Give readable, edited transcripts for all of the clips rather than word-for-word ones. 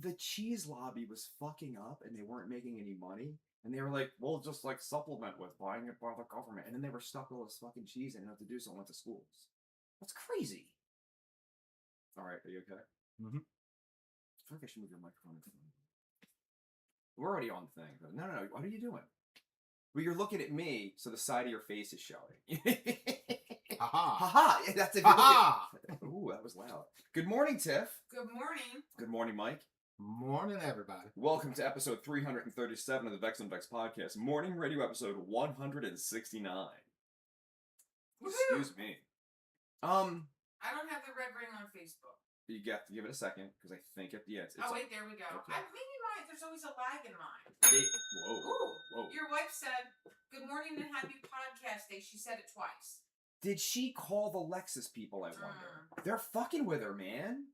the cheese lobby was fucking up and they weren't making any money. And they were like, we'll just like supplement with buying it by the government. And then they were stuck with all this fucking cheese and didn't have to do so and went to schools. That's crazy. All right, are you okay? Mm-hmm. I feel like I should move your microphone. We're already on the thing. No, what are you doing? Well, you're looking at me, so the side of your face is showing. Ha-ha. Ha-ha! Yeah, that's it. Ha-ha! Ooh, that was loud. Good morning, Tiff. Good morning. Good morning, Mike. Morning, everybody. Welcome to episode 337 of the Vex and Vex podcast, morning radio episode 169. Woo-hoo! Excuse me. I don't have the red ring on Facebook. You got to give it a second, because I think it's oh, wait, there we go. Okay. Maybe there's always a lag in mine. Whoa. Your wife said, good morning and happy podcast day. She said it twice. Did she call the Lexus people, I wonder? They're fucking with her, man.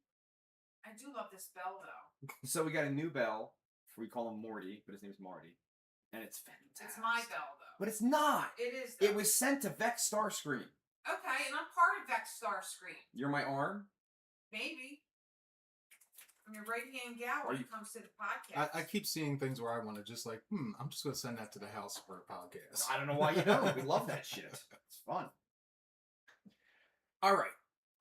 I do love this bell, though. So we got a new bell. We call him Morty, but his name's Marty. And it's fantastic. It's my bell, though. But it's not. It is, though. It was sent to Vex Starscream. Okay, and I'm part of Vex Starscream. You're my arm? Maybe. I'm your right-hand gal when it comes to the podcast. I keep seeing things where I want to just like, I'm just going to send that to the house for a podcast. I don't know why you don't. We love that shit. It's fun. All right.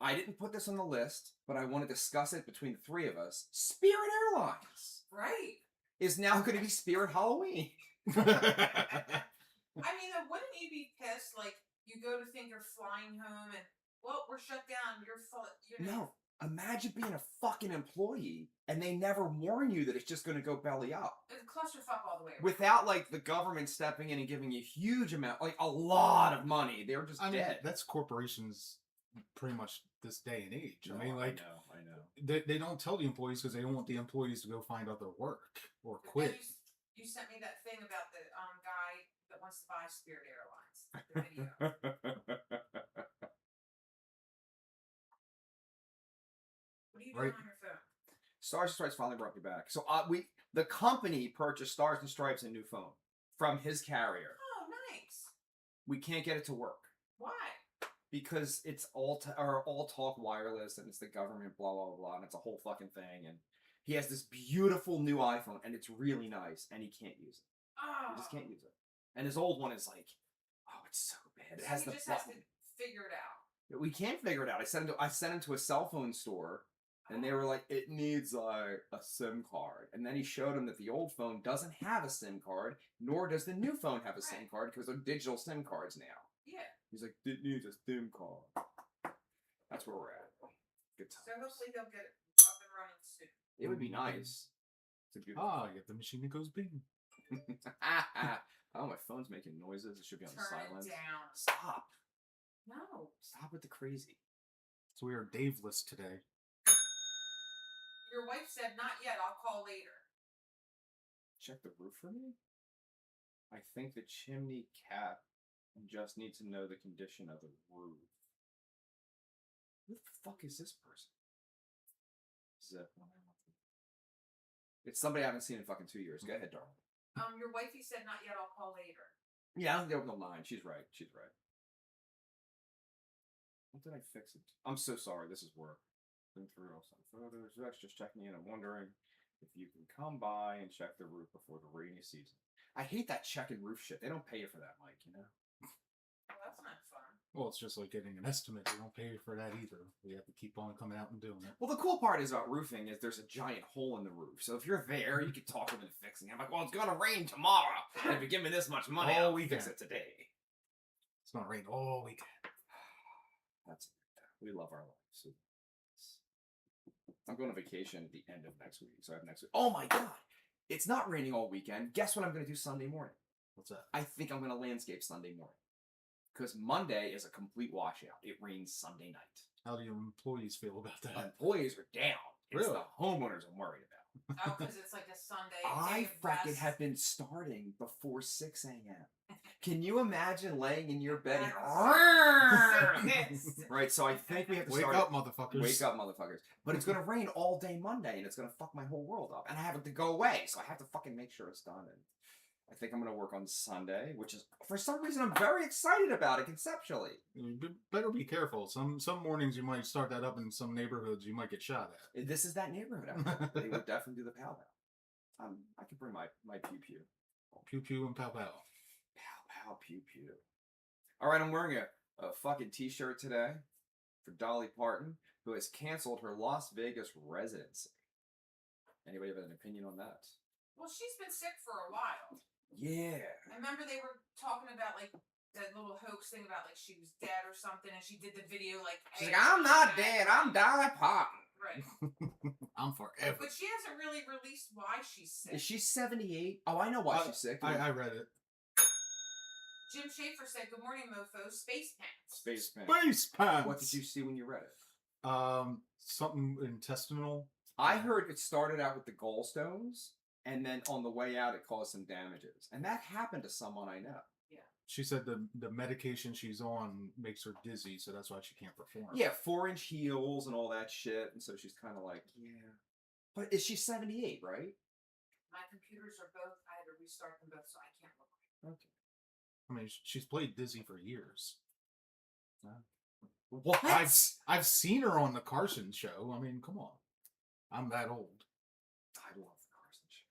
I didn't put this on the list, but I want to discuss it between the three of us. Spirit Airlines. Right. Is now going to be Spirit Halloween. I mean, wouldn't you be pissed? Like, you go to think you're flying home and, well, we're shut down. No. Imagine being a fucking employee and they never warn you that it's just going to go belly up. It's a clusterfuck all the way around. Without, like, the government stepping in and giving you a huge amount, like, a lot of money. They're just dead. Mean, that's corporations pretty much this day and age. No, I mean, like, I know. They don't tell the employees because they don't want the employees to go find other work or quit. You sent me that thing about the guy that wants to buy Spirit Airlines. The video. What are you doing on your phone? Stars and Stripes finally brought me back. So the company purchased Stars and Stripes a new phone from his carrier. Oh, nice. We can't get it to work. Why? Because it's all talk wireless and it's the government, blah, blah, blah, and it's a whole fucking thing. And he has this beautiful new iPhone and it's really nice and he can't use it. Oh. He just can't use it. And his old one is like, oh, it's so bad. It has he the just button. has to figure it out. We can't figure it out. I sent him to a cell phone store. And they were like, it needs like a SIM card. And then he showed him that the old phone doesn't have a SIM card, nor does the new phone have a SIM card because they're digital SIM cards now. Yeah. He's like, it needs a SIM card. That's where we're at. Good times. So hopefully he'll get it up and running soon. It would be nice. It's a beautiful you have the machine that goes bing. Oh, my phone's making noises. It should be on silence. Turn it down. Stop. No. Stop with the crazy. So we are Daveless today. Your wife said, not yet, I'll call later. Check the roof for me? I think the chimney cap just needs to know the condition of the roof. Who the fuck is this person? Zip. It's somebody I haven't seen in fucking 2 years. Go ahead, darling. Your wifey said, not yet, I'll call later. Yeah, I don't think they'll mind. She's right. What did I fix it? I'm so sorry. This is work. Been through all some photos. Rex just checking in. I'm wondering if you can come by and check the roof before the rainy season. I hate that checking roof shit. They don't pay you for that, Mike, you know? Well, that's not fun. Well, it's just like getting an estimate. They don't pay you for that either. We have to keep on coming out and doing it. Well, the cool part is about roofing is there's a giant hole in the roof. So if you're there, you can talk them into fixing it. I'm like, well, it's going to rain tomorrow. And if you give me this much money, I'll fix it today. It's going to rain all weekend. That's it. We love our lives. So I'm going on vacation at the end of next week. So I have next week. Oh my God. It's not raining all weekend. Guess what I'm going to do Sunday morning? What's that? I think I'm going to landscape Sunday morning. Because Monday is a complete washout. It rains Sunday night. How do your employees feel about that? Employees are down. It's Really? the homeowners I'm worried about. Oh, because it's like a Sunday. I fucking have been starting before 6 a.m. Can you imagine laying in your bed and... Right, so I think we have to Wake start... up, motherfuckers. Wake up, motherfuckers. But it's going to rain all day Monday, and it's going to fuck my whole world up. And I have it to go away, so I have to fucking make sure it's done. And I think I'm going to work on Sunday, which is, for some reason, I'm very excited about it conceptually. You better be careful. Some mornings you might start that up in some neighborhoods. You might get shot at. This is that neighborhood. They would definitely do the pow pow. I could bring my pew pew. Pew pew and pow pow. Pow pow pew pew. All right, I'm wearing a fucking t-shirt today for Dolly Parton, who has canceled her Las Vegas residency. Anybody have an opinion on that? Well, she's been sick for a while. Yeah. I remember they were talking about like that little hoax thing about like she was dead or something, and she did the video like. She's like, I'm not dead. I'm Dolly Parton. Right. I'm forever. But she hasn't really released why she's sick. Is she 78? Oh, I know why she's sick. I read it. Jim Schaefer said, "Good morning, mofo. Space pants." Space pants. Space pants. What did you see when you read it? Something intestinal. I heard it started out with the gallstones, and then on the way out, it caused some damages, and that happened to someone I know. She said the medication she's on makes her dizzy, so that's why she can't perform. Yeah, 4-inch heels and all that shit, and so she's kind of like, yeah. But is she 78, right? My computers are both. I had to restart them both, so I can't look. Okay. I mean, she's played Dizzy for years. What? I've seen her on the Carson show. I mean, come on. I'm that old. I love the Carson show.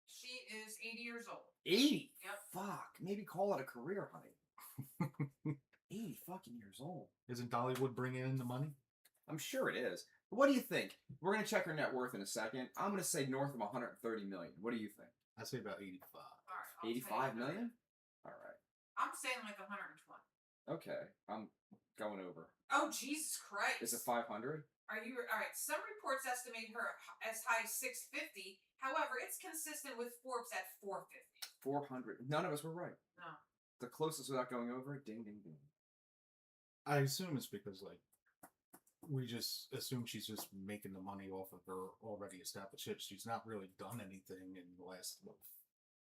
She is 80 years old. 80? Yep. Fuck. Maybe call it a career, honey. 80 fucking years old. Isn't Dollywood bringing in the money? I'm sure it is. But what do you think? We're going to check her net worth in a second. I'm going to say north of 130 million. What do you think? I say about 85. All right. 85 million? All right. I'm saying like 120. Okay. I'm going over. Oh, Jesus Christ. Is it 500? Are you all right? Some reports estimate her as high as 650. However, it's consistent with Forbes at 450. 400. None of us were right. No. The closest without going over, ding, ding, ding. I assume it's because, like, we just assume she's just making the money off of her already established hits. She's not really done anything in the last,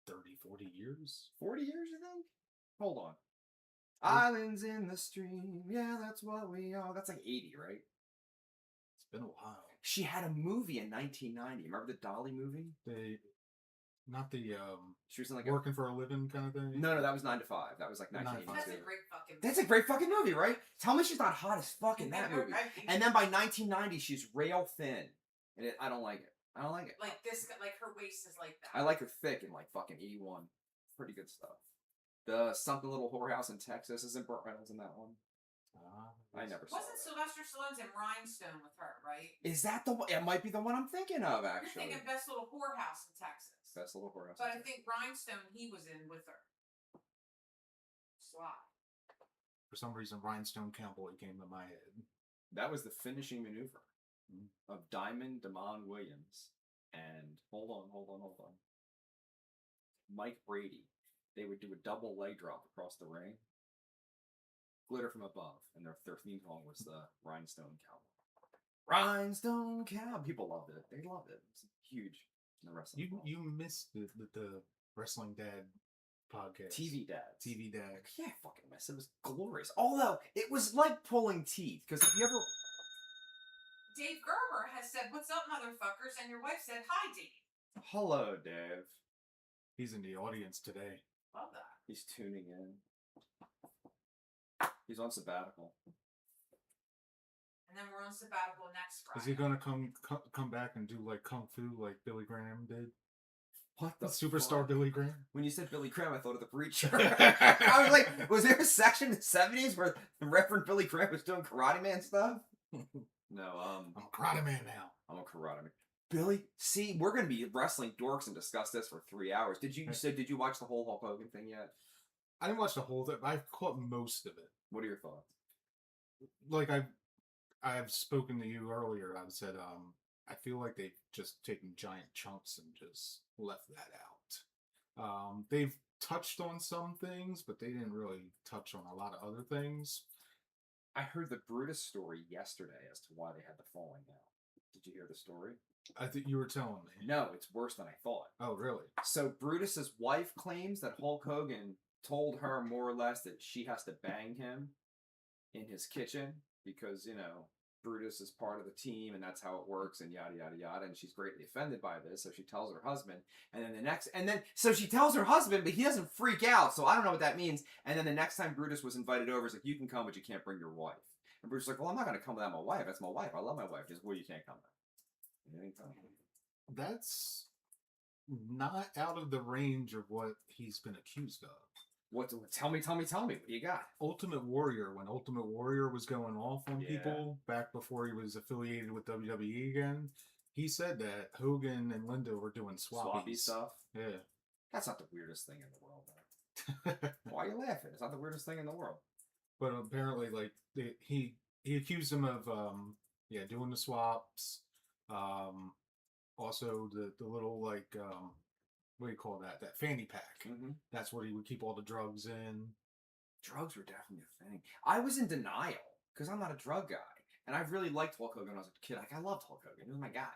30, 40 years? 40 years, you think? Hold on. Islands in the stream. Yeah, that's what we are. That's like 80, right? It's been a while. She had a movie in 1990. Remember the Dolly movie? Not the She was in like working for a living kind of thing? No, that was 9 to 5. That was like 9 to 5. 1982. That's a great fucking movie. That's a great fucking movie, right? Tell me she's not hot as fuck in that movie. And then by 1990, she's rail thin. And I don't like it. I don't like it. Like this, like her waist is like that. I like her thick in like fucking 81. Pretty good stuff. The Something Little Whorehouse in Texas. Isn't Burt Reynolds in that one? I never saw Wasn't that. Sylvester Stallone's in Rhinestone with her, right? Is that the one? It might be the one I'm thinking of, You're actually. thinking Best Little Whorehouse in Texas. Best Little Whorehouse. But I think Rhinestone he was in with her. Sly. For some reason, Rhinestone Cowboy came to my head. That was the finishing maneuver of Diamond Damon Williams and hold on. Mike Brady. They would do a double leg drop across the ring. Glitter from above, and their theme song was the Rhinestone Cowboy. Rhinestone Cow. People loved it. They loved it. It's huge in the wrestling. You missed the Wrestling Dad podcast. TV Dad. TV Dad. Yeah, I fucking miss it. It was glorious. Although it was like pulling teeth, because if you ever. Dave Gerber has said, "What's up, motherfuckers?" And your wife said, "Hi, Dave." Hello, Dave. He's in the audience today. Love that. He's tuning in. He's on sabbatical. And then we're on sabbatical next Friday. Is he gonna come back and do like kung fu like Billy Graham did? What the Superstar fuck? Billy Graham? When you said Billy Graham, I thought of the preacher. I was like, was there a section in the 70s where the Reverend Billy Graham was doing Karate Man stuff? No, I'm a karate man now. I'm a karate man. Billy, see, we're gonna be wrestling dorks and discuss this for 3 hours. Did you watch the whole Hulk Hogan thing yet? I didn't watch the whole thing, but I caught most of it. What are your thoughts? Like I've spoken to you earlier. I said I feel like they've just taken giant chunks and just left that out. They've touched on some things, but they didn't really touch on a lot of other things. I heard the Brutus story yesterday as to why they had the falling out. Did you hear the story? I think you were telling me. No, it's worse than I thought. Oh, really? So Brutus's wife claims that Hulk Hogan told her more or less that she has to bang him in his kitchen because, Brutus is part of the team and that's how it works and yada yada yada, and she's greatly offended by this, so she tells her husband, so she tells her husband, but he doesn't freak out, so I don't know what that means. And then the next time Brutus was invited over, it's like, you can come, but you can't bring your wife. And Brutus is like, well, I'm not going to come without my wife. That's my wife. I love my wife. Just, well, you can't come. You ain't coming. That's not out of the range of what he's been accused of. What? Tell me. What do you got? Ultimate Warrior, when Ultimate Warrior was going off on people back before he was affiliated with WWE again, he said that Hogan and Linda were doing Swappy stuff. Yeah. That's not the weirdest thing in the world, though. Why are you laughing? It's not the weirdest thing in the world. But apparently, like, he accused him of doing the swaps. Also the little, like, what do you call that? That fanny pack. Mm-hmm. That's where he would keep all the drugs in. Drugs were definitely a thing. I was in denial because I'm not a drug guy, and I really liked Hulk Hogan when I was a kid. Like, I loved Hulk Hogan. He was my guy.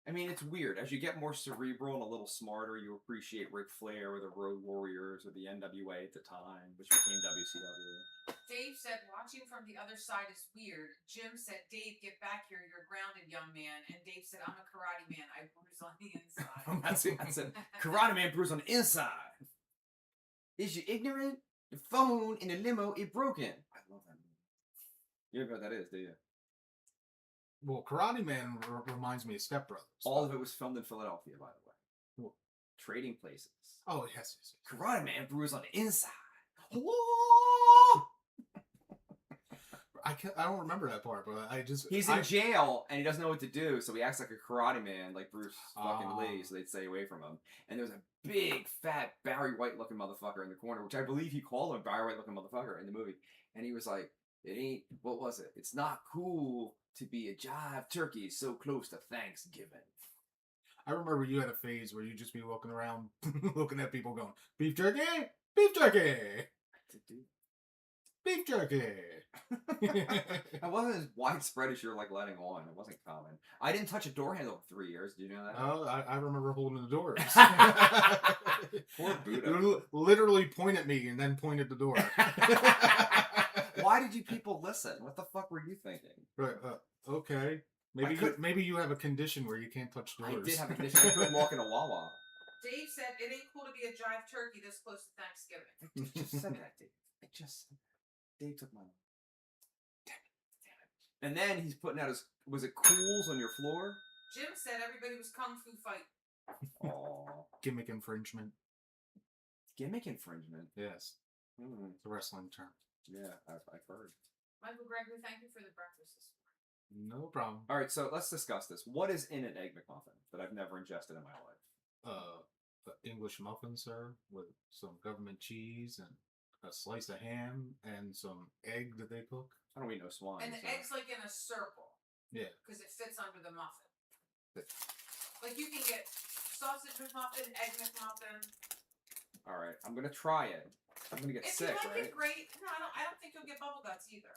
I mean, it's weird. As you get more cerebral and a little smarter, you appreciate Ric Flair or the Road Warriors or the NWA at the time, which became WCW. Dave said, watching from the other side is weird. Jim said, Dave, get back here. You're grounded, young man. And Dave said, I'm a karate man. I bruise on the inside. That's it. Karate man bruise on the inside. Is you ignorant? The phone in the limo is broken. I love that movie. You know what that is, do you? Well, Karate Man reminds me of Step Brothers. All of it was filmed in Philadelphia, by the way. Well, Trading Places. Oh, yes. Karate Man bruise on the inside. I don't remember that part, but he's in jail and he doesn't know what to do, so he acts like a karate man, like Bruce fucking Lee, so they'd stay away from him. And there's a big, fat Barry White looking motherfucker in the corner, which I believe he called him Barry White looking motherfucker in the movie. And he was like, it ain't, what was it? It's not cool to be a jive turkey so close to Thanksgiving. I remember you had a phase where you'd just be walking around looking at people going, beef jerky? Beef jerky! Beef jerky! It wasn't as widespread as you're like letting on. It wasn't common. I didn't touch a door handle for 3 years. Do you know that? Oh, I remember holding the doors. Poor Buddha. Literally point at me and then point at the door. Why did you people listen? What the fuck were you thinking? Right. Okay. Maybe you have a condition where you can't touch doors. I did have a condition. I couldn't walk in a Wawa. Dave said it ain't cool to be a jive turkey this close to Thanksgiving. I just said that, Dave. I just said that. Dave took my money. Damn it. And then he's putting out his, was it cools on your floor? Jim said everybody was kung fu fighting. Oh. Gimmick infringement. Gimmick infringement? Yes. It's a wrestling term. Yeah, I've heard. Michael Gregory, thank you for the breakfast this morning. No problem. All right, so let's discuss this. What is in an Egg McMuffin that I've never ingested in my life? English muffin, sir, with some government cheese and a slice of ham and some egg that they cook. I don't eat no swine. And the egg's like in a circle. Yeah. Because it fits under the muffin. Like you can get sausage McMuffin, egg McMuffin. All right, I'm gonna try it. I'm gonna get sick, If you like right? it, great. No, I don't think you'll get bubble guts either.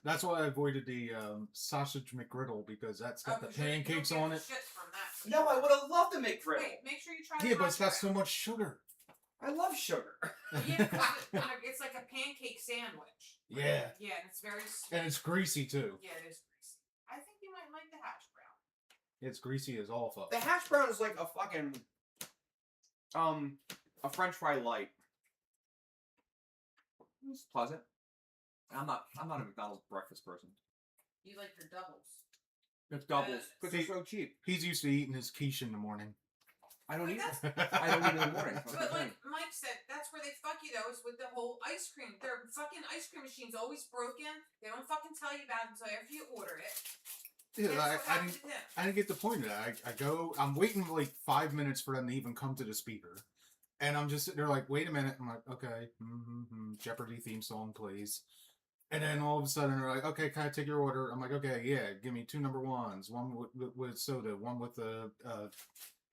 That's why I avoided the sausage McGriddle, because that's got the pancakes on it. Shit from that. No, I would have loved to make griddle. Wait, make sure you try. Yeah, but it's got so much sugar. I love sugar. Yeah, it's like a pancake sandwich. Yeah. Yeah, and it's very. And it's greasy too. Yeah, it is greasy. I think you might like the hash brown. It's greasy as all fuck. The hash brown is like a fucking a French fry light. It's pleasant. I'm not a McDonald's breakfast person. You like your doubles. It's doubles because they're so cheap. He's used to eating his quiche in the morning. I don't But eat that's- it. I don't eat it in the morning. But like Mike said, that's where they fuck you though, is with the whole ice cream. Their fucking ice cream machine's always broken. They don't fucking tell you about it until after you order it. Yeah, That's what happened to him. I didn't get the point of that. I go, I'm waiting like 5 minutes for them to even come to the speaker. And I'm just sitting there like, wait a minute. I'm like, okay, Jeopardy theme song plays. And then all of a sudden they're like, okay, can I take your order? I'm like, okay, yeah, give me 2 number ones, one with soda, one with the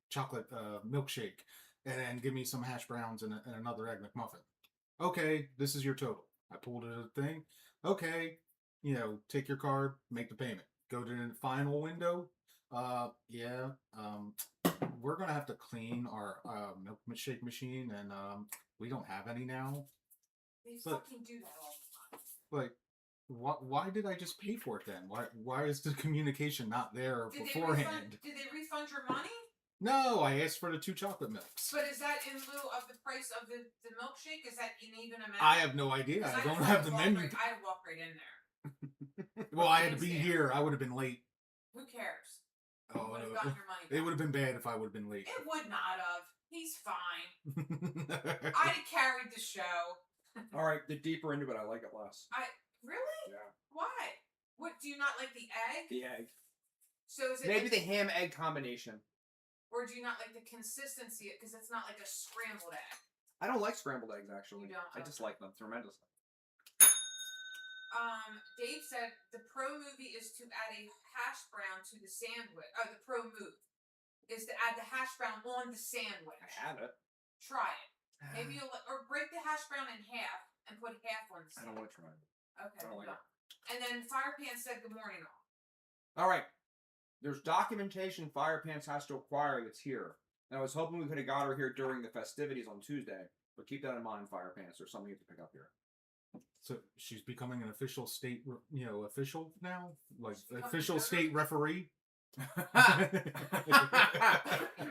chocolate milkshake, and then give me some hash browns and another egg McMuffin. Okay, this is your total. I pulled a thing. Okay, take your card, make the payment. Go to the final window. We're gonna have to clean our milkshake machine, and we don't have any now. They But- fucking do that all the time. Like, Why did I just pay for it then? Why is the communication not there beforehand? Did they refund your money? No, I asked for the 2 chocolate milks. But is that in lieu of the price of the milkshake? Is that an even amount? I have no idea. 'Cause I don't just have the menu. I had to walk right in there. Well, I had to be here. I would have been late. Who cares? Oh, You would have gotten your money back. it would have been bad if I would have been late. It would not have. He's fine. I'd have carried the show. All right, the deeper into it, I like it less. Really? Yeah. Why? What, do you not like the egg? The egg. So is it Maybe like, the ham egg combination. or do you not like the consistency? Because it's not like a scrambled egg. I don't like scrambled eggs actually. You don't? I dislike them tremendously. Dave said the pro movie is to add a hash brown to the sandwich. Oh, the pro move is to add the hash brown on the sandwich. I have it. Try it. Maybe you'll or break the hash brown in half and put half on the I sandwich. don't want to try it. Okay. I don't like no. And then Firepan said good morning all. All right. There's documentation Fire Pants has to acquire that's here. And I was hoping we could have got her here during the festivities on Tuesday. But keep that in mind, Fire Pants. There's something you have to pick up here. So she's becoming an official state, official now, like She's official becoming state referee.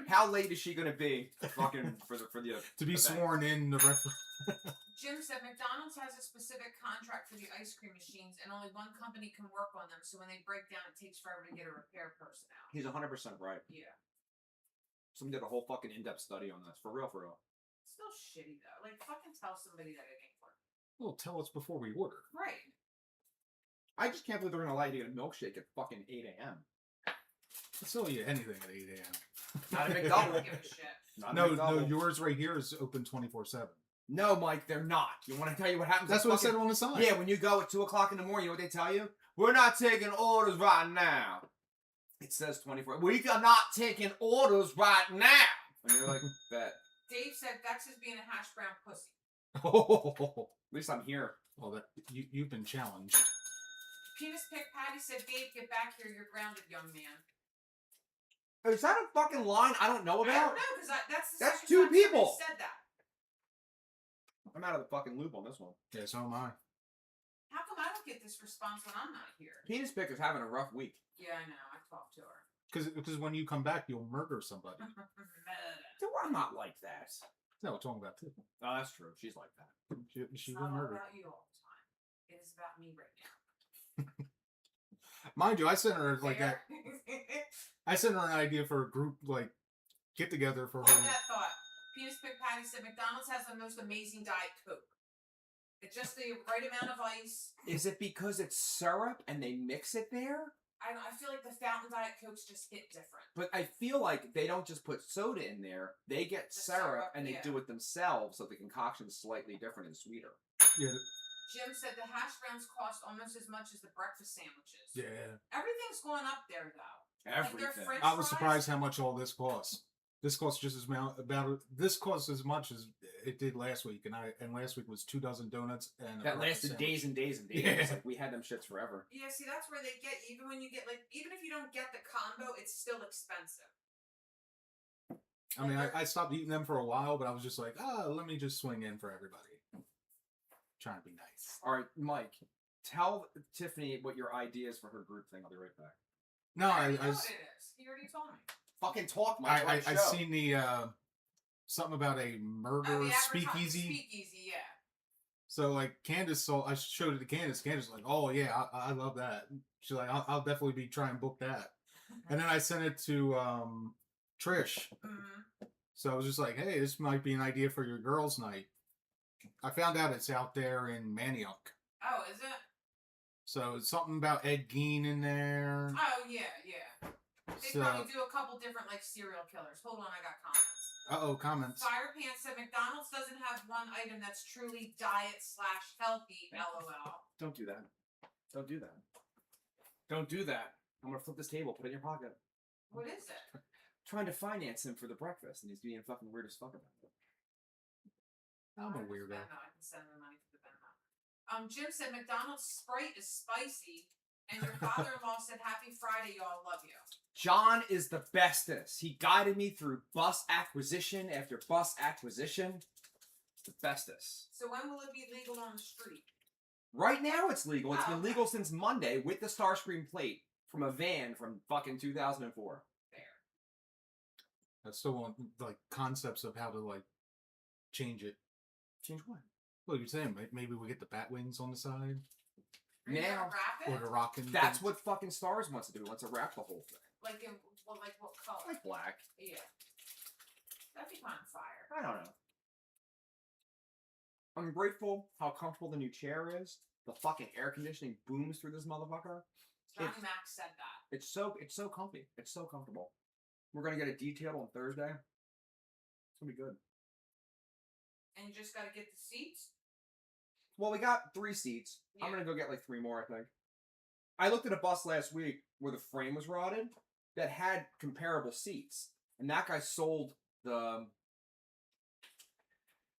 How late is she gonna be? Fucking for the To be event? sworn in the referee. Jim said McDonald's has a specific contract for the ice cream machines, and only one company can work on them. So when they break down, it takes forever to get a repair person out. He's 100% right. Yeah. Someone did a whole fucking in-depth study on this. For real, for real. Still shitty though. Like fucking tell somebody that it ain't working. Well, tell us before we order. Right. I just can't believe they're gonna allow you to get a milkshake at fucking 8 a.m. I'll sell you anything at 8 a.m. Not a I don't McDouble. give a shit. Not a No, McDouble. yours right here is open 24/7. No, Mike, they're not. You want to tell you what happens? That's at what I fucking- said on the sign. Yeah, when you go at 2 o'clock in the morning, you know what they tell you? We're not taking orders right now. It says 24. We are not taking orders right now. And you're like, bet. Dave said Bex is being a hash brown pussy. Oh, At least I'm here. well, that you've been challenged. Penis Pick Patty said, Dave, get back here. You're grounded, young man. Is that a fucking line I don't know I about? don't know, because that's the That's second two time somebody people. said that. I'm out of the fucking loop on this one. Yeah, so am I. How come I don't get this response when I'm not here? Penis Picker's having a rough week. Yeah, I know. I talked to her. Because when you come back, you'll murder somebody. Dude, I'm not like that. No, we're talking about too. Oh, that's true. She's like that. She It's will not all murder. about you all the time. It is about me right now. Mind you, I sent her like that. Fair? I sent her an idea for a group like get together for Hold her. that thought. Penis Pick Patty said McDonald's has the most amazing Diet Coke. It's just the right amount of ice. Is it because it's syrup and they mix it there? I feel like the fountain Diet Cokes just hit different. But I feel like they don't just put soda in there. They get The syrup syrup, and they yeah. do it themselves, so the concoction's slightly different and sweeter. Yeah, Jim said the hash browns cost almost as much as the breakfast sandwiches. yeah. Everything's going up there though. Like their Everything. French I was fries- surprised how much all this costs. This costs just as this costs as much as it did last week, and last week was 2 dozen donuts and a That breakfast lasted sandwich. days and days and days. Yeah. Like we had them shits forever. Yeah, see, that's where they get, even when you get, like, even if you don't get the combo, it's still expensive. I mean, I stopped eating them for a while, but I was just like, let me just swing in for everybody. Trying to be nice. All right, Mike, tell Tiffany what your idea is for her group thing. I'll be right back. No, I I know what it is. He already told me. Fucking talk, Mike. I seen the something about a murder Oh, the speakeasy. Speakeasy, yeah. So like Candace saw, I showed it to Candace. Candace was like, oh yeah, I love that. She's like, I'll definitely be trying to book that. And then I sent it to Trish. Mm-hmm. So I was just like, hey, this might be an idea for your girls' night. I found out it's out there in Manioc. Oh, is it? So it's something about Ed Gein in there. Oh, yeah, yeah. They So, probably do a couple different, like, serial killers. Hold on, I got comments. comments. Firepants said McDonald's doesn't have one item that's truly diet/healthy, LOL. Don't do that. Don't do that. Don't do that. I'm gonna flip this table. Put it in your pocket. What is it? Trying to finance him for the breakfast, and he's being fucking weird as fuck about it. I'm a Just weirdo. Venmo. I can send him money to the Venmo. Jim said McDonald's Sprite is spicy, and your father-in-law said Happy Friday, y'all, love you. John is the bestest. He guided me through bus acquisition after bus acquisition. The bestest. So when will it be legal on the street? Right now it's legal. It's Oh, been okay. legal since Monday with the Starscream plate from a van from fucking 2004. Fair. I still want like concepts of how to like change it. Change what? Well, you're saying maybe we get the bat wings on the side Are you gonna Now- wrap or it? the rocking. That's things. what fucking Stars wants to do. He wants to wrap the whole thing. Like in like what color? Like black. Yeah. That'd be on fire. I don't know. I'm grateful how comfortable the new chair is. The fucking air conditioning booms through this motherfucker. Johnny It's- Mac said that. It's so comfy. It's so comfortable. We're gonna get it detailed on Thursday. It's gonna be good. And you just gotta get the seats? Well, we got 3 seats. I'm Yeah. gonna go get like 3 more, I think. I looked at a bus last week where the frame was rotted that had comparable seats. And that guy sold the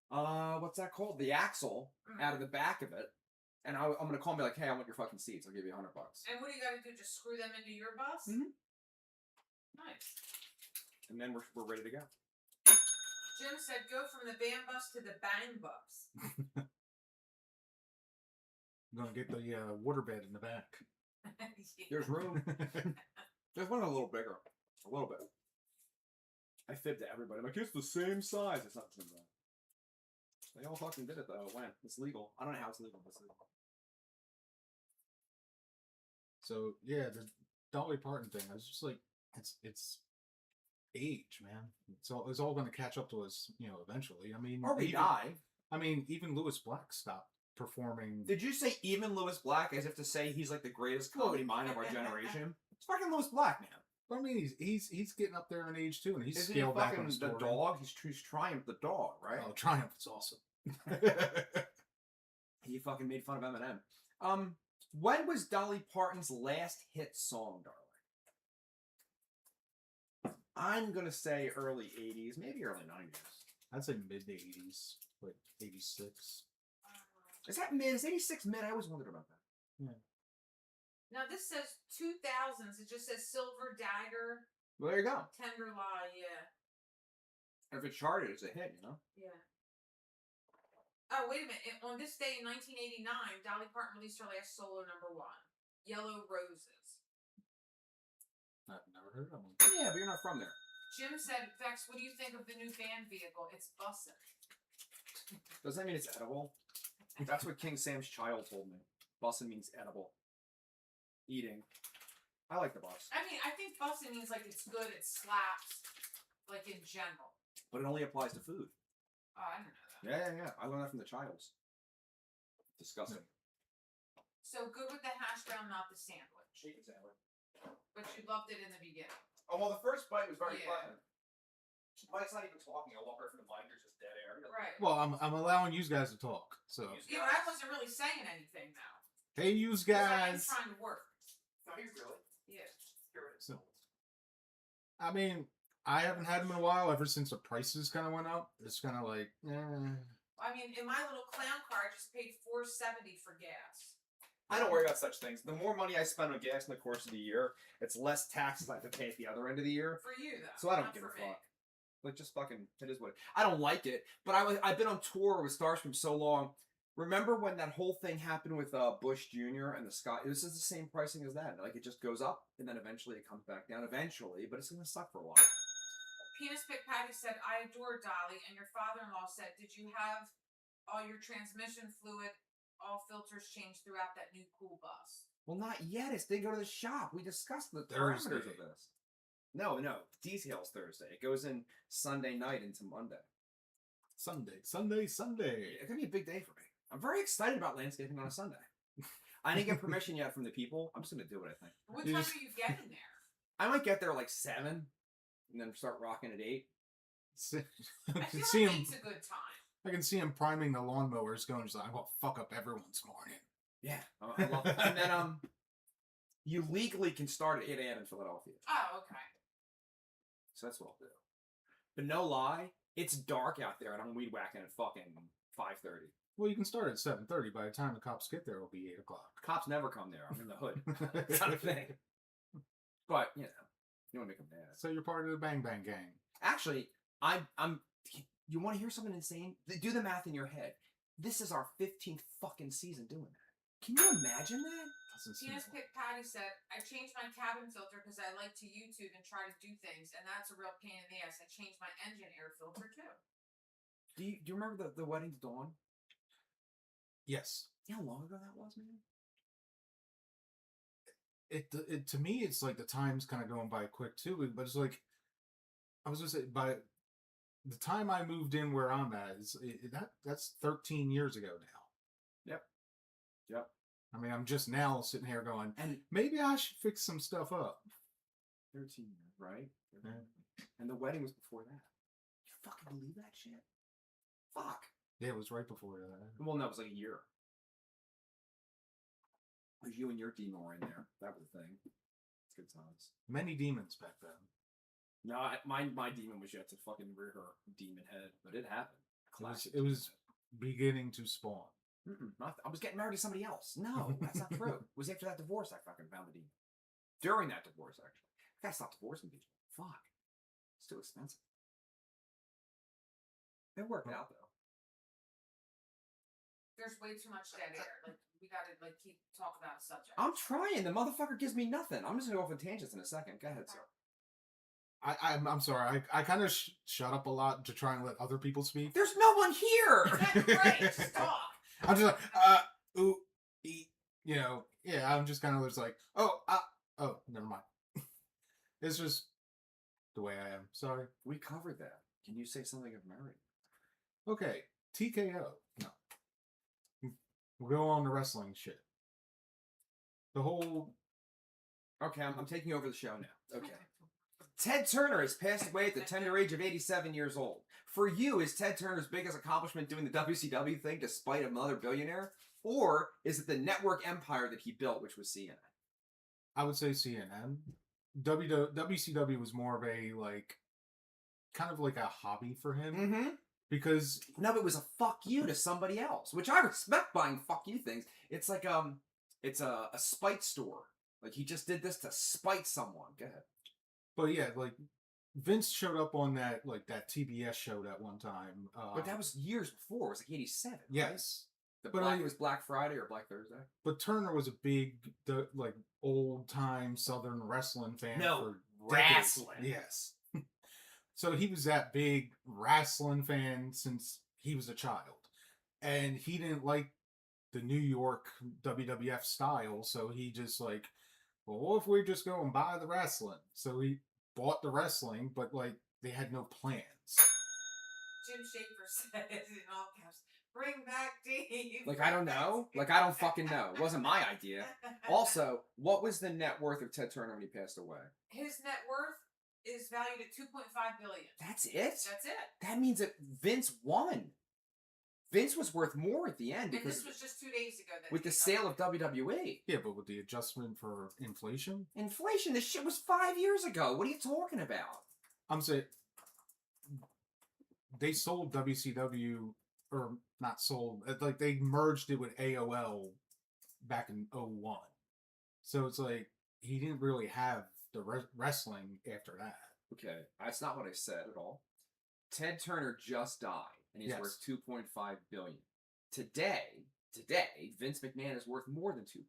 what's that called? The axle out of the back of it. And I'm gonna call him and be like, hey, I want your fucking seats. I'll give you $100. And what do you gotta do? Just screw them into your bus? Mhm. Nice. And then we're ready to go. Jim said go from the band bus to the bang bus. I'm gonna get the waterbed in the back. There's room. There's one a little bigger. A little bit. I fibbed to everybody. I'm like, it's the same size. It's not the same size. They all fucking did it though. When? It's legal. I don't know how it's legal, but it's legal. So yeah, the Dolly Parton thing. I was just like, it's age, man. It's all going to catch up to us, eventually. I mean, Or we even, die. I mean, even Lewis Black stopped performing. Did you say even Lewis Black as if to say he's like the greatest comedy mind of our generation? It's fucking Lewis Black, man. I mean, he's getting up there in age too, and he's Isn't he scaled back on fucking his the touring. dog? He's Triumph the dog, right? Oh, Triumph is awesome. He fucking made fun of Eminem. When was Dolly Parton's last hit song, darling? I'm gonna say early 80s, maybe early 90s. I'd say mid 80s, like 86. Is that mid? Is 86 mid? I always wondered about that. Now this says 2000s. It just says Silver Dagger, Well, there you go. Tender Lie. Yeah. If it charted, it's a hit, you know? Yeah. Oh, wait a minute. On this day in 1989, Dolly Parton released her last solo #1, Yellow Roses. I've never heard of them. Yeah, but you're not from there. Jim said, Vex, what do you think of the new van vehicle? It's bussin'. Does that mean it's edible? That's what King Sam's child told me. Bussin' means edible. Eating. I like the bus. I mean, I think bussin' means like it's good, it slaps, like in general. But it only applies to food. Oh, I don't know that. Yeah. I learned that from the childs. Disgusting. So good with the hash brown, not the sandwich. Chicken sandwich. But you loved it in the beginning. Oh, well, the first bite was very Yeah. pleasant. Mike's not even talking. I walk right from the mic. There's just dead air. Right. Well, I'm allowing you guys to talk. So Yeah, but I wasn't really saying anything though. hey, you 'Cause I am guys. trying to work. No, he's really. Yeah. So, I mean, I haven't had them in a while. Ever since the prices kind of went up, it's kind of like, I mean, in my little clown car, I just paid $4.70 for gas. I don't worry about such things. The more money I spend on gas in the course of the year, it's less taxes I have to pay at the other end of the year. For you though. So I don't not give a for me. fuck. Like, just fucking, it is what it, I don't like it, but I've been on tour with Starscream so long. Remember when that whole thing happened with Bush Jr. and the Sky? This is the same pricing as that. Like, it just goes up, and then eventually it comes back down. Eventually, but it's gonna suck for a while. Penis Pick Patty said, I adore Dolly, and your father-in-law said, did you have all your transmission fluid, all filters changed throughout that new cool bus? Well, not yet. It's they go to the shop. We discussed the Thursday. parameters of this. No. Details Thursday. It goes in Sunday night into Monday. Sunday. It's gonna be a big day for me. I'm very excited about landscaping on a Sunday. I didn't get permission yet from the people. I'm just gonna do it, I think. What You time just- are you getting there? I might get there like 7 and then start rocking at 8. I I can feel see like him. 8's a good time. I can see him priming the lawnmowers, going, just like, I'm gonna fuck up everyone's morning. Yeah. I love it. And then you legally can start at 8 a.m. in Philadelphia. Oh, okay. So that's what I'll do. But no lie, it's dark out there and I'm weed whacking at fucking 5:30. Well, you can start at 7:30. By the time the cops get there, it'll be 8 o'clock. Cops never come there. I'm in the hood. It's not a thing. But, you don't make them mad. So you're part of the Bang Bang Gang. Actually, you want to hear something insane? Do the math in your head. This is our 15th fucking season doing that. Can you imagine that? Doesn't seem Penis Pick Patty said, I changed my cabin filter because I like to YouTube and try to do things, and that's a real pain in the ass. I changed my engine air filter too. Do you remember the wedding to Dawn? Yes. You know how long ago that was, man? It to me, it's like the time's kind of going by quick too. But it's like, I was gonna say, by the time I moved in where I'm at, that's 13 years ago now. Yep. I mean, I'm just now sitting here going, And maybe I should fix some stuff up. 13 years, right? Yeah. And the wedding was before that. You fucking believe that shit? Fuck. Yeah, it was right before that. Well, no, it was like a year. It was you and your demon were in there. That was the thing. It's good times. Many demons back then. No, my demon was yet to fucking rear her demon head, but it happened. Classic. It was beginning to spawn. I was getting married to somebody else. No, that's not true. It was after that divorce I fucking found the demon. During that divorce, actually. I gotta stop divorcing people. Fuck. It's too expensive. It worked out, though. There's way too much dead air. Like, we gotta, like, keep talking about a subject. I'm trying. The motherfucker gives me nothing. I'm just gonna go off on tangents in a second. Go ahead, sir. I'm sorry. I kind of shut up a lot to try and let other people speak. There's no one here! Great, stop. I'm just like, ooh, you know, yeah, I'm just kind of just like, oh, never mind. It's just the way I am. Sorry. We covered that. Can you say something of merit? Okay, TKO. No. We'll go on the wrestling shit. The whole... Okay, I'm taking over the show now. Okay. Ted Turner has passed away at the tender age of 87 years old. For you, is Ted Turner's biggest accomplishment doing the WCW thing despite another billionaire? Or is it the network empire that he built, which was CNN? I would say CNN. WCW was more of a, like, kind of like a hobby for him. Mm-hmm. Because... No, it was a fuck you to somebody else, which I respect buying fuck you things. It's like, it's a spite store. Like, he just did this to spite someone. Go ahead. But yeah, like, Vince showed up on that, like, that TBS show that one time. But that was years before. It was like 87, right? Yes. It was Black Friday or Black Thursday? But Turner was a big, like, old-time Southern wrestling fan. No, for decades. wrestling. Yes. So he was that big wrestling fan since he was a child. And he didn't like the New York WWF style, so he just like, well, what if we just go and buy the wrestling? So he bought the wrestling, but, like, they had no plans. Jim Schaefer says in all caps, bring back Dave. Like, I don't know. Like, I don't fucking know. It wasn't my idea. Also, what was the net worth of Ted Turner when he passed away? His net worth is valued at $2.5 billion. That's it? That's it. That means that Vince won. Vince was worth more at the end And because this was just 2 days ago. That with the sale of WWE. Yeah, but with the adjustment for inflation? Inflation, this shit was 5 years ago. What are you talking about? I'm saying, they sold WCW, or not sold, like, they merged it with AOL back in 01. So it's like, he didn't really have the wrestling after that. Okay, that's not what I said at all. Ted Turner just died, and he's worth $2.5 billion. Today, Vince McMahon is worth more than $2.5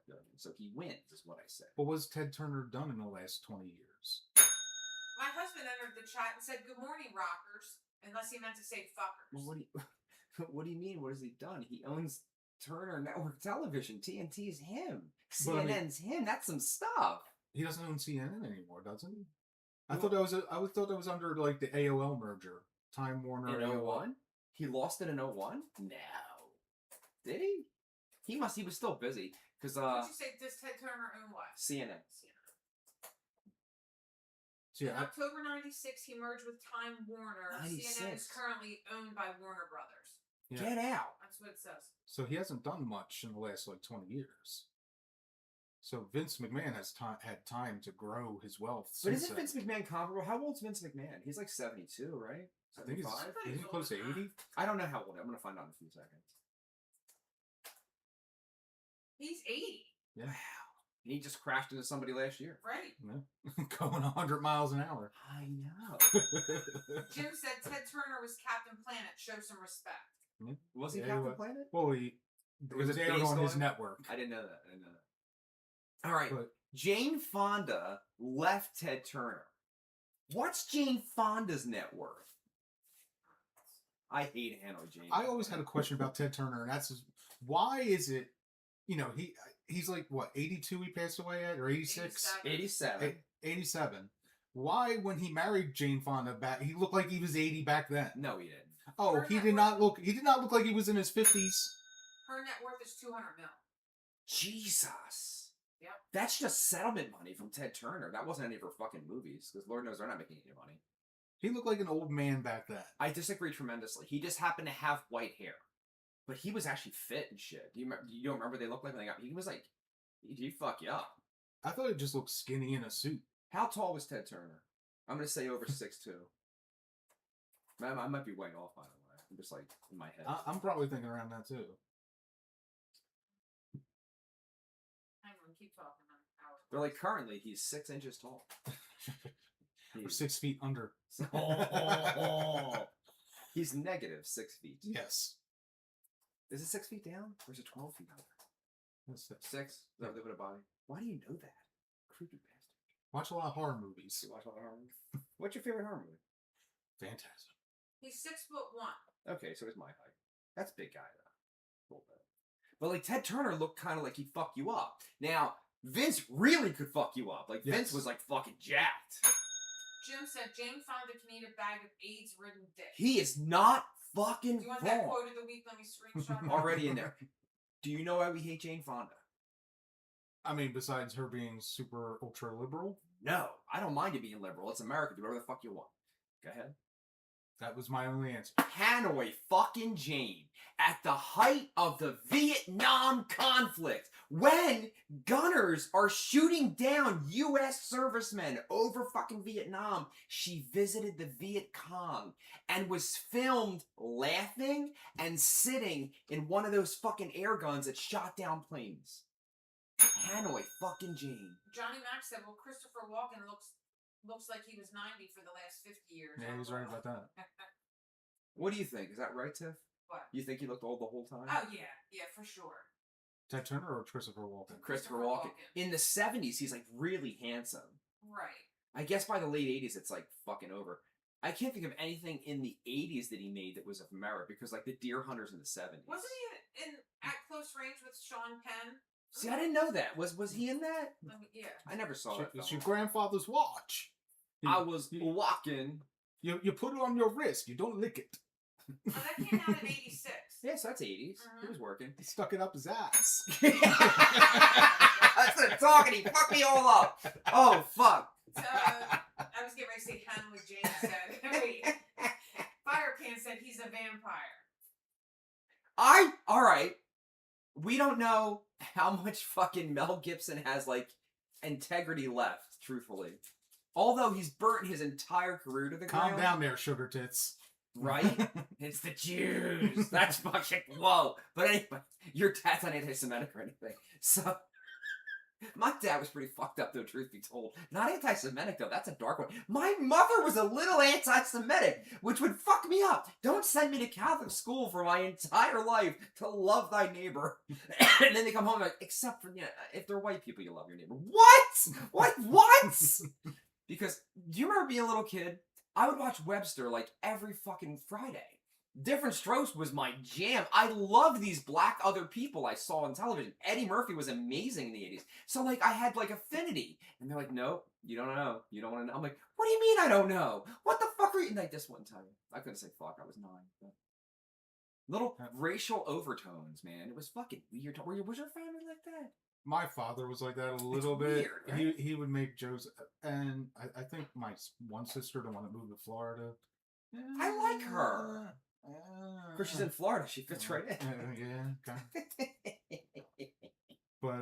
billion, so he wins, is what I said. But what's Ted Turner done in the last 20 years? My husband entered the chat and said, "Good morning, rockers," unless he meant to say fuckers. Well, what do you mean? What has he done? He owns Turner Network Television. TNT's him. CNN's him. That's some stuff. He doesn't own CNN anymore, doesn't he? I thought that was under, like, the AOL merger. Time Warner. In 01? He lost it in 01? No. Did he? He was still busy. Because, What did you say? Does Ted Turner own what? CNN. So, In October 96, he merged with Time Warner. 96. CNN is currently owned by Warner Brothers. Get out. That's what it says. So he hasn't done much in the last, like, 20 years. So Vince McMahon has had time to grow his wealth. But isn't Vince McMahon comparable? How old's Vince McMahon? He's like 72, right? I think he's close to 80. I don't know how old. I'm going to find out in a few seconds. He's 80. Yeah. Wow. And he just crashed into somebody last year. Right. Yeah. Going 100 miles an hour. I know. Jim said Ted Turner was Captain Planet. Show some respect. Was he Yeah, Captain well- Planet? Well, he It was aired based on his network. I didn't know that. All right. But Jane Fonda left Ted Turner. What's Jane Fonda's net worth? I hate Hanoi Jane. I always had a question about Ted Turner, and that's just, why is it, he's like, what, 82 he passed away at, or 86? 87. 87. Why, when he married Jane Fonda back, he looked like he was 80 back then? No, he didn't. Oh, he did not look like he was in his 50s. Her net worth is $200 million. Jesus. Yep. That's just settlement money from Ted Turner. That wasn't any of her fucking movies, because Lord knows they're not making any money. He looked like an old man back then. I disagree tremendously. He just happened to have white hair. But he was actually fit and shit. You don't remember what they looked like when they got... He was like... He'd fuck you up. I thought he just looked skinny in a suit. How tall was Ted Turner? I'm going to say over 6'2". I might be way off, by the way. I'm just like, in my head. I'm probably thinking around that, too. Hang on, keep talking. They're like, currently, he's 6 inches tall. Or 6 feet under. He's negative 6 feet. Yes. Is it 6 feet down? Or is it 12 feet under? That's 6. 6? Is that what they put a body? Why do you know that? Creepy bastard. Watch a lot of horror movies. You watch a lot of horror movies? What's your favorite horror movie? Phantasm. He's 6'1". Okay, so it's my height. That's a big guy, though. A little bit. But, like, Ted Turner looked kind of like he'd fuck you up. Now, Vince really could fuck you up. Like, Vince was, like, fucking jacked. Jim said Jane Fonda can eat a bag of AIDS-ridden dick. He is not fucking Do you want wrong. that quote of the week? Let me screenshot that. Already in there. Do you know why we hate Jane Fonda? I mean, besides her being super ultra liberal. No, I don't mind you being liberal. It's America. Do whatever the fuck you want. Go ahead. That was my only answer. Hanoi fucking Jane, at the height of the Vietnam conflict, when gunners are shooting down U.S. servicemen over fucking Vietnam, she visited the Viet Cong and was filmed laughing and sitting in one of those fucking air guns that shot down planes. Hanoi fucking Jane. Johnny Mac said, well, Christopher Walken looks like he was 90 for the last 50 years. Yeah, he's right about that. What do you think? Is that right, Tiff? What? You think he looked old the whole time? Oh, yeah, for sure. Ted Turner or Christopher Walken? Christopher Walken. In the 70s, he's like really handsome. Right. I guess by the late 80s, it's like fucking over. I can't think of anything in the 80s that he made that was of merit, because like the Deer Hunters in the 70s. Wasn't he in At Close Range with Sean Penn? See, I didn't know that. Was he in that? Yeah. I never saw that. It's your grandfather's watch. I was walking. You put it on your wrist. You don't lick it. Oh, that came out in 86. Yes, that's 80s. He was working. He stuck it up his ass. That's what I'm talking. He fucked me all up. Oh, fuck. So, I was getting ready to say Hanley James said. Wait. Firecan said he's a vampire. Alright. We don't know how much fucking Mel Gibson has, like, integrity left, truthfully. Although he's burnt his entire career to the ground. Calm down there, sugar tits. Right? It's the Jews. That's fucking... Whoa. But anyway, your dad's not anti-Semitic or anything. So... My dad was pretty fucked up, though, truth be told. Not anti-Semitic, though. That's a dark one. My mother was a little anti-Semitic, which would fuck me up. Don't send me to Catholic school for my entire life to love thy neighbor. And then they come home like, except for, if they're white people, you love your neighbor. What? What? Because, do you remember being a little kid? I would watch Webster, like, every fucking Friday. Different Strokes was my jam. I loved these black other people I saw on television. Eddie Murphy was amazing in the 80s. So, like, I had, like, affinity. And they're like, nope, you don't know. You don't want to know. I'm like, what do you mean I don't know? What the fuck are you... Like, this one time. I couldn't say fuck. I was 9. But... Little racial overtones, man. It was fucking weird. Was your family like that? My father was like that a little bit. Weird, right? He would make jokes. And I think my one sister, the one that moved to Florida... I like her. Of course, she's in Florida. She fits right in. Yeah, okay. But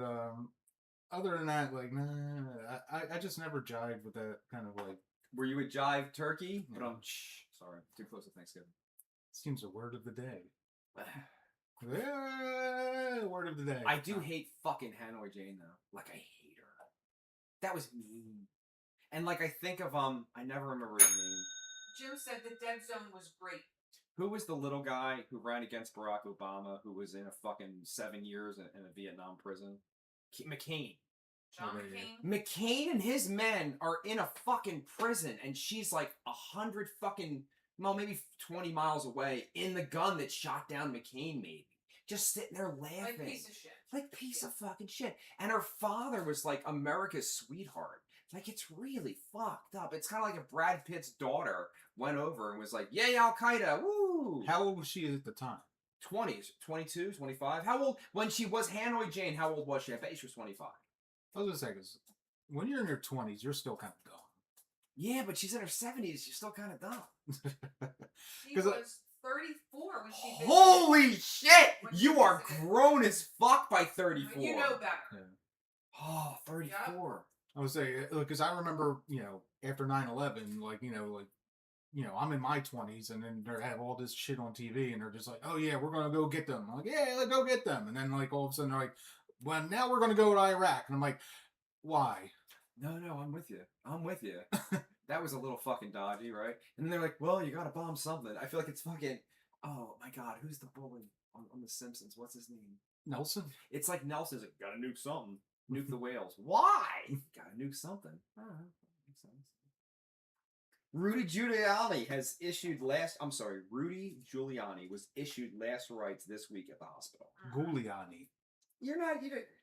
other than that, like, nah, I just never jived with that kind of like. Were you a jive turkey? Yeah. But sorry, too close to Thanksgiving. Seems a word of the day. Yeah, word of the day. I do hate fucking Hanoi Jane though. Like, I hate her. That was mean. And like, I think of I never remember his name. Jim said the Dead Zone was great. Who was the little guy who ran against Barack Obama, who was in a fucking 7 years in a Vietnam prison? McCain. John Okay, McCain. McCain and his men are in a fucking prison, and she's like 100 fucking, well, maybe 20 miles away in the gun that shot down McCain, maybe. Just sitting there laughing. Like piece of shit. Like piece of fucking shit. And her father was like America's sweetheart. Like, it's really fucked up. It's kind of like if Brad Pitt's daughter went over and was like, yay, Al-Qaeda, woo! how old was she at the time? 20s, 22, 25. How old? When she was Hanoi Jane, how old was she? I bet she was 25. I was gonna say, because when you're in your 20s, you're still kind of dumb. Yeah, but she's in her 70s. She's still kind of dumb. She 'Cause, was 34 when she visited. Holy shit! When she You are visited. grown as fuck by 34. You know better. Yeah. Oh, 34. I would say, because I remember, after 9/11, I'm in my 20s, and then they have all this shit on TV, and they're just like, oh yeah, we're gonna go get them. I'm like, yeah, let's go get them. And then like all of a sudden they're like, well, now we're gonna go to Iraq, and I'm like, why? No, I'm with you. I'm with you. That was a little fucking dodgy, right? And then they're like, well, you gotta bomb something. I feel like it's fucking, oh my god, who's the bully on The Simpsons? What's his name? Nelson? It's like Nelson's like, gotta nuke something. Nuke the whales. Why? Gotta nuke something. I don't know. Makes sense. Rudy Giuliani was issued last rites this week at the hospital. Giuliani. You're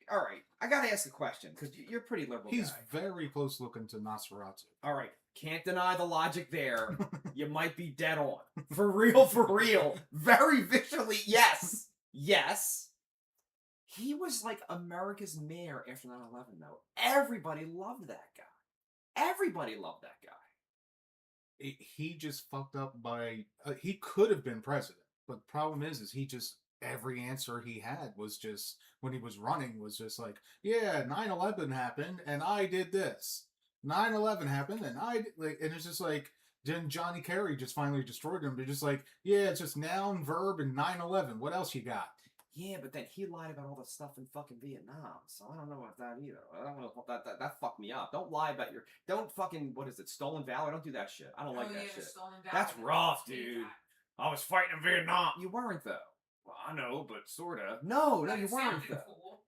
all right. I gotta ask a question because you're a pretty liberal He's guy. very close looking to Nosferatu. All right. Can't deny the logic there. You might be dead on. For real. Very visually, yes. Yes. He was like America's mayor after 9/11, though. Everybody loved that guy. He just fucked up by... he could have been president, but the problem is he just... Every answer he had was just... When he was running, was just like, yeah, 9/11 happened, and I did this. 9/11 happened, and I did... Like, and it's just like... Then Johnny Kerry just finally destroyed him. They're just like, yeah, it's just noun, verb, and 9/11. What else you got? Yeah, but then he lied about all the stuff in fucking Vietnam, so I don't know about that either. I don't know that fucked me up. Don't lie about don't fucking, what is it, stolen valor? Don't do that shit. I don't like that shit. Stolen valor. That's rough, dude. I was fighting in Vietnam. You weren't though. Well, I know, but sorta. No, That you weren't sounded though. cool.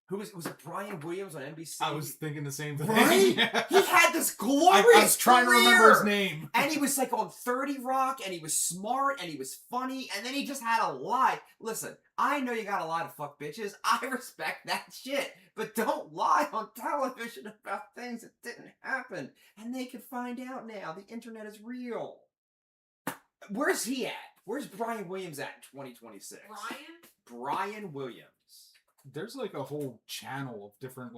Who was it? Brian Williams on NBC? I was thinking the same thing. Right? Yeah. He had this glorious I was trying to remember his career! name. And he was like on 30 Rock, and he was smart, and he was funny, and then he just had a lie. Listen, I know you got a lot of fuck bitches. I respect that shit. But don't lie on television about things that didn't happen. And they can find out now. The internet is real. Where's he at? Where's Brian Williams at in 2026? Brian Williams. There's like a whole channel of different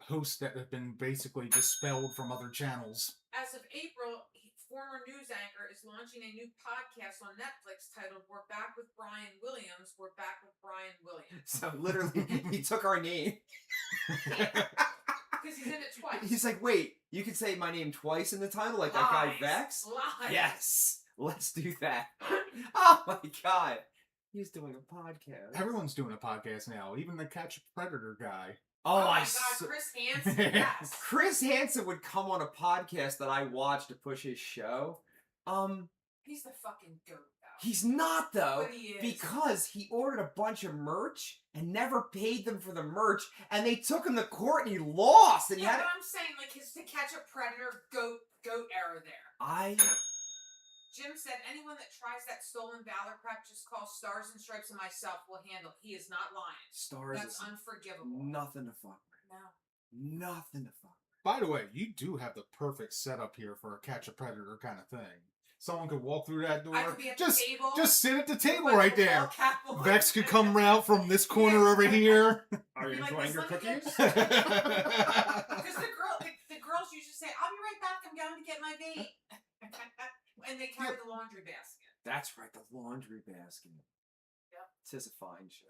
hosts that have been basically dispelled from other channels. As of April, former news anchor is launching a new podcast on Netflix titled "We're Back with Brian Williams." We're back with Brian Williams. So literally, he took our name. Because he's in it twice. He's like, wait, you can say my name twice in the title, like that guy Vex? Lies. Yes, let's do that. Oh my god. He's doing a podcast. Everyone's doing a podcast now. Even the Catch a Predator guy. Oh my god, Chris Hansen. Yes. Chris Hansen would come on a podcast that I watched to push his show. He's the fucking goat, though. He's not, though, But he is. because he ordered a bunch of merch and never paid them for the merch, and they took him to court and he lost. And he Yeah, had but I'm saying, like, his To Catch a Predator goat era there. Jim said, anyone that tries that stolen valor crap, just call Stars and Stripes and myself will handle. He is not lying. Stars. That's unforgivable. Nothing to fuck with. No. Nothing to fuck with. By the way, you do have the perfect setup here for a Catch a Predator kind of thing. Someone could walk through that door. I could be at the table. Just sit at the table with my right there. football cap on. Vex could come out from this corner over here. Are you Be like enjoying this, your let me cookies? Because the girls usually say, I'll be right back, I'm going to get my vape. And they carry the laundry basket. That's right, the laundry basket. Yep. Tis a fine show.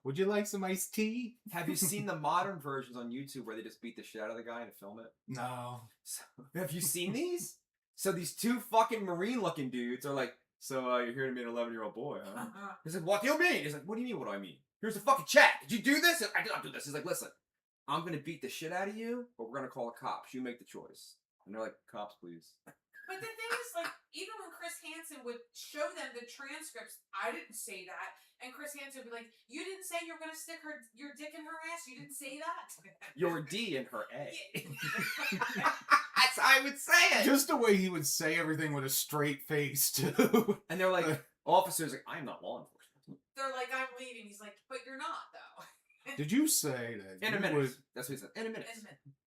Would you like some iced tea? Have you seen the modern versions on YouTube where they just beat the shit out of the guy and film it? No. So, have you seen these? So these two fucking marine-looking dudes are like, so you're here to meet an 11-year-old boy, huh? He's like, what do you mean? He's like, what do you mean, what do I mean? Here's the fucking check. Did you do this? I did not do this. He's like, listen, I'm going to beat the shit out of you, but we're going to call the cops. You make the choice. And they're like, cops, please. But the thing is, like, even when Chris Hansen would show them the transcripts, I didn't say that. And Chris Hansen would be like, you didn't say you're going to stick your dick in her ass? You didn't say that? Your D and her A. That's how I would say it. Just the way he would say everything with a straight face, too. And they're like, officers like, I'm not law enforcement. They're like, I'm leaving. He's like, but you're not, though. Did you say that In a you minute. would, That's what he said. In a minute.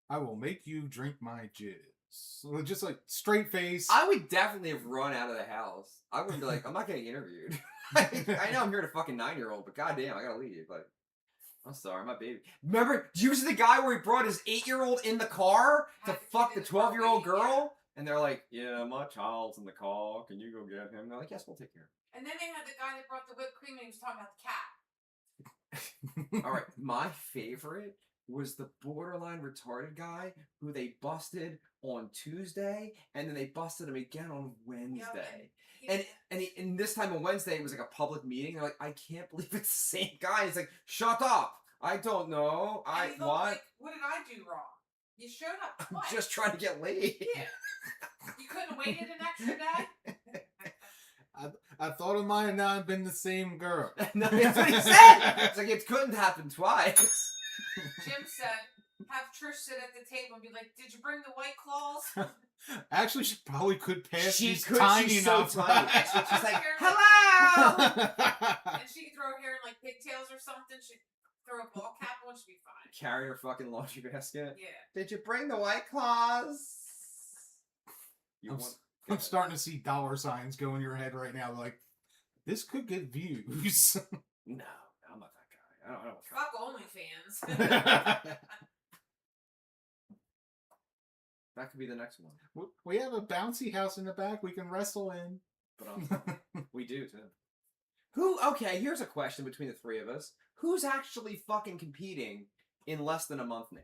I will make you drink my jizz? Just like straight face. I would definitely have run out of the house. I wouldn't be like, I'm not getting interviewed. I know I'm here to fucking 9-year-old, but goddamn, I gotta leave. Like, I'm sorry, my baby. Remember, you was the guy where he brought his 8-year-old in the car to Had to fuck keep the it in the car 12-year-old waiting, girl? And they're like, Yeah, my child's in the car. Can you go get him? they're like, yes, we'll take care And then they had the guy that brought the whipped cream and he was talking about the cat. of it. All right, my favorite was the borderline retarded guy who they busted on Tuesday, and then they busted him again on Wednesday. And this time on Wednesday, it was like a public meeting. They're like, I can't believe it's the same guy. He's like, shut up. I don't know. And he looked What? like, what did I do wrong? You showed up I'm twice. just trying to get laid. Yeah. You couldn't have waited an extra day? I thought it might have not been the same girl. No, that's what he said. It's like, it couldn't happen twice. Jim said, have Trish sit at the table and be like, did you bring the White Claws? Actually, she probably could pass. She She's could. tiny She's enough. so tiny. She's She's like, hello! hello. And she could throw her hair in like pigtails or something. She'd throw a ball cap on, she'd be fine. Carry her fucking laundry basket. Yeah. Did you bring the White Claws? I'm, I'm starting to see dollar signs go in your head right now. Like, this could get views. No, I'm not that guy. I don't know. Fuck OnlyFans. That could be the next one. We have a bouncy house in the back we can wrestle in. But we do too. Who? Okay, here's a question between the three of us. Who's actually fucking competing in less than a month now?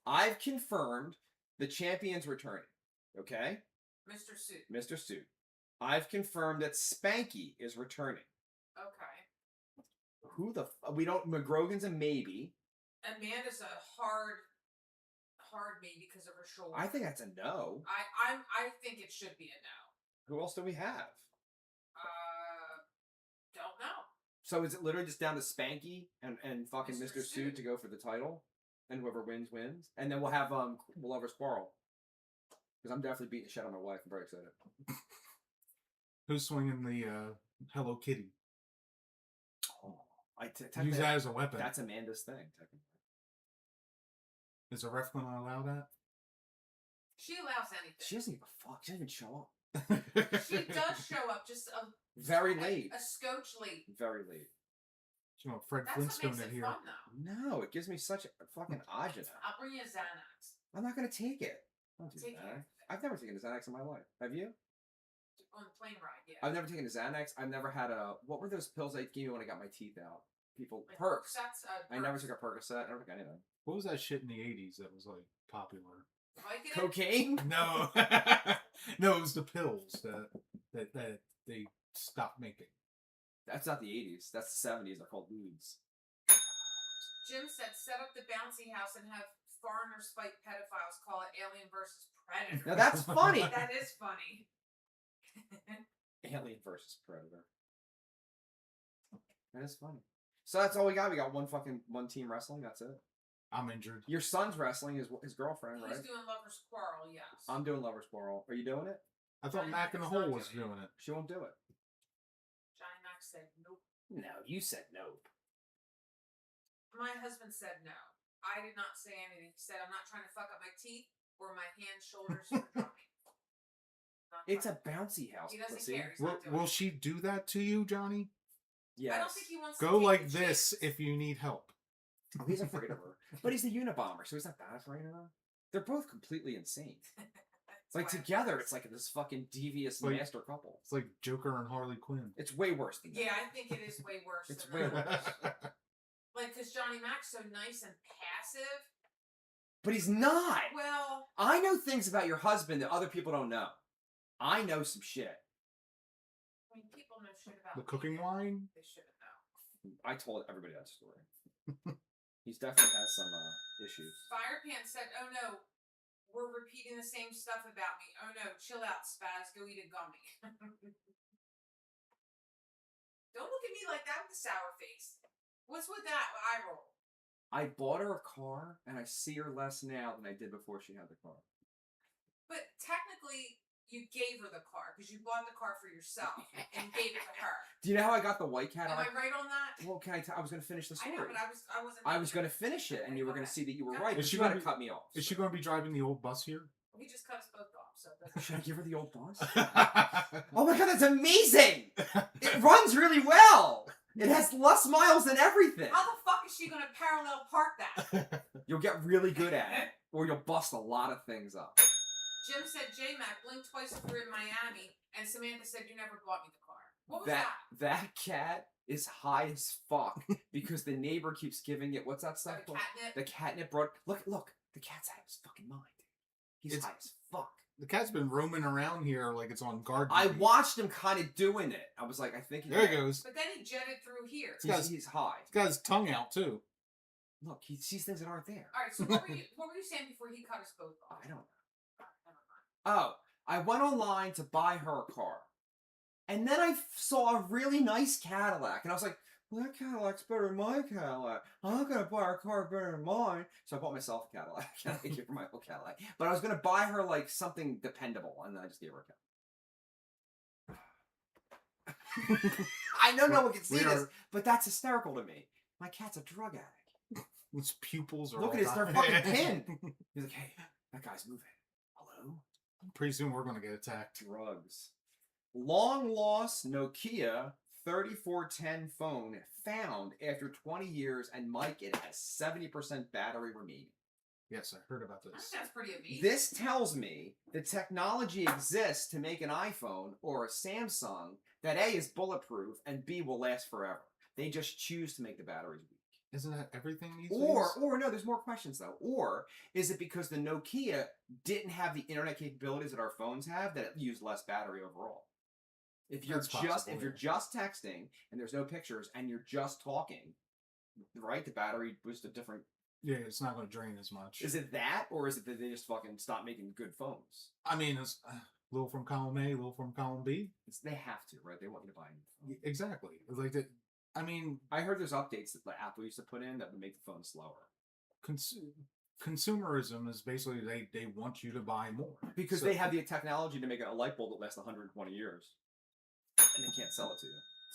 I've confirmed the champion's returning. Okay? Mr. Suit. Mr. Suit. I've confirmed that Spanky is returning. Okay. Who the we don't McGrogan's a maybe. Amanda's a hard maybe because of her shoulder. I think that's a no. I think it should be a no. Who else do we have? Don't know. So is it literally just down to Spanky and fucking Mr. Mr. Suit to go for the title? And whoever wins. And then we'll have Squirrel. Because I'm definitely beating the shit out of my wife. I'm very excited. Who's swinging the Hello Kitty? Oh, Use that as a weapon. That's Amanda's thing, technically. Is a ref going to allow that? She allows anything. She doesn't give a fuck. She doesn't even show up. She does show up just Very late. A scotch late. Very late. You know, Fred That's what Flintstone makes in it here. fun, though. No, it gives me such a fucking agita. I'll bring you a Xanax. I'm not going to take it. Don't do Take that. care. I've never taken a Xanax in my life. Have you? On the plane ride, yeah. I've never taken a Xanax. I've never had a... What were those pills they gave me when I got my teeth out? People... Like Perks. Percocets, I never took a Percocet. I never took anything. What was that shit in the 80s that was, like, popular? Vicodin? Cocaine? No. No, it was the pills that they stopped making. That's not the 80s. That's the 70s. They're called Ludes. Jim said, set up the bouncy house and have foreigners fight pedophiles. Call it Alien versus Predator. Now that's funny. That is funny. Alien versus Predator. That is funny. So that's all we got. We got one team wrestling. That's it. I'm injured. Your son's wrestling his girlfriend, right? He's doing Lover's Quarrel, yes. I'm doing Lover's Quarrel. Are you doing it? I thought Johnny Mac in the Mac's not Hole was doing doing it. She won't do it. Johnny Mac said nope. No, you said nope. My husband said no. I did not say anything. He said, I'm not trying to fuck up my teeth or my hands, shoulders, or drumming. It's a bouncy house. He doesn't pussy. care. He's Will, not doing will it. she do that to you, Johnny? Yes. I don't think he wants to Go take like the this chance. if you need help. Oh, he's afraid of her. But he's the Unabomber, so he's not that afraid of her. They're both completely insane. That's Like why together, I'm- it's like this fucking devious Like- master couple. It's like Joker and Harley Quinn. It's way worse than that. Yeah, I think it is way worse. It's than way that. worse. Like, because Johnny Mac's so nice and passive. But he's not. Well, I know things about your husband that other people don't know. I know some shit. I mean, people know shit about The me cooking that wine? They shouldn't know. I told everybody that story. He's definitely has some issues. Firepants said, oh no, were repeating the same stuff about me. Oh no, chill out, Spaz. Go eat a gummy. Don't look at me like that with a sour face. What's with that eye roll? I bought her a car, and I see her less now than I did before she had the car. But technically, you gave her the car because you bought the car for yourself and gave it to her. Do you know how I got the white Am Cadillac? I right on that? Well, can I? I was going to finish the story. I know, but I wasn't. I was going to finish it, and you were going to see that you were right. Is But she you had gonna to be- cut me off. Is she going to be driving the old bus here? He just cut us both off. So it doesn't Should I give her the old bus? That's Oh my god, that's amazing! It runs really well. It has less miles than everything. How the fuck is she gonna parallel park that? You'll get really good at it, or you'll bust a lot of things up. Jim said, J-Mac, blink twice if we're in Miami, and Samantha said, you never bought me the car. What was that? That cat is high as fuck because the neighbor keeps giving it. What's that stuff The called? catnip? The catnip brought. Look. The cat's out of his fucking mind. He's It's- high as fuck. The cat's been roaming around here like it's on guard I duty. watched him kind of doing it. I was like, I think There he goes. But then he jetted through here. He's high. He's got his tongue out too. Look, he sees things that aren't there. Alright, so what were you saying before he cut us both off? I don't know. Never mind. Oh, I went online to buy her a car. And then I saw a really nice Cadillac. And I was like, well, that Cadillac's better than my Cadillac. I'm not going to buy her car better than mine. So I bought myself a Cadillac. And I gave her my whole Cadillac. But I was going to buy her, like, something dependable. And then I just gave her a Cadillac. I know no one can see We this, are- but that's hysterical to me. My cat's a drug addict. His pupils are Look all at his, they're dying. fucking pinned. He's like, hey, that guy's moving. Hello? Pretty soon we're going to get attacked. Drugs. Long lost Nokia 3410 phone found after 20 years, and Mike, it has 70% battery remaining. Yes, I heard about I this. think that's pretty amazing. This tells me the technology exists to make an iPhone or a Samsung that A is bulletproof and B will last forever. They just choose to make the batteries weak. Isn't that everything these Or days? no, there's more questions though. Or is it because the Nokia didn't have the internet capabilities that our phones have that it used less battery overall? If you're That's possible, if you're just texting and there's no pictures and you're just talking, right? The battery was a different. Yeah, it's not going to drain as much. Is it that, or is it that they just fucking stopped making good phones? I mean, it's a little from column A, little from column B. They have to, right? They want you to buy a new phone. Exactly. It's like that. I mean, I heard there's updates that Apple used to put in that would make the phone slower consumerism is basically they want you to buy more because So- they have the technology to make a light bulb that lasts 120 years, and they can't sell it to you.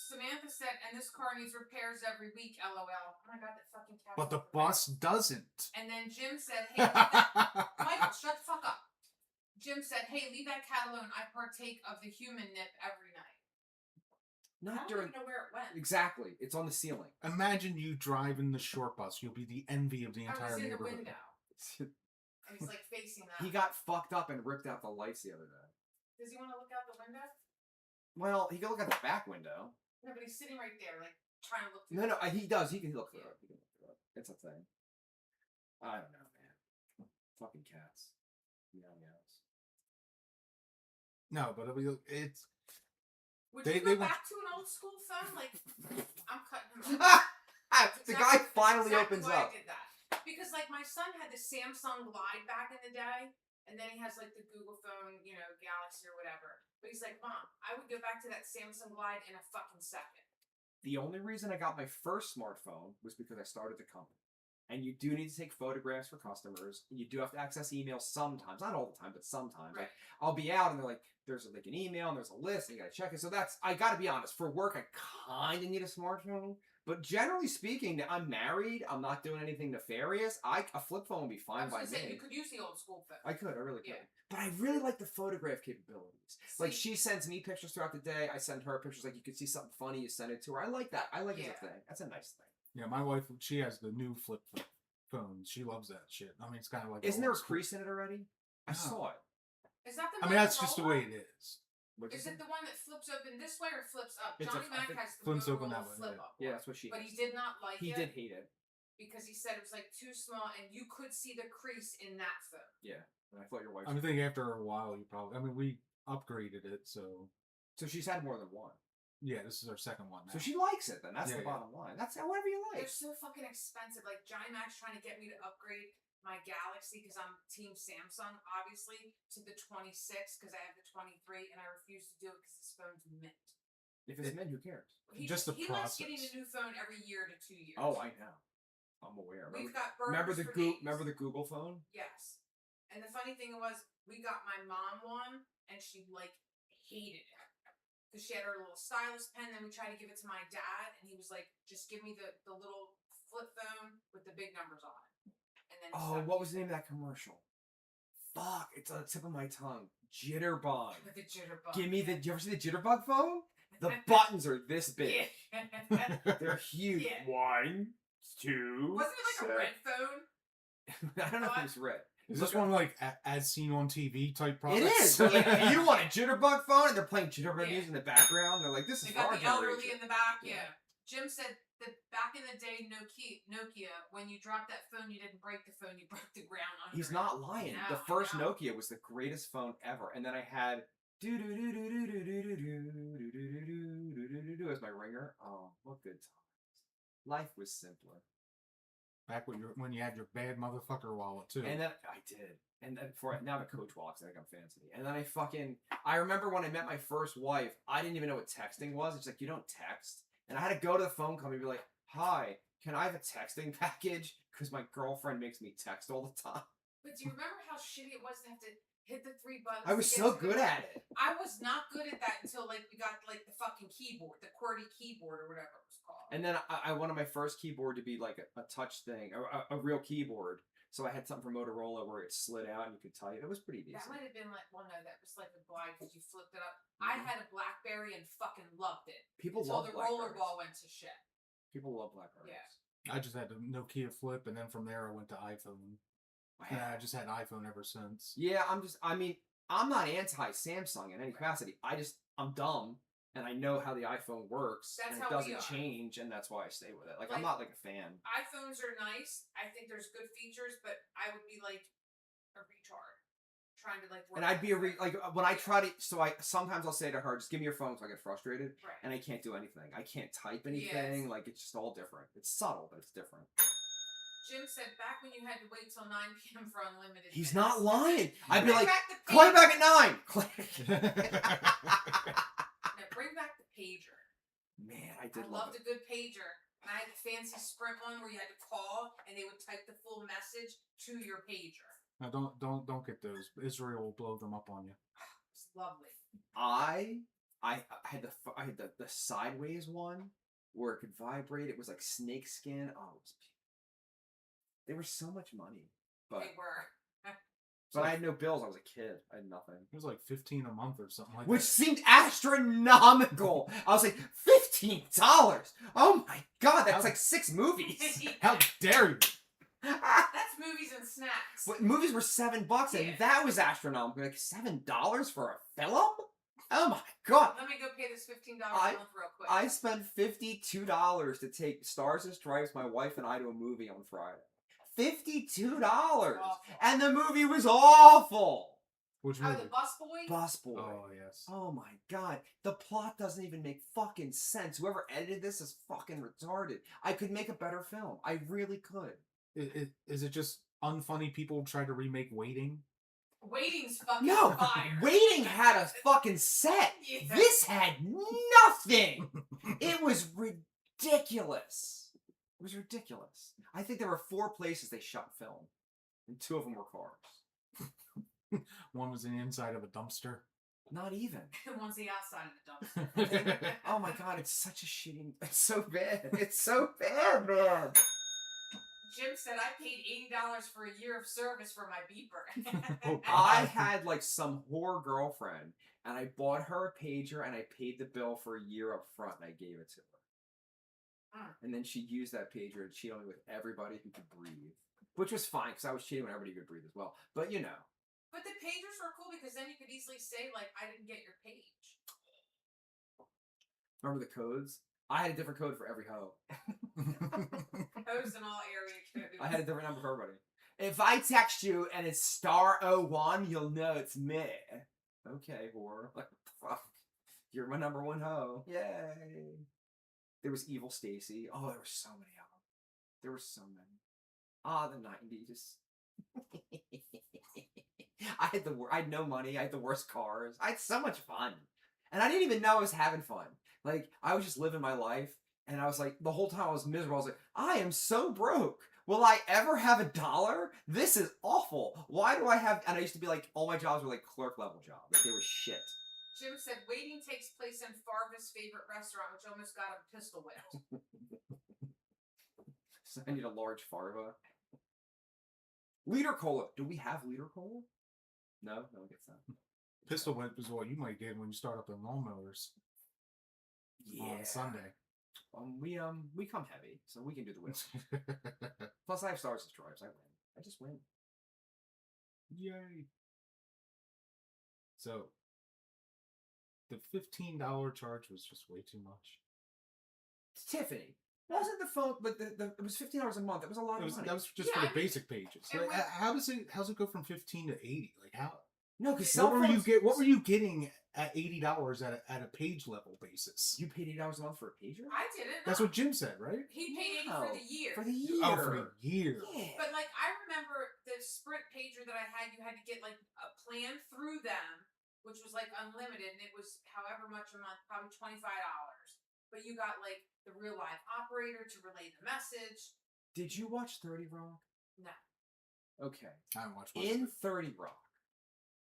Samantha said, and this car needs repairs every week, LOL. Oh my god, that fucking cat. But the bus doesn't. And then Jim said, hey, leave that... Michael, shut the fuck up. Jim said, hey, leave that cat alone. I partake of the human nip every night. I Not don't during. even know where it went. Exactly. It's on the ceiling. Imagine you driving the short bus. You'll be the envy of the I entire was in the neighborhood. window. And he's like facing that. He got fucked up and ripped out the lights the other day. Does he want to look out the window? Well, he can look at the back window. No, but he's sitting right there, like, trying to look through. No, he does. He can look through it. He can look through it. It's a thing. I don't know, man. Fucking cats. Meow meows. No, but it's Would They- you they go want- back to an old school phone? Like, I'm cutting him off. The guy finally exactly opens why up. I did that. Because, like, my son had the Samsung Glide back in the day, and then he has, like, the Google phone, you know, Galaxy or whatever. But he's like, Mom, I would go back to that Samsung Glide in a fucking second. The only reason I got my first smartphone was because I started the company. And you do need to take photographs for customers. You do have to access emails sometimes. Not all the time, but sometimes. Right. Like, I'll be out and they're like, there's like an email and there's a list and you gotta check it. So that's, I gotta be honest, for work I kinda need a smartphone. But generally speaking, I'm married, I'm not doing anything nefarious. A flip phone would be I fine was by gonna say, me. you could use the old school phone. I really could. Yeah. But I really like the photograph capabilities. Like, See- she sends me pictures throughout the day. I send her pictures. Like, you could see something funny, you send it to her. I like that. I like it as a Yeah. thing. That's a nice thing. yeah. My wife, she has the new flip phone. She loves that shit. I mean, it's kind of like Isn't there a old school- crease in it already? I No. saw it. Is that the I mean, that's just the Motorola? way it is. What'd you Is say? it the one that flips open this way or flips up? It's Johnny I Mac think has the flips open that Motorola way, flip yeah. up Yeah, one, that's what she but has. he did not like He it did hate it. because he said it was like too small and you could see the crease in that phone. Yeah. And I thought your wife. I think after a while, you probably. I mean, we upgraded it, so So she's had more than one. yeah, this is our second one now. So she likes it then. That's Yeah, the yeah. bottom line. That's whatever you They're like. so fucking expensive. Like Johnny Mac's trying to get me to upgrade my Galaxy because I'm Team Samsung, obviously, to the 26 because I have the 23, and I refuse to do it because this phone's mint. If it's mint, who cares? He Just the he likes getting process. a new phone every year to 2 years. Oh, I know. I'm aware. We've Remember, got burners for days. remember the Google phone? Yes. And the funny thing was, we got my mom one, and she like hated it because she had her little stylus pen. Then we tried to give it to my dad, and he was like, "Just give me the little flip phone with the big numbers on it." And then Oh, what was the name of that commercial? Fuck, it's on the tip of my tongue. Jitterbug. With the jitterbug. Give me the. Do you ever see the Jitterbug phone? The buttons are this big. Yeah. They're huge. Yeah. 1, 2. Wasn't it like a red phone? I don't know if it was red. Is this one like as seen on TV type product? It is. They're like, you don't want a Jitterbug phone, and they're playing Jitterbug music in the background. They're like, this is They for our got the elderly generation. in the back. Yeah. Yeah. Jim said that back in the day, Nokia, when you dropped that phone, you didn't break the phone, you broke the ground under He's it. not lying. No, The first I know. Nokia was the greatest phone ever, and then I had do do do do do do do do do do do as my ringer. Oh, what good times! Life was simpler. Back when you had your bad motherfucker wallet too. And then I did, and then now the Coach walks, I think I'm fancy. And then I remember when I met my first wife, I didn't even know what texting was. It's like you don't text, and I had to go to the phone company and be like, "Hi, can I have a texting package?" Because my girlfriend makes me text all the time. But do you remember how shitty it was to have to hit the 3 buttons? I was to get so to the- good at it. I was not good at that until like we got like the fucking keyboard, the QWERTY keyboard or whatever it was called. And then I wanted my first keyboard to be like a touch thing, a real keyboard. So I had something from Motorola where it slid out and you could type. It was pretty decent. That might have been like, well, no, that was like a glide because you flipped it up. I had a BlackBerry and fucking loved it. People Until love the Blackberries. rollerball went to shit. People love Blackberries. Yeah. I just had the Nokia flip, and then from there I went to iPhone. And I just had iPhone ever since. Yeah, I'm not anti-Samsung in any capacity. I'm dumb, and I know how the iPhone works, That's and how it we doesn't are. change, and that's why I stay with it. Like, I'm Like- not like a fan. iPhones are nice. I think there's good features, but I would be like a retard trying to like work. And I'd be with it. like when I try to. So sometimes I'll say to her, "Just give me your phone," so I get frustrated, Right. and I can't do anything. I can't type anything. Yes. Like it's just all different. It's subtle, but it's different. Jim said back when you had to wait till 9 p.m. for unlimited. He's minutes. not lying. I'd be Bring like, back the "Call me pager. back at 9." Now bring back the pager. Man, I I did love loved it. a good pager. And I had the fancy Sprint one where you had to call and they would type the full message to your pager. Now don't get those. Israel will blow them up on you. It's lovely. I had the sideways one where it could vibrate. It was like snake skin. Oh, it was beautiful. They were so much money, but They were. I had no bills. I was a kid. I had nothing. It was like $15 a month or something like Which that. seemed astronomical. I was like, $15. Oh my god, that's like 6 movies. How dare you? That's movies and snacks. But movies were $7, and Yeah. that was astronomical. Like $7 for a film? Oh my god! Let me go pay this $15 a I- month real quick. I spent $52 to take Stars and Stripes, my wife and I, to a movie on Friday. $52, Awful. and the movie was awful. Which Oh, movie? the busboy? Busboy. Oh yes. Oh my god, the plot doesn't even make fucking sense. Whoever edited this is fucking retarded. I could make a better film. I really could. Is it just unfunny people try to remake Waiting? Waiting's fucking No, fire. Waiting had a fucking set. Yeah. This had nothing. It was ridiculous. It was ridiculous. I think there were 4 places they shot film, and 2 of them were cars. One was in the inside of a dumpster. Not even. One's the outside of the dumpster. Oh my god, it's such a shitty. It's so bad. It's so bad, man. Jim said I paid $80 for a year of service for my beeper. Oh, I had like some whore girlfriend, and I bought her a pager, and I paid the bill for a year up front, and I gave it to her. And then she used that pager to cheat on me with everybody who could breathe, which was fine because I was cheating when everybody could breathe as well. But you know, But the pagers were cool because then you could easily say, like, I didn't get your page. remember the codes? I had a different code for every hoe. Those in all area codes. I had a different number for everybody. If I text you and it's *01, you'll know it's me. Okay, whore. Like, what the fuck? You're my number 1 hoe. Yay. There was Evil Stacy. Oh, there were so many of them. There were so many. Ah, the 90s. I had no money. I had the worst cars. I had so much fun, and I didn't even know I was having fun. Like I was just living my life, and I was like the whole time I was miserable. I was like, I am so broke. Will I ever have $1? This is awful. Why do I have? And I used to be like, all my jobs were like clerk level jobs. Like they were shit. Jim said waiting takes place in Farva's favorite restaurant, which almost got him pistol whipped. So I need a large Farva. Liter cola. Do we have liter cola? No one gets that. Pistol whip is what you might get when you start up in lawnmowers on Sunday. We come heavy, so we can do the whip. Plus, I have stars and stripes. I win. I just win. Yay! So the $15 charge was just way too much. Tiffany. Wasn't the phone? But it was $15 a month. It was a lot of money. That was just for the basic pages. Like, how's it go from 15 to 80? Like how? No, because what were you getting at $80 at a page level basis? You paid $8 a month for a pager? I didn't. That's what Jim said, right? He paid 80 for the year. For the year. Oh, for the year. Yeah. But like I remember the Sprint pager that I had, you had to get like a plan through them, which was like unlimited, and it was however much a month, probably $25. But you got like the real live operator to relay the message. Did you watch 30 Rock? No. Okay. I haven't watched In 30 Rock,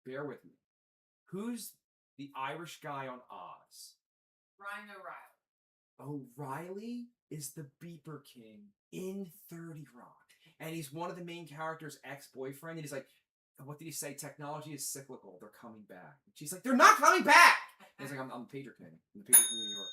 bear with me. Who's the Irish guy on Oz? Ryan O'Reilly. O'Reilly is the Beeper King in 30 Rock. And he's one of the main characters' ex-boyfriend. And he's like, what did he say? Technology is cyclical. They're coming back. And she's like, they're not coming back! And he's like, I'm the Pager King. I'm the Pager King of New York.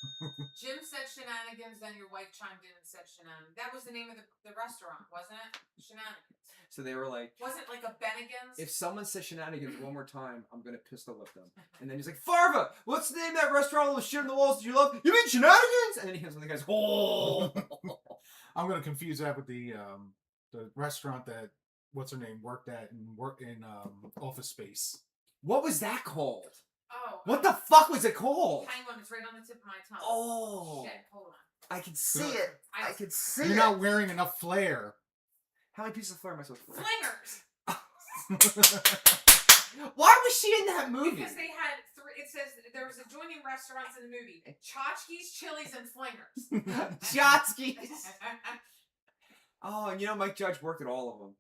Jim said shenanigans, then your wife chimed in and said shenanigans. That was the name of the restaurant, wasn't it? Shenanigans. So they were like, Wasn't it like a Bennigan's? if someone says shenanigans one more time, I'm going to pistol whip them. And then he's like, Farva, what's the name of that restaurant with the shit on the walls that you love? You mean shenanigans? And then he comes and the guy's, oh! I'm gonna confuse that with the restaurant that what's her name worked at in Office Space. What was that called? Oh. What the fuck was it called? Hang on, it's right on the tip of my tongue. Oh. Shit, hold on. I can see it. I can see You're it. not wearing enough flair. How many pieces of flair am I supposed to wear? Flingers! Why was she in that movie? Because they had it says there was adjoining restaurants in the movie. Tchotchkes, Chili's, and Flingers. Jotskis. Oh, and you know Mike Judge worked at all of them.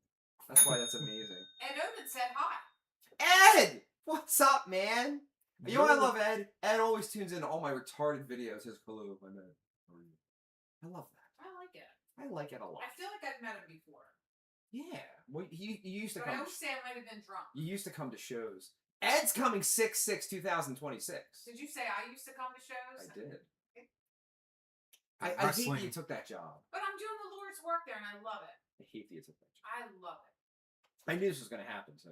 That's why that's amazing. And Odin said hi. Ed! What's up, man? You know I love Ed? Ed always tunes in to all my retarded videos. His hello, my man. How are you? I love that. I like it. I like it a lot. I feel like I've met him before. Yeah. Well, you used to But I come. always say I might have been drunk. You used to come to shows. Ed's coming 6/6/2026. Did you say I used to come to shows? I did. I hate that Wrestling. you took that job. But I'm doing the Lord's work there and I love it. I hate that you took that job. I love it. I knew this was going to happen, so.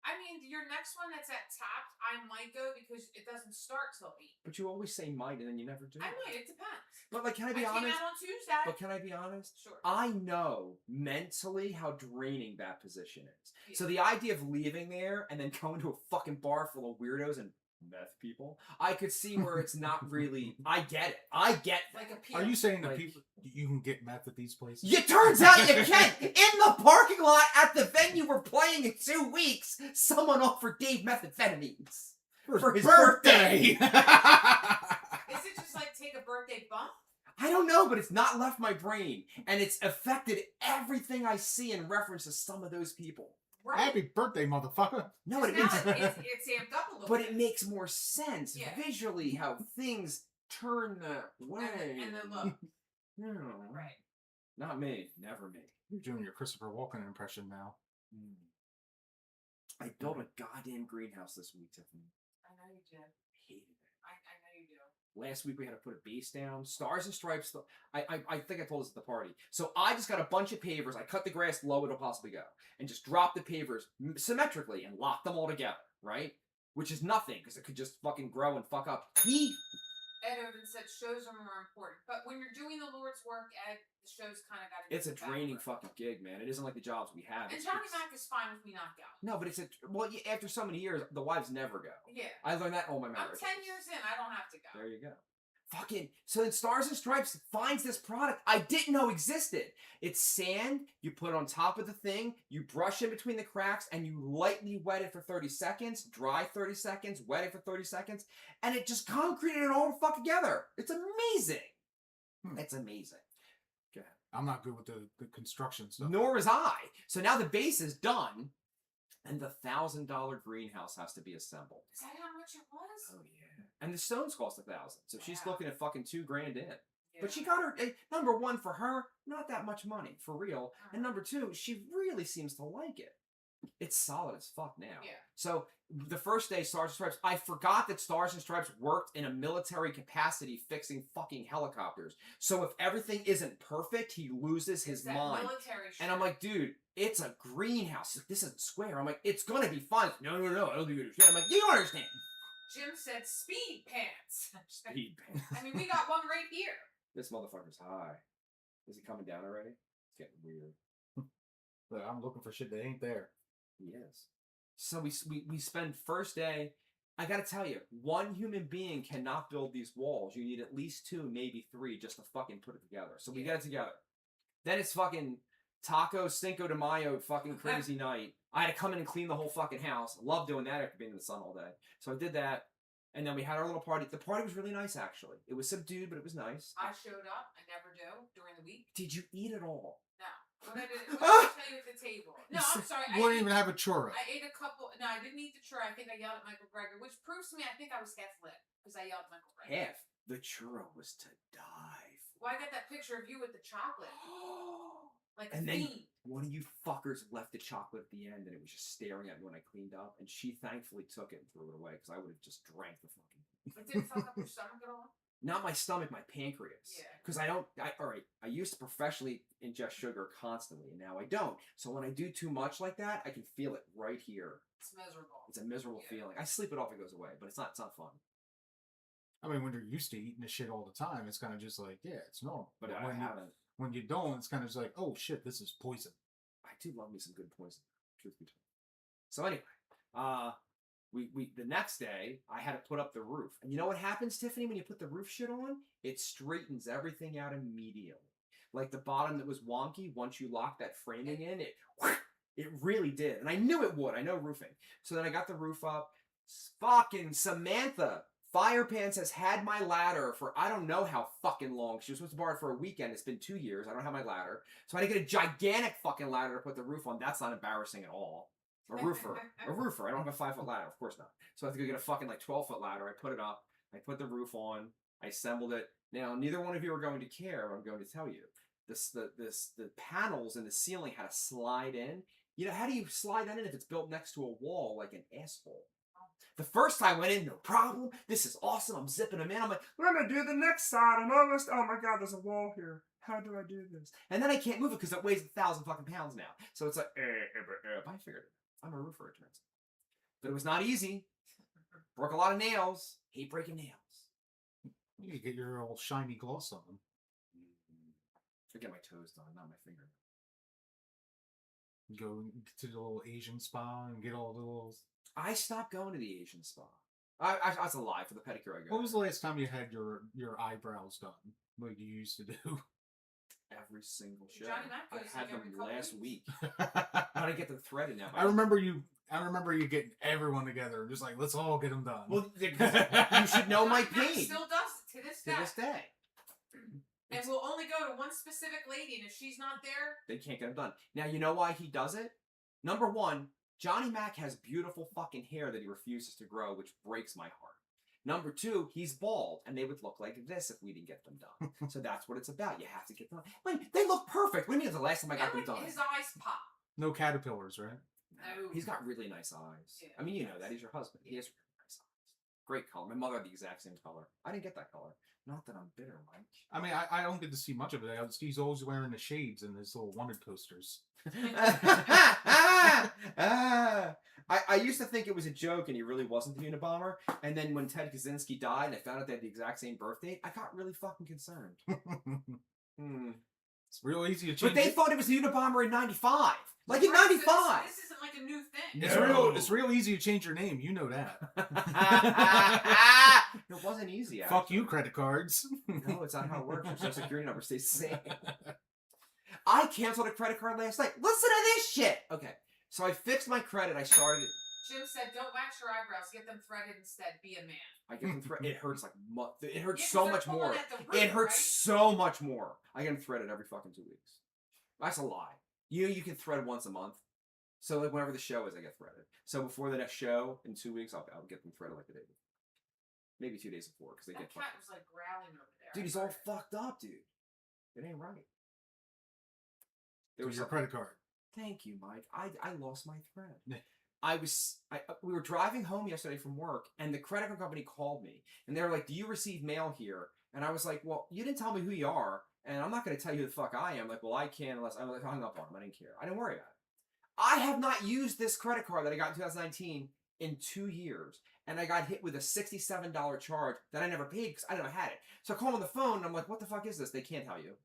I mean, your next one that's at Tapped, I might go because it doesn't start till 8. But you always say might and then you never do. I might, it depends. But like, can I be I came honest? out on Tuesday. But can I be honest? Sure. I know mentally how draining that position is. Yeah. So the idea of leaving there and then going to a fucking bar full of weirdos and meth people, I could see where it's not really. I get it. I get that. Like a Are you saying that Like- people you can get meth at these places? It turns out you can. In the parking lot at the venue we're playing in 2 weeks, someone offered Dave methamphetamines for his birthday. Is it just like take a birthday bump? I don't know, but it's not left my brain, and it's affected everything I see in reference to some of those people. Right. Happy birthday, motherfucker! No, but it Now makes, it's amped up a little but bit. it makes more sense Yeah. visually how things turn that way. And then look. No, Right. not me. Never me. You're doing your Christopher Walken impression now. I built a goddamn greenhouse this week, Tiffany. I know you did. Hated it. I know you do. Last week we had to put a base down. Stars and Stripes. I think I told this at the party. So I just got a bunch of pavers. I cut the grass low it'll possibly go, and just dropped the pavers symmetrically and locked them all together. Right, which is nothing because it could just fucking grow and fuck up. Ed Odin said shows are more important, but when you're doing the Lord's work, Ed, the shows kind of got to. It's a draining fucking gig, man. It isn't like the jobs we have. And It's- Johnny it's- Mac is fine with me not going. No, but it's after so many years, the wives never go. Yeah. I learned that in all my I'm marriages. 10 years in. I don't have to go. There you go. Fucking, so then Stars and Stripes finds this product I didn't know existed. It's sand, you put it on top of the thing, you brush in between the cracks, and you lightly wet it for 30 seconds, dry 30 seconds, wet it for 30 seconds, and it just concreted it all fuck together. It's amazing. It's amazing. Go ahead. I'm not good with the construction stuff. Nor was I. So now the base is done, and the $1,000 greenhouse has to be assembled. Is that how much it was? Oh yeah. And the stones cost $1,000, so she's Yeah. looking at fucking $2,000 in. Yeah. But she got her number one for her, not that much money for real, and number two, she really seems to like it. It's solid as fuck now. Yeah. So the first day, Stars and Stripes, I forgot that Stars and Stripes worked in a military capacity fixing fucking helicopters. So if everything isn't perfect, he loses his It's that mind. military shit. And I'm like, dude, it's a greenhouse. This isn't square. I'm like, it's gonna be fine. No, I don't think it is. I'm like, you don't understand. Jim said speed pants. Speed pants. I mean, we got one right here. This motherfucker's high. Is he coming down already? It's getting weird. But I'm looking for shit that ain't there. He is. So we spend first day. I gotta tell you, one human being cannot build these walls. You need at least 2, maybe 3, just to fucking put it together. So we got it together. Then it's fucking Taco Cinco de Mayo fucking crazy night. I had to come in and clean the whole fucking house. I love doing that after being in the sun all day. So I did that. And then we had our little party. The party was really nice, actually. It was subdued, but it was nice. I showed up. I never do during the week. Did you eat it all? No. What did I tell you at the table? No, I'm sorry. You wouldn't even have a churro. I ate a couple. No, I didn't eat the churro. I think I yelled at Michael Greger, which proves to me I think I was half lit because I yelled at Michael Greger. Half. The churro was to die for. Well, I got that picture of you with the chocolate. Like a And then fiend. one of you fuckers left the chocolate at the end, and it was just staring at me when I cleaned up. And she thankfully took it and threw it away because I would have just drank the fucking. It didn't fuck up your stomach at all? Not my stomach, my pancreas. Yeah. Because I used to professionally ingest sugar constantly, and now I don't. So when I do too much like that, I can feel it right here. It's miserable. It's a miserable feeling. I sleep it off; it goes away, but it's not fun. I mean, when you're used to eating this shit all the time, it's kind of just like, yeah, it's normal. But I when haven't. When you don't, it's kind of just like, oh shit, this is poison. I do love me some good poison, truth be told. So anyway, we the next day I had to put up the roof, and you know what happens, Tiffany, when you put the roof shit on? It straightens everything out immediately. Like the bottom that was wonky, once you lock that framing in, it really did, and I knew it would. I know roofing, so then I got the roof up. Fucking Samantha Fire Pants has had my ladder for I don't know how fucking long. She was supposed to borrow it for a weekend. It's been 2 years. I don't have my ladder. So I had to get a gigantic fucking ladder to put the roof on. That's not embarrassing at all. A roofer. A roofer. I don't have a 5-foot ladder. Of course not. So I have to go get a fucking like 12-foot ladder. I put it up. I put the roof on. I assembled it. Now, neither one of you are going to care what I'm going to tell you. The panels in the ceiling had to slide in. You know, how do you slide that in if it's built next to a wall like an asshole? The first time I went in, no problem. This is awesome. I'm zipping them in. I'm like, what am I going to do the next side? I'm almost, oh my God, there's a wall here. How do I do this? And then I can't move it because it weighs 1,000 fucking pounds now. So it's like, I figured it. I'm a roofer, it turns out. But it was not easy. Broke a lot of nails. Hate breaking nails. You get your old shiny gloss on them. I get my toes done, not my finger. Go to the little Asian spa and get all the little... I stopped going to the Asian spa. That's a lie. For the pedicure, I go. When was the last time you had your eyebrows done, like you used to do? Every single show. Johnny Mac I goes had like every them couple last weeks. week. How did I get them threaded now? I remember you getting everyone together, just like, let's all get them done. Well, you should know my Johnny Mac pain. still does it to this day. To this day. And we'll only go to one specific lady, and if she's not there, They can't get them done. Now, you know why he does it? Number one, Johnny Mac has beautiful fucking hair that he refuses to grow, which breaks my heart. Number two, he's bald, and they would look like this if we didn't get them done. So that's what it's about. You have to get them done. Wait, they look perfect. What do you mean it's the last time I got them done? his eyes pop. No caterpillars, right? No. He's got really nice eyes. Yeah. I mean, you know that. He's your husband. He has really nice eyes. Great color. My mother had the exact same color. I didn't get that color. Not that I'm bitter, Mike. I mean, I don't get to see much of it. He's always wearing the shades and his little wanted posters. I used to think it was a joke and he really wasn't the Unabomber. And then when Ted Kaczynski died and I found out they had the exact same birth date, I got really fucking concerned. It's real easy to change. But they thought it was the Unabomber in 95. Like in 95. This isn't like a new thing. It's real easy to change your name. You know that. It wasn't wasn't easy. Fuck actually. you, credit cards. No, it's not how it works. Your social security number stays the same. I canceled a credit card last night. Listen to this shit. Okay, so I fixed my credit. I started. Jim said, "Don't wax your eyebrows. Get them threaded instead. Be a man." I get them threaded. It hurts like it hurts Yeah, 'cause so they're much pulling more. at the root, It hurts right? so much more. I get them threaded every fucking 2 weeks. That's a lie. You can thread once a month. So like whenever the show is, I get threaded. So before the next show in 2 weeks, I'll get them threaded like the day before. Maybe 2 days before because they That get cat fucking. was like growling over there. Dude, he's all fucked up, dude. It ain't right. There was your some- credit card. Thank you, Mike. I lost my thread. Yeah. We were driving home yesterday from work, and the credit card company called me, and they were like, "Do you receive mail here?" And I was like, "Well, you didn't tell me who you are, and I'm not going to tell you who the fuck I am." Like, well, I can't unless I hung up on them. I didn't care. I didn't worry about it. I have not used this credit card that I got in 2019 in 2 years, and I got hit with a $67 charge that I never paid because I never had it. So I call them on the phone, and I'm like, "What the fuck is this?" They can't tell you.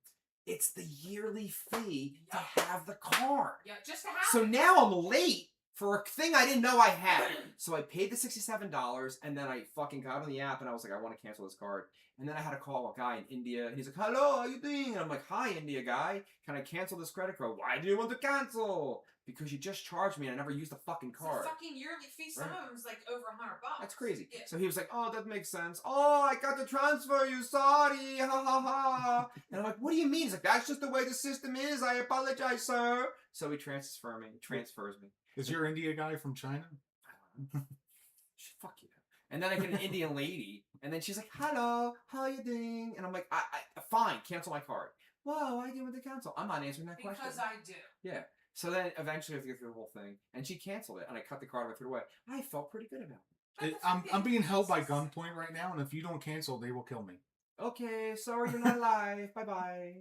It's the yearly fee to have the card. Yeah, just to have So it. now I'm late for a thing I didn't know I had. So I paid the $67, and then I fucking got on the app, and I was like, I want to cancel this card. And then I had to call a guy in India, and he's like, "Hello, how you doing?" And I'm like, "Hi, India guy. Can I cancel this credit card?" "Why do you want to cancel?" "Because you just charged me, and I never used the fucking It's a card." fucking yearly fee. Some Right. of them's like over $100. That's crazy. Yeah. So he was like, "Oh, that makes sense. Oh, I got to transfer you. Sorry. Ha ha ha." And I'm like, "What do you mean?" He's like, "That's just the way the system is. I apologize, sir." So he transfers me. Is your India guy from China? Fuck you. And then I get an Indian lady, and then she's like, "Hello, how you doing?" And I'm like, I fine, cancel my card." "Whoa, why do you want to cancel?" I'm not answering that question. Because I do. Yeah. So then eventually I have to go through the whole thing, and she canceled it, and I cut the card and I threw it away. I felt pretty good about it. I'm being held by gunpoint right now, and if you don't cancel, they will kill me. Okay, sorry you're not alive. Bye bye.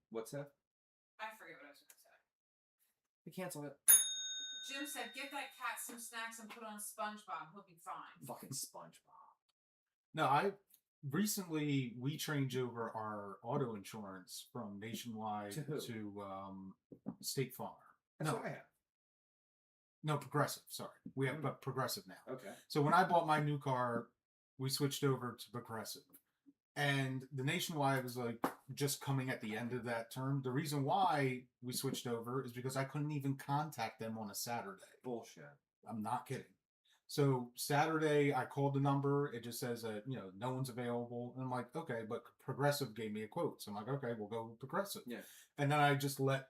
What's that? I forget what I was going to say. We canceled it. Jim said, "Give that cat some snacks and put on SpongeBob. He'll be fine." Fucking SpongeBob. No, we changed over our auto insurance from Nationwide To who? to State Farm. That's No, what I have. no, Progressive. Sorry, we have but Progressive now. Okay. So when I bought my new car, we switched over to Progressive, and the Nationwide was like just coming at the end of that term. The reason why we switched over is because I couldn't even contact them on a Saturday. Bullshit. I'm not kidding. So Saturday, I called the number. It just says that no one's available, and I'm like, okay, but Progressive gave me a quote, so I'm like, okay, we'll go with Progressive. Yeah. And then I just let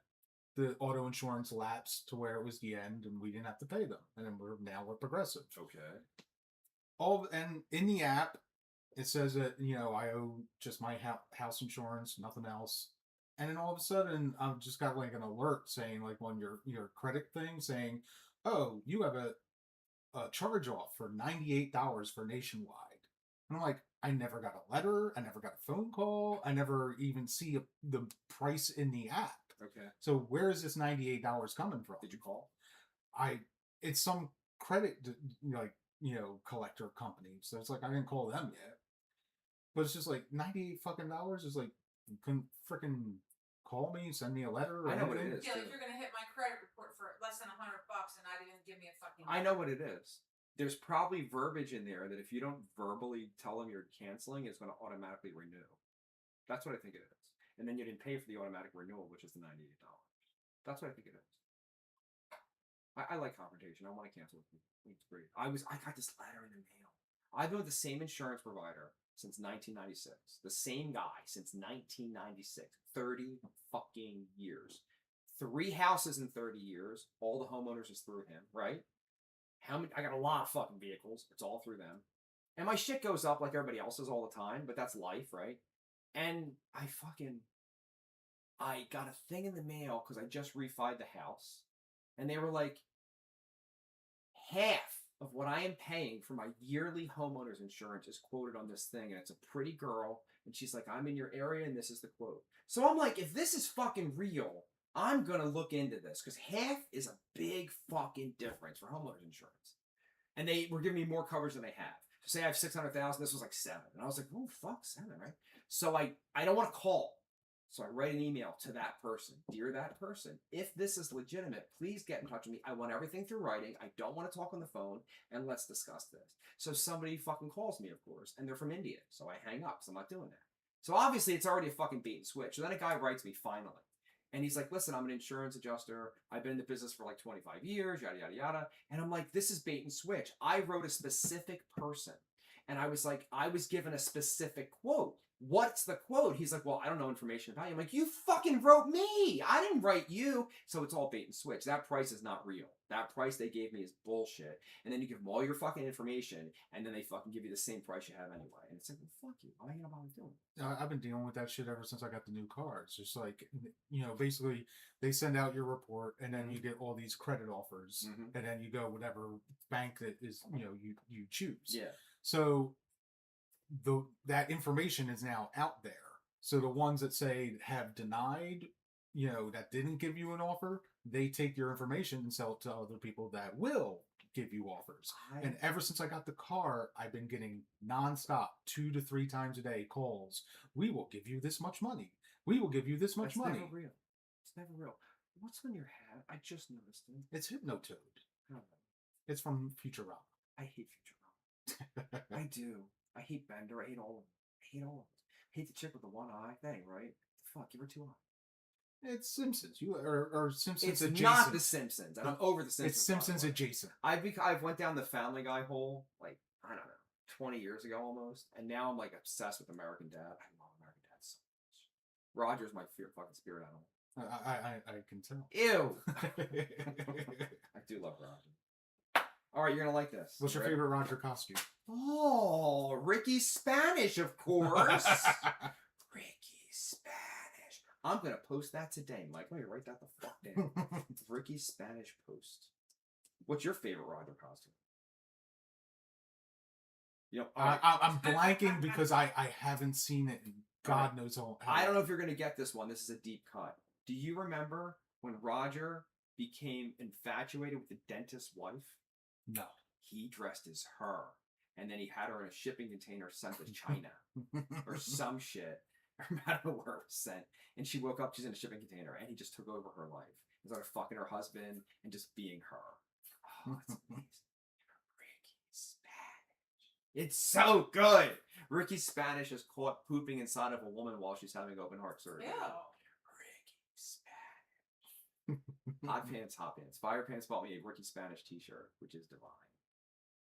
the auto insurance lapse to where it was the end, and we didn't have to pay them, and then we're Progressive. Okay. And in the app, it says that I owe just my house insurance, nothing else. And then all of a sudden, I've just got like an alert saying, like on your credit thing, saying, "Oh, you have a charge off for $98 for Nationwide." And I'm like, I never got a letter, I never got a phone call, I never even see the price in the app. Okay. So where is this $98 coming from? Did you call? It's some credit collector company. So it's like I didn't call them yet. But it's just like $98 fucking dollars is like, you couldn't freaking call me, send me a letter. Or I know what it anything? is. Yeah, like too. you're going to hit my credit report for less than $100 and not even give me a fucking. I know what it is. There's probably verbiage in there that if you don't verbally tell them you're canceling, it's going to automatically renew. That's what I think it is. And then you didn't pay for the automatic renewal, which is the $98. That's what I think it is. I like confrontation. I want to cancel with you. It's great. I got this letter in the mail. I've been with the same insurance provider since 1996. The same guy since 1996. 30 fucking years. 3 houses in 30 years. All the homeowners is through him, right? I got a lot of fucking vehicles. It's all through them. And my shit goes up like everybody else's all the time, but that's life, right? And I got a thing in the mail because I just refied the house. And they were like, half of what I am paying for my yearly homeowner's insurance is quoted on this thing. And it's a pretty girl. And she's like, "I'm in your area and this is the quote." So I'm like, if this is fucking real, I'm going to look into this. Because half is a big fucking difference for homeowner's insurance. And they were giving me more coverage than they have. So say I have 600,000, this was like 7. And I was like, oh, fuck, 7, right? So I don't want to call. So I write an email to that person. Dear that person, if this is legitimate, please get in touch with me. I want everything through writing. I don't want to talk on the phone, and let's discuss this. So somebody fucking calls me, of course, and they're from India. So I hang up, so I'm not doing that. So obviously it's already a fucking bait and switch. So then a guy writes me finally. And he's like, listen, I'm an insurance adjuster. I've been in the business for like 25 years, yada, yada, yada. And I'm like, this is bait and switch. I wrote a specific person. And I was like, I was given a specific quote. What's the quote? He's like, well, I don't know information about you. I'm like, you fucking wrote me. I didn't write you. So it's all bait and switch. That price is not real. That price they gave me is bullshit. And then you give them all your fucking information, and then they fucking give you the same price you have anyway. And it's like, well, fuck you. Why are you gonna bother doing it? I've been dealing with that shit ever since I got the new car. It's just like, basically they send out your report, and then you get all these credit offers, and then you go whatever bank that is, you choose. Yeah. So that information is now out there. So the ones that say have denied, that didn't give you an offer, they take your information and sell it to other people that will give you offers. And ever since I got the car, I've been getting nonstop 2 to 3 times a day calls. We will give you this much money. We will give you this much money. Never real. It's never real. What's on your hat? I just noticed it. It's Hypnotoad. Oh. It's from Futurama. I hate Futurama. I do. I hate Bender. I hate all of them. I hate all of them. I hate the chick with the one eye. That ain't right. Fuck, give her 2 eyes. It's Simpsons. Or Simpsons it's adjacent. Not the Simpsons. And I'm over the Simpsons. It's Simpsons adjacent. I've went down the Family Guy hole, like, I don't know, 20 years ago almost. And now I'm, like, obsessed with American Dad. I love American Dad so much. Roger's my fucking spirit animal. I can tell. Ew. I do love Roger. All right, you're going to like this. What's your favorite Roger costume? Oh, Ricky Spanish, of course. Ricky Spanish. I'm going to post that today, Mike. Let me write that the fuck down. Ricky Spanish post. What's your favorite Roger costume? I'm blanking because I haven't seen it in God knows how. I don't know if you're going to get this one. This is a deep cut. Do you remember when Roger became infatuated with the dentist's wife? No. He dressed as her. And then he had her in a shipping container sent to China. Or some shit. I don't know where it was sent. And she woke up, she's in a shipping container, and he just took over her life. He started fucking her husband and just being her. Oh, it's amazing. Ricky Spanish. It's so good. Ricky Spanish is caught pooping inside of a woman while she's having open heart surgery. Ew. Ricky Spanish. Hot Pants, Hot Pants. Fire Pants bought me a Ricky Spanish t-shirt, which is divine.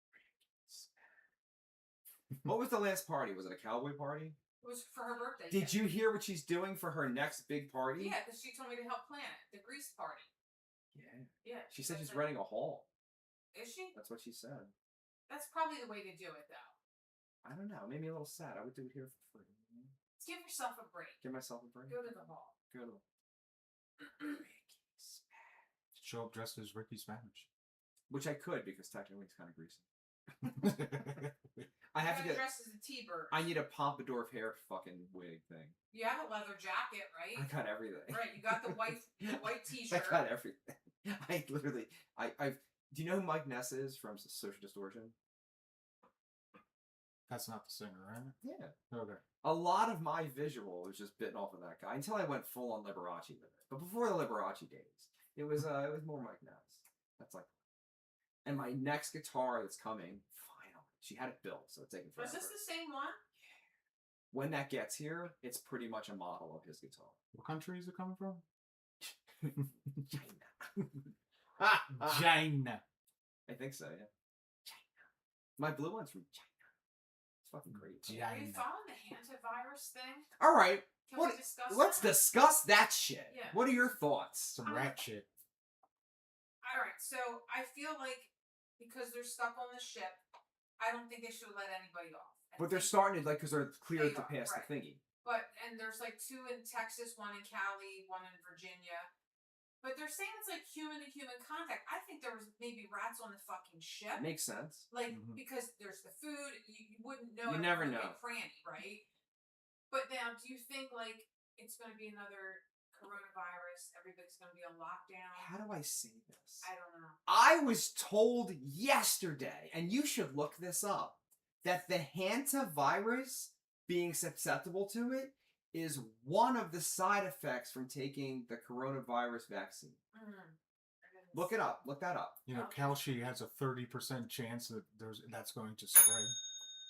Ricky Spanish. What was the last party? Was it a cowboy party? It was for her birthday. Did you hear what she's doing for her next big party? Yeah, because she told me to help plan it. The grease party. Yeah. Yeah. She said she's renting a hall. Is she? That's what she said. That's probably the way to do it, though. I don't know. It made me a little sad. I would do it here for free. Give yourself a break. Give myself a break. Go to the hall. Go to Ricky Spanish. Show up dressed as Ricky Spanish. Which I could because technically it's kind of greasy. I have to get dressed as a T-bird. I need a pompadour hair fucking wig thing. You have a leather jacket, right? I got everything. Right, you got the white T-shirt. I got everything. I literally, do you know who Mike Ness is from Social Distortion? That's not the singer, right? Yeah. Okay. A lot of my visual was just bitten off of that guy until I went full on Liberace with it. But before the Liberace days, it was more Mike Ness. That's like, and my next guitar that's coming, finally, she had it built, so it's taking forever. Was this the same one? When that gets here, it's pretty much a model of his guitar. What country is it coming from? China. China. I think so, yeah. China. My blue one's from China. It's fucking great. Are you following the hantavirus thing? All right. Can we discuss Let's that? discuss that shit. Yeah. What are your thoughts? Some rat shit. Alright, so I feel like because they're stuck on the ship, I don't think they should let anybody off. But they're starting to, like, because they're cleared to pass the thingy. And there's like 2 in Texas, 1 in Cali, 1 in Virginia. But they're saying it's like human-to-human contact. I think there was maybe rats on the fucking ship. Makes sense. Like, because there's the food, you wouldn't know. You never know. Cranny, right? But now, do you think, like, it's going to be another coronavirus? Everybody's going to be on lockdown? How do I say this? I don't know. I was told yesterday, and you should look this up, that the hantavirus, being susceptible to it, is one of the side effects from taking the coronavirus vaccine. Look it up. Look that up. You know, Kalshi has a 30% chance that that's going to spread.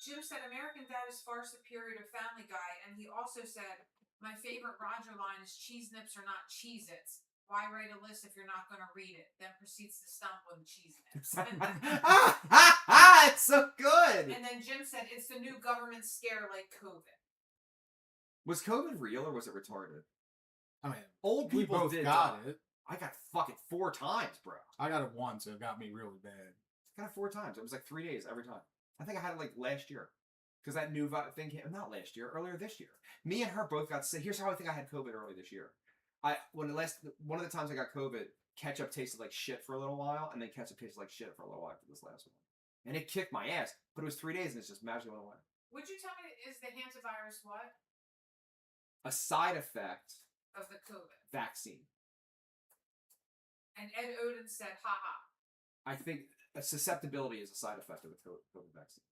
Jim said American Dad is far superior to Family Guy, and he also said, my favorite Roger line is cheese nips are not Cheez-Its. Why write a list if you're not going to read it? Then proceeds to stomp on the cheese nips. It's so good! And then Jim said, it's the new government scare like COVID. Was COVID real or was it retarded? I mean, Old we people both did got die. it. I got fucking 4 times, bro. I got it once. It got me really bad. I got it 4 times. It was like 3 days every time. I think I had it like last year. Because that new thing came, not last year, earlier this year. Me and her both got sick. Here's how I think I had COVID early this year. One of the times I got COVID, ketchup tasted like shit for a little while, and then ketchup tasted like shit for a little while after this last one. And it kicked my ass. But it was 3 days and it's just magically went away. Would you tell me, is the hantavirus what? A side effect Of the COVID. vaccine. And Ed Odin said, haha. I think a susceptibility is a side effect of the COVID vaccine.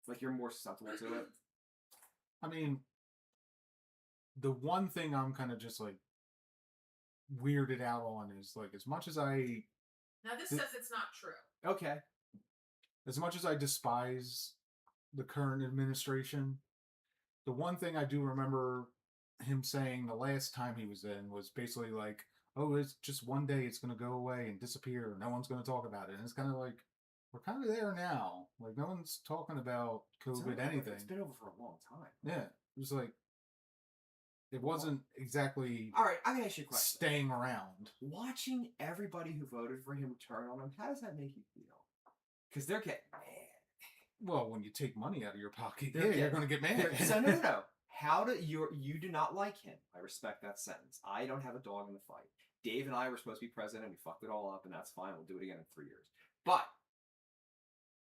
Like you're more susceptible to it. I mean, the one thing I'm kind of just like weirded out on is like as much as I Now this says it's not true. Okay. as much as I despise the current administration, the one thing I do remember him saying the last time he was in was basically like, oh, it's just one day it's going to go away and disappear. No one's going to talk about it. And it's kind of like, we're kind of there now. Like, no one's talking about COVID anything. It's been over for a long time. Yeah. It was like, it wasn't exactly All right, I'm going to ask you a question. staying around. Watching everybody who voted for him turn on him, how does that make you feel? Because they're getting mad. Well, when you take money out of your pocket, They're you're going to get mad. So no. How do you do not like him? I respect that sentence. I don't have a dog in the fight. Dave and I were supposed to be president. We fucked it all up, and that's fine. We'll do it again in 3 years. But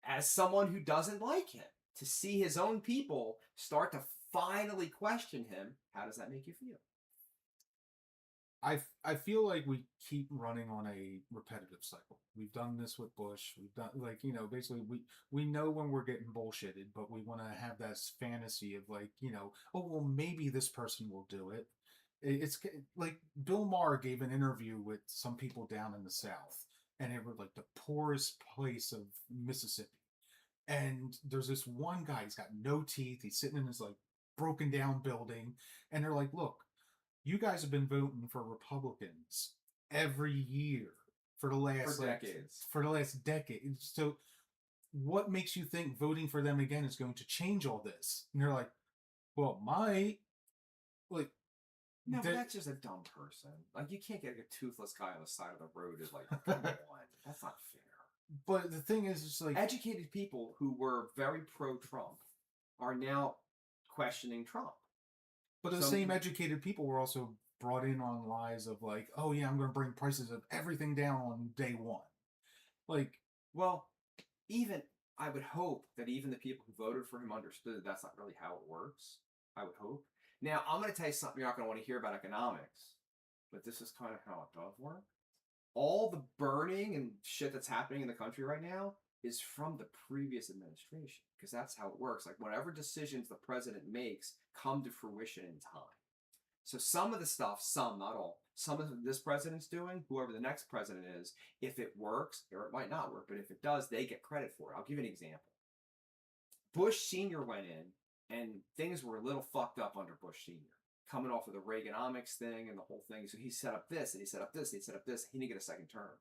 as someone who doesn't like him, to see his own people start to finally question him, how does that make you feel? I feel like we keep running on a repetitive cycle. We've done this with Bush. We've done basically we know when we're getting bullshitted, but we want to have that fantasy of like, oh well, maybe this person will do it. It's like Bill Maher gave an interview with some people down in the South, and it was like the poorest place of Mississippi. And there's this one guy, he's got no teeth. He's sitting in his like broken down building, and they're like, look, you guys have been voting for Republicans every year for the last decades. For the last decade. So what makes you think voting for them again is going to change all this? And they're like, well, might. Like, no, but that's just a dumb person. Like, you can't get a toothless guy on the side of the road and like, come on. That's not fair. But the thing is, it's like educated people who were very pro-Trump are now questioning Trump. But the same educated people were also brought in on lies of like, oh yeah, I'm going to bring prices of everything down on day one. Like, well, I would hope that even the people who voted for him understood that that's not really how it works. I would hope. Now, I'm going to tell you something you're not going to want to hear about economics, but this is kind of how it does work. All the burning and shit that's happening in the country right now is from the previous administration, because that's how it works. Like, whatever decisions the president makes come to fruition in time. So some of the stuff, not all, some of this president's doing, whoever the next president is, if it works, or it might not work, but if it does, they get credit for it. I'll give you an example. Bush Sr. went in, and things were a little fucked up under Bush Sr., coming off of the Reaganomics thing and the whole thing. So he set up this, and he set up this, and he set up this. He didn't get a second term.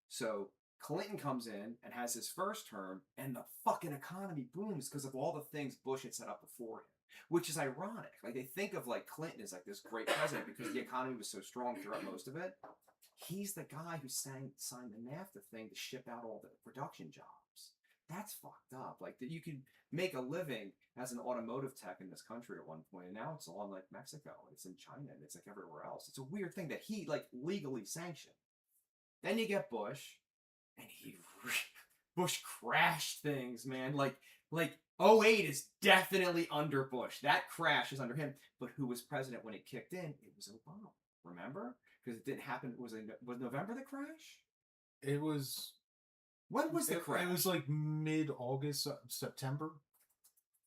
So Clinton comes in and has his first term, and the fucking economy booms because of all the things Bush had set up before him, which is ironic. Like, they think of like Clinton as like this great president because the economy was so strong throughout most of it. He's the guy who signed the NAFTA thing to ship out all the production jobs. That's fucked up. Like, that you could make a living as an automotive tech in this country at one point, and now it's all in like Mexico, it's in China, and it's like everywhere else. It's a weird thing that he like legally sanctioned. Then you get Bush, and Bush crashed things, man. Like 08 is definitely under Bush. That crash is under him. But who was president when it kicked in? It was Obama. Remember? Because it didn't happen. Was November the crash? it was. When was the crash? It was like mid-August, September.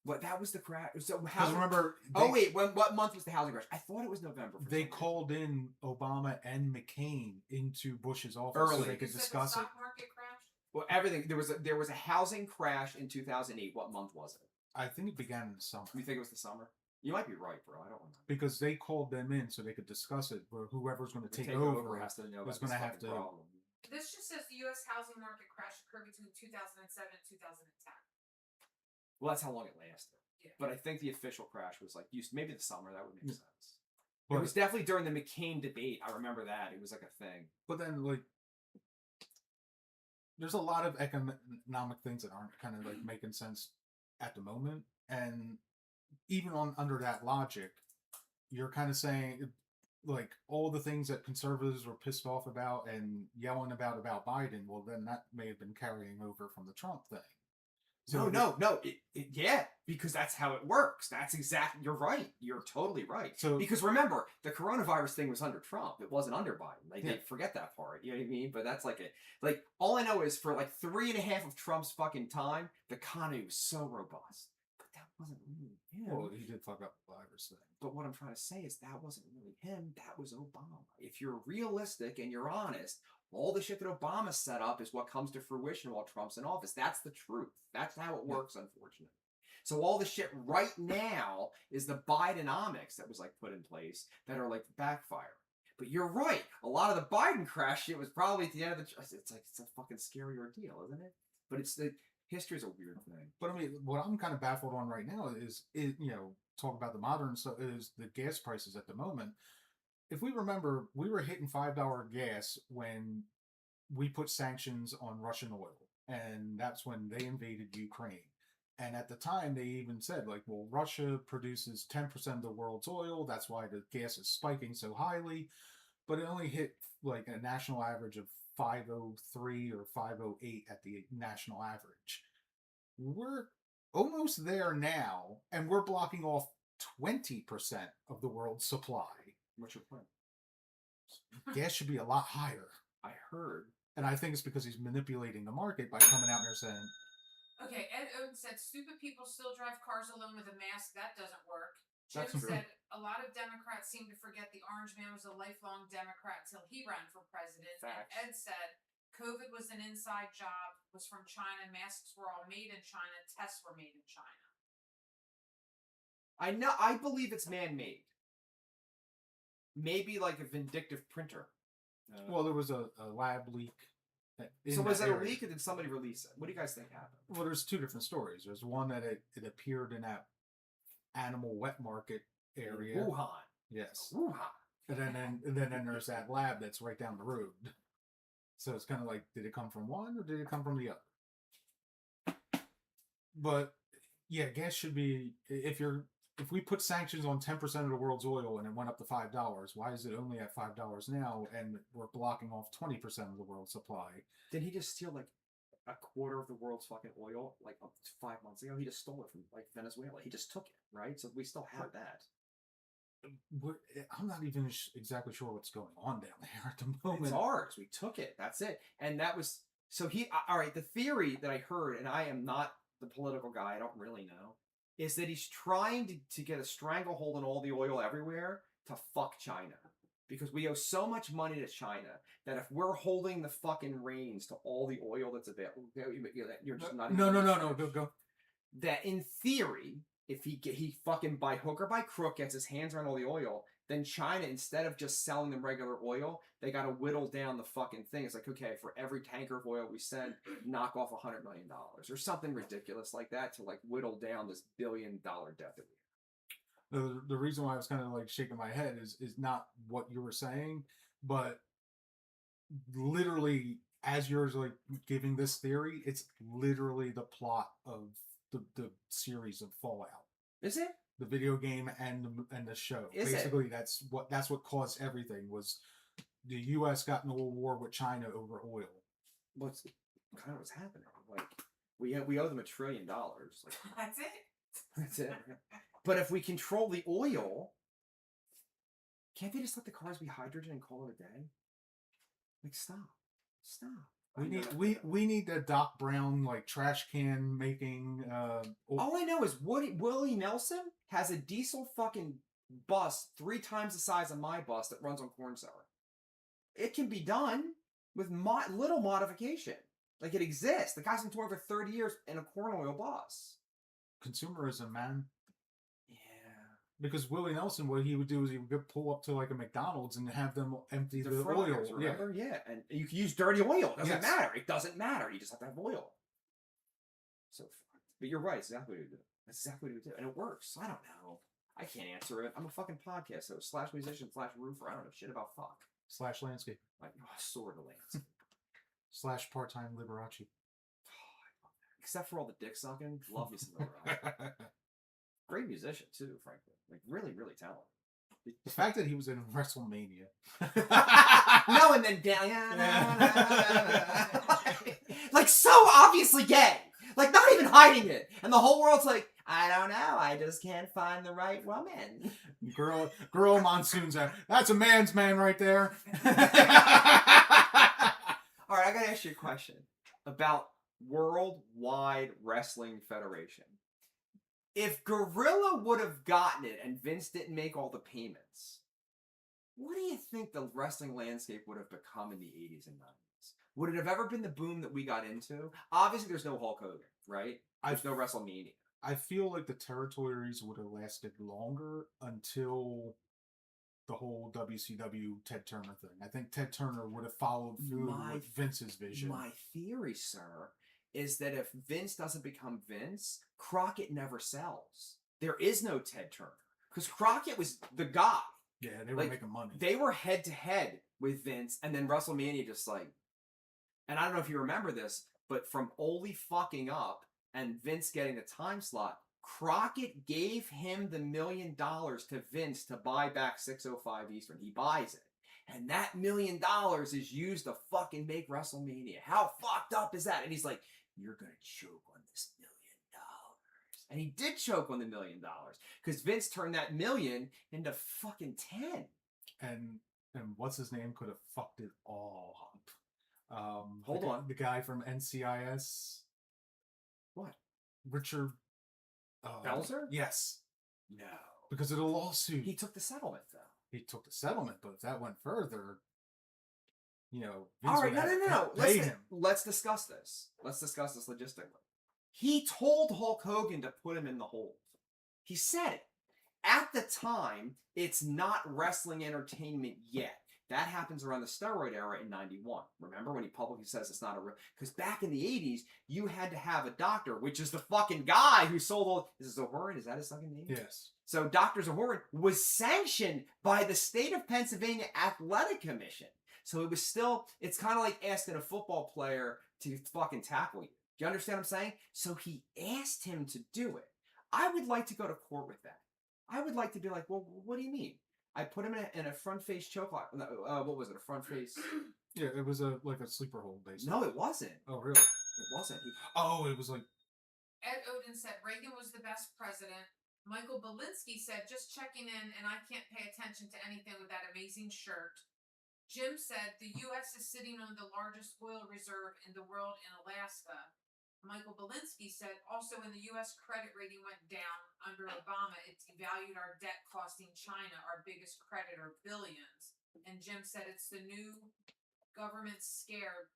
What, that was the crash? So Because how? remember, Oh wait, what month was the housing crash? I thought it was November. For they some reason. called in Obama and McCain into Bush's office so Early. they You could said the discuss it. stock market crashed? Well, everything. There was a housing crash in 2008. What month was it? I think it began in the summer. You think it was the summer? You might be right, bro. I don't remember. Because they called them in so they could discuss it, where whoever's going to The take over has to know was about going to this have fucking to. problem. This just says the U.S. housing market crash occurred between 2007 and 2010. Well, that's how long it lasted. Yeah. But I think the official crash was like maybe the summer. That would make Yeah. sense. But, It was definitely during the McCain debate. I remember that. It was like a thing. but then, like, there's a lot of economic things that aren't kind of like making sense at the moment, and even under that logic, you're kind of saying like all the things that conservatives were pissed off about and yelling about Biden. Well, then that may have been carrying over from the Trump thing. No. Yeah, because that's how it works. That's exactly. You're right. You're totally right. So Because remember, the coronavirus thing was under Trump. It wasn't under Biden. Like, Yeah. they forget that part. You know what I mean? But that's like all I know is for like 3.5 of Trump's fucking time, the economy was so robust. But that wasn't really him. well, he did fuck up the virus thing. But what I'm trying to say is that wasn't really him. That was Obama. If you're realistic and you're honest, all the shit that Obama set up is what comes to fruition while Trump's in office. That's the truth. That's how it works, unfortunately. So all the shit right now is the Bidenomics that was like put in place that are like backfire. But you're right. A lot of the Biden crash shit was probably at the end of the. It's a fucking scary ordeal, isn't it? But history's a weird thing. But I mean, what I'm kind of baffled on right now is talk about the modern stuff is the gas prices at the moment. If we remember, we were hitting $5 gas when we put sanctions on Russian oil, and that's when they invaded Ukraine. And at the time, they even said, like, well, Russia produces 10% of the world's oil. That's why the gas is spiking so highly. But it only hit like a national average of 503 or 508 at the national average. We're almost there now, and we're blocking off 20% of the world's supply. What's your point? Gas should be a lot higher. I heard. And I think it's because he's manipulating the market by coming out there saying, Okay, Ed Oden said, stupid people still drive cars alone with a mask. That doesn't work. Jim That's true. said, a lot of Democrats seem to forget the Orange Man was a lifelong Democrat till he ran for president. Facts. And Ed said, COVID was an inside job, was from China, masks were all made in China, tests were made in China. I believe it's man-made. Maybe like a vindictive printer. well, there was a lab leak. So was that it a area. leak or did somebody release it? What do you guys think happened? Well, there's two different stories. There's one that it appeared in that animal wet market area. Wuhan. Yes. Wuhan. And then there's that lab that's right down the road. So it's kind of like, did it come from one or did it come from the other? But yeah, gas should be, if we put sanctions on 10% of the world's oil and it went up to $5, why is it only at $5 now and we're blocking off 20% of the world's supply? Did he just steal like a quarter of the world's fucking oil like 5 months ago? He just stole it from like Venezuela. He just took it, right? So we still have that. I'm not even exactly sure what's going on down there at the moment. It's ours. We took it. That's it. And that was so all right. The theory that I heard, and I am not the political guy. I don't really know. Is that he's trying to get a stranglehold on all the oil everywhere to fuck China. Because we owe so much money to China that if we're holding the fucking reins to all the oil that's available, you're just not even... No, go. That in theory, if he fucking by hook or by crook gets his hands around all the oil, then China, instead of just selling them regular oil, they got to whittle down the fucking thing. It's like, okay, for every tanker of oil we send, knock off $100 million or something ridiculous like that to like whittle down this $1 billion debt that we have. The reason why I was kind of like shaking my head is not what you were saying, but literally as you're like giving this theory, it's literally the plot of the series of Fallout. Is it? The video game and the show. Is basically it? that's what caused everything was the U.S. got into a war with China over oil. What's happening? Like we owe them $1 trillion. Like, That's it. that's it. But if we control the oil, can't they just let the cars be hydrogen and call it a day? Like stop. We need the Doc Brown like trash can making. All I know is Willie Nelson has a diesel fucking bus 3 times the size of my bus that runs on corn sour. It can be done with little modification. Like it exists. The guy's been touring for 30 years in a corn oil bus. Consumerism, man. Yeah. Because Willie Nelson, what he would do is he would pull up to like a McDonald's and have them empty the fryers, oil. Remember? Yeah, and you can use dirty oil. It doesn't Yes. matter. It doesn't matter. You just have to have oil. So fucked. But you're right. Exactly what we do. That's exactly what we do, and it works. I don't know. I can't answer it. I'm a fucking podcast host / musician / roofer. I don't know shit about fuck. / landscape. Like sort of landscape. / part-time Liberace. Except for all the dick sucking, love me some Liberace. Great musician too, frankly. Like really, really talented. The fact that he was in WrestleMania. No, and then down, like so obviously gay, like not even hiding it, and the whole world's like, I don't know, I just can't find the right woman. Girl Monsoon's out. That's a man's man right there. All right, I gotta ask you a question about Worldwide Wrestling Federation. If Gorilla would have gotten it and Vince didn't make all the payments, what do you think the wrestling landscape would have become in the 80s and 90s? Would it have ever been the boom that we got into? Obviously, there's no Hulk Hogan, right? There's no WrestleMania. I feel like the territories would have lasted longer until the whole WCW Ted Turner thing. I think Ted Turner would have followed through with Vince's vision. My theory, sir, is that if Vince doesn't become Vince, Crockett never sells. There is no Ted Turner. Because Crockett was the guy. Yeah, they were making money. They were head to head with Vince, and then WrestleMania just like... And I don't know if you remember this, but from Ole fucking up and Vince getting the time slot, Crockett gave him the $1 million to Vince to buy back 605 Eastern. He buys it. And that $1 million is used to fucking make WrestleMania. How fucked up is that? And he's like, you're going to choke on this $1 million. And he did choke on the $1 million. Because Vince turned that million into fucking 10. And what's his name could have fucked it all up. Hold on. The guy from NCIS. What? Richard... Belzer? Yes. No. Because of the lawsuit. He took the settlement, though. He took the settlement, but if that went further, Vince all right, no. Him. Let's discuss this. Let's discuss this logistically. He told Hulk Hogan to put him in the hold. He said it. At the time, it's not wrestling entertainment yet. That happens around the steroid era in 91. Remember when he publicly says it's not a real... Because back in the 80s, you had to have a doctor, which is the fucking guy who sold all... Is it Zohoran? Is that his fucking name? Yes. So Dr. Zohoran was sanctioned by the state of Pennsylvania Athletic Commission. So it was still... It's kind of like asking a football player to fucking tackle you. Do you understand what I'm saying? So he asked him to do it. I would like to go to court with that. I would like to be like, well, what do you mean? I put him in a front face chokelock. What was it? A front face? Yeah, it was like a sleeper hold, basically. No, it wasn't. Oh, really? It wasn't. It was like... Ed Odin said Reagan was the best president. Michael Belinsky said, just checking in, and I can't pay attention to anything with that amazing shirt. Jim said, the U.S. is sitting on the largest oil reserve in the world in Alaska. Michael Belinsky said, also when the U.S. credit rating went down under Obama, it devalued our debt, costing China, our biggest creditor, billions. And Jim said it's the new government scared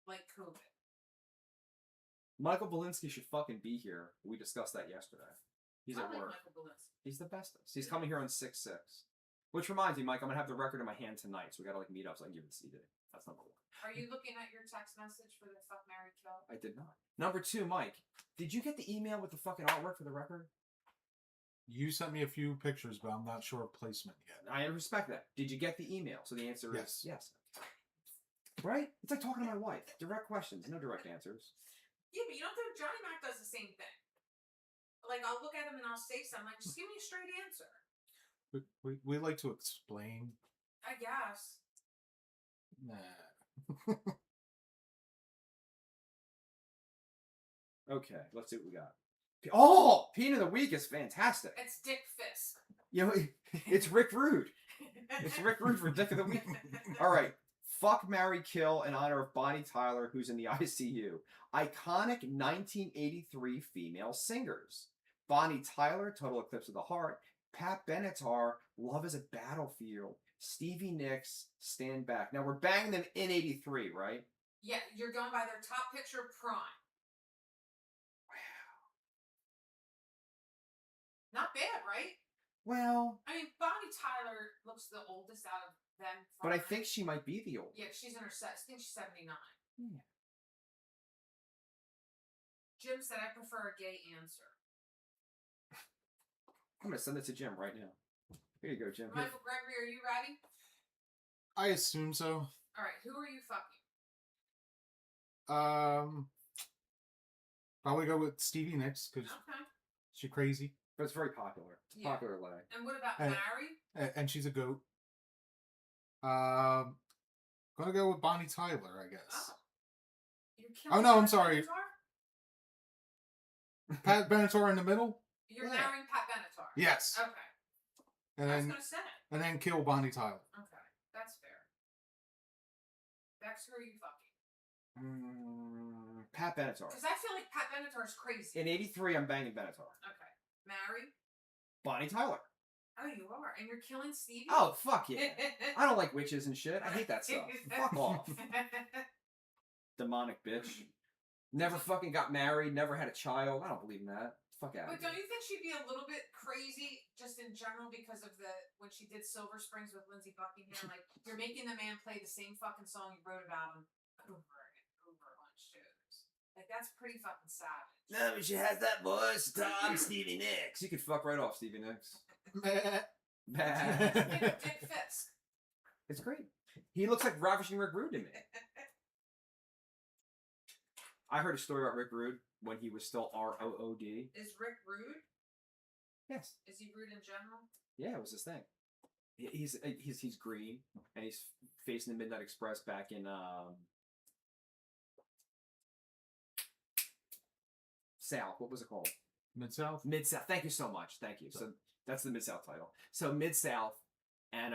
like COVID. Michael Belinsky should fucking be here. We discussed that yesterday. He's at work. Michael Belinsky. He's the bestest. He's coming here on 6/6. Which reminds me, Mike, I'm going to have the record in my hand tonight, so we got to meet up so I can give it the CD. That's number 1. Are you looking at your text message for the fuck, marry, kill? I did not. Number 2, Mike, did you get the email with the fucking artwork for the record? You sent me a few pictures, but I'm not sure of placement yet. I respect that. Did you get the email? So the answer Yes. is yes. Right? It's like talking to my wife. Direct questions, no direct answers. Yeah, but you don't think Johnny Mac does the same thing? Like, I'll look at him and I'll say something. Like, just give me a straight answer. We like to explain. I guess. Nah. Okay, let's see what we got. Oh, Peen of the Week is fantastic. It's Dick Fisk. You know, it's Rick Rude. It's Rick Rude for Dick of the Week. All right. Fuck, marry, kill in honor of Bonnie Tyler, who's in the ICU. Iconic 1983 female singers. Bonnie Tyler, Total Eclipse of the Heart. Pat Benatar, Love is a Battlefield. Stevie Nicks, Stand Back. Now, we're banging them in 83, right? Yeah, you're going by their top picture prime. Wow. Not bad, right? Well, I mean, Bonnie Tyler looks the oldest out of them. but I five. think she might be the oldest. Yeah, she's in her set. I think she's 79. Yeah. Jim said, I prefer a gay answer. I'm going to send it to Jim right now. Here you go, Jim. Here. Michael Gregory, are you ready? I assume so. All right, who are you fucking? Probably go with Stevie Nicks because Okay. she's crazy But it's very popular. It's a Yeah. popular leg. And what about Hey. Mary? and she's a goat. Gonna go with Bonnie Tyler, I guess. Oh. You're killing Oh, no, I'm Pat sorry. Benatar? Pat Benatar in the middle. You're Yeah. marrying Pat Benatar. Yes, Okay. and I was then going to say. kill Bonnie Tyler. Okay. That's fair. Bex, who are you fucking? Pat Benatar. Because I feel like Pat Benatar's crazy. In 83, I'm banging Benatar. Okay. Mary? Bonnie Tyler. Oh, you are. And you're killing Stevie? Oh, fuck yeah. I don't like witches and shit. I hate that stuff. Fuck off. Demonic bitch. Never fucking got married, never had a child. I don't believe in that. Fuck out. But don't you think she'd be a little bit crazy just in general because of when she did Silver Springs with Lindsey Buckingham? Like, you're making the man play the same fucking song you wrote about him over and over on shows. Like, that's pretty fucking savage. No, but she has that voice. Tom Stevie Nicks. You could fuck right off, Stevie Nicks. Dick Fisk. It's great. He looks like Ravishing Rick Rude to me. I heard a story about Rick Rude when he was still ROOD. Is Rick rude? Yes. Is he rude in general? Yeah, it was his thing. He's green and he's facing the Midnight Express back in South. What was it called? Mid-South. Mid-South. Thank you so much. Thank you. So that's the Mid-South title. So Mid-South, and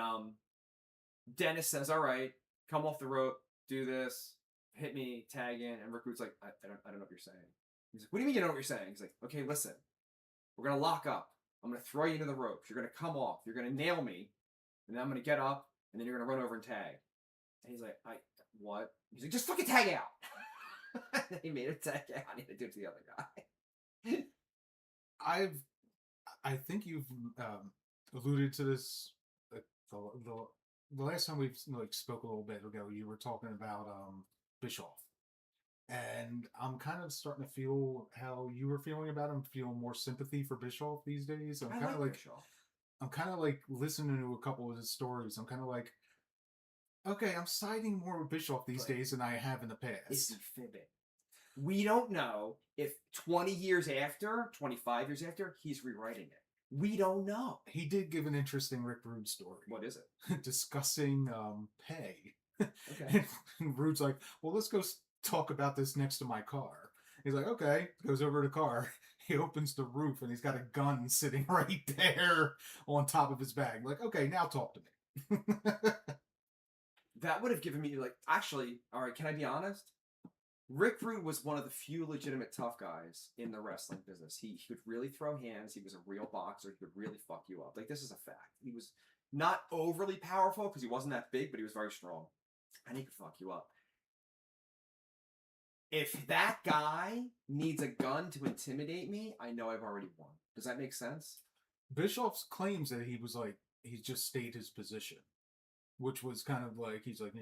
Dennis says, "All right, come off the rope, do this, hit me, tag in." And Rick Rude's like, I don't know what you're saying." He's like, "What do you mean you don't know what you're saying?" He's like, "Okay, listen, we're gonna lock up. I'm gonna throw you into the ropes. You're gonna come off. You're gonna nail me, and then I'm gonna get up, and then you're gonna run over and tag." And he's like, what?" He's like, "Just fucking tag out." And he made a tag out. I need to do it to the other guy. I think you've alluded to this the last time we spoke a little bit ago. You were talking about Bischoff, and I'm kind of starting to feel how you were feeling about him. Feel more sympathy for Bischoff these days. I'm kind of like Bischoff. I'm kind of like listening to a couple of his stories. I'm kind of like, okay, I'm siding more with Bischoff these days than I have in the past. Is he fibbing? We don't know if 20 years after, 25 years after, he's rewriting it. We don't know. He did give an interesting Rick Rude story. What is it? Discussing pay. Okay. And Rude's like, "Well, let's go talk about this next to my car." He's like, "Okay." Goes over to the car. He opens the roof and he's got a gun sitting right there on top of his bag. Like, "Okay, now talk to me." That would have given me, actually, all right, can I be honest? Rick Rude was one of the few legitimate tough guys in the wrestling business. He could really throw hands. He was a real boxer. He could really fuck you up. This is a fact. He was not overly powerful because he wasn't that big, but he was very strong. And he could fuck you up. If that guy needs a gun to intimidate me, I know I've already won. Does that make sense? Bischoff claims that he just stayed his position, which was kind of like, he's like,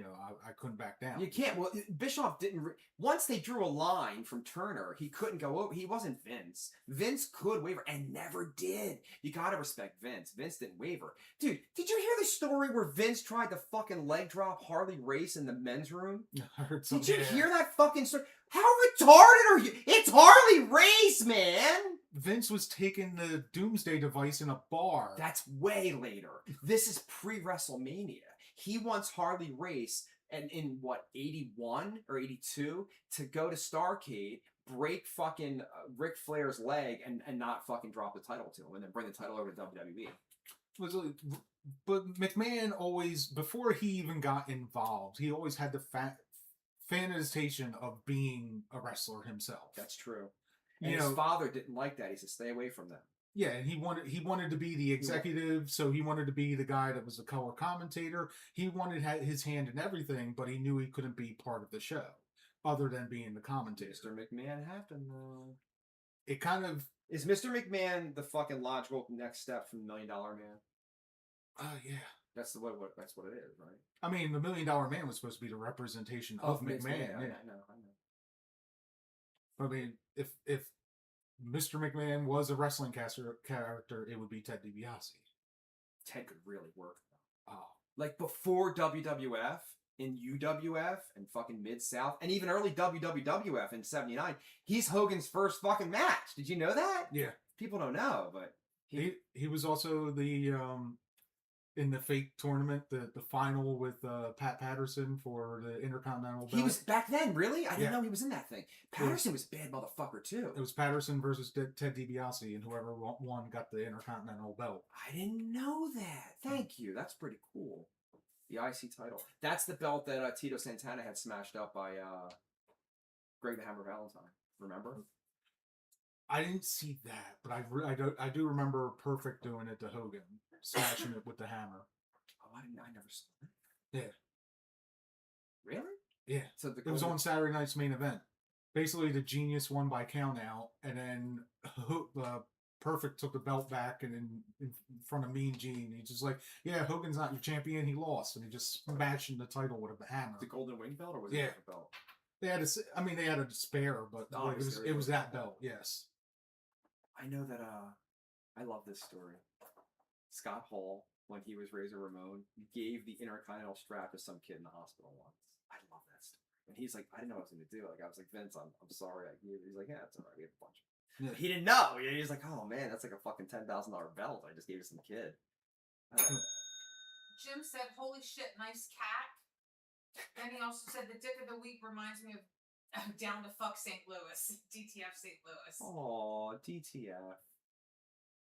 I couldn't back down. You can't. Well, Bischoff didn't. Once they drew a line from Turner, he couldn't go over. He wasn't Vince. Vince could waver and never did. You gotta respect Vince. Vince didn't waver. Dude, did you hear the story where Vince tried to fucking leg drop Harley Race in the men's room? I heard some, Did you hear that fucking story? How retarded are you? It's Harley Race, man! Vince was taking the Doomsday device in a bar. That's way later. This is pre-WrestleMania. He wants Harley Race, and in what, 81 or 82, to go to Starrcade, break fucking Ric Flair's leg, and not fucking drop the title to him, and then bring the title over to WWE. was like, but McMahon always, before he even got involved, he always had the fantasization of being a wrestler himself. That's true. And You his know, father didn't like that. He said, "Stay away from them." yeah, and he wanted to be the executive, so he wanted to be the guy that was the color commentator. He wanted his hand in everything, but he knew he couldn't be part of the show, other than being the commentator. Mr. McMahon happened though. It kind of Is Mr. McMahon the fucking logical next step from $1 Million Man? yeah. That's what that's what it is, right? I mean, the $1 Million Man was supposed to be the representation of McMahon. I Yeah. know. I mean, if Mr. McMahon was a wrestling character, it would be Ted DiBiase. Ted could really work though. Oh, Like before WWF, in UWF, and fucking Mid-South, and even early WWF in '79, he's Hogan's first fucking match. Did you know that? yeah. People don't know, but He was also the in the fake tournament, the final with Pat Patterson for the Intercontinental belt. he was back then, really? I didn't Yeah. know he was in that thing. Patterson was a bad motherfucker too. It was Patterson versus Ted DiBiase, and whoever won got the Intercontinental belt. I didn't know that. Thank you. That's pretty cool. The IC title. That's the belt that Tito Santana had smashed up by Greg the Hammer Valentine. Remember? I didn't see that, but I do remember Perfect doing it to Hogan, smashing it with the hammer. Oh, I never saw that. Yeah. Really? Yeah. So the It was on Saturday night's main event. Basically, the Genius won by count out, and then Perfect took the belt back, and in front of Mean Gene, he's just like, "Yeah, Hogan's not your champion. He lost," and he just smashed in the title with a hammer. the Golden Wing belt, or was it Yeah. a different belt? They had they had a spare, but Oh, it was that belt. Yes. I know that. I love this story. Scott Hall, when he was Razor Ramon, gave the Intercontinental strap to some kid in the hospital once. I love that story. And he's like, I didn't know what I was going to do. Like, I was like, Vince, I'm sorry. I gave it. He's like, yeah, it's all right. We have a bunch. Yeah. He didn't know. He was like, oh man, that's like a fucking $10,000 belt. I just gave it to some kid. I don't know. Jim said, "Holy shit, nice cat." Then he also said, "The dick of the week reminds me of Down to Fuck St. Louis, DTF St. Louis." Aw, DTF.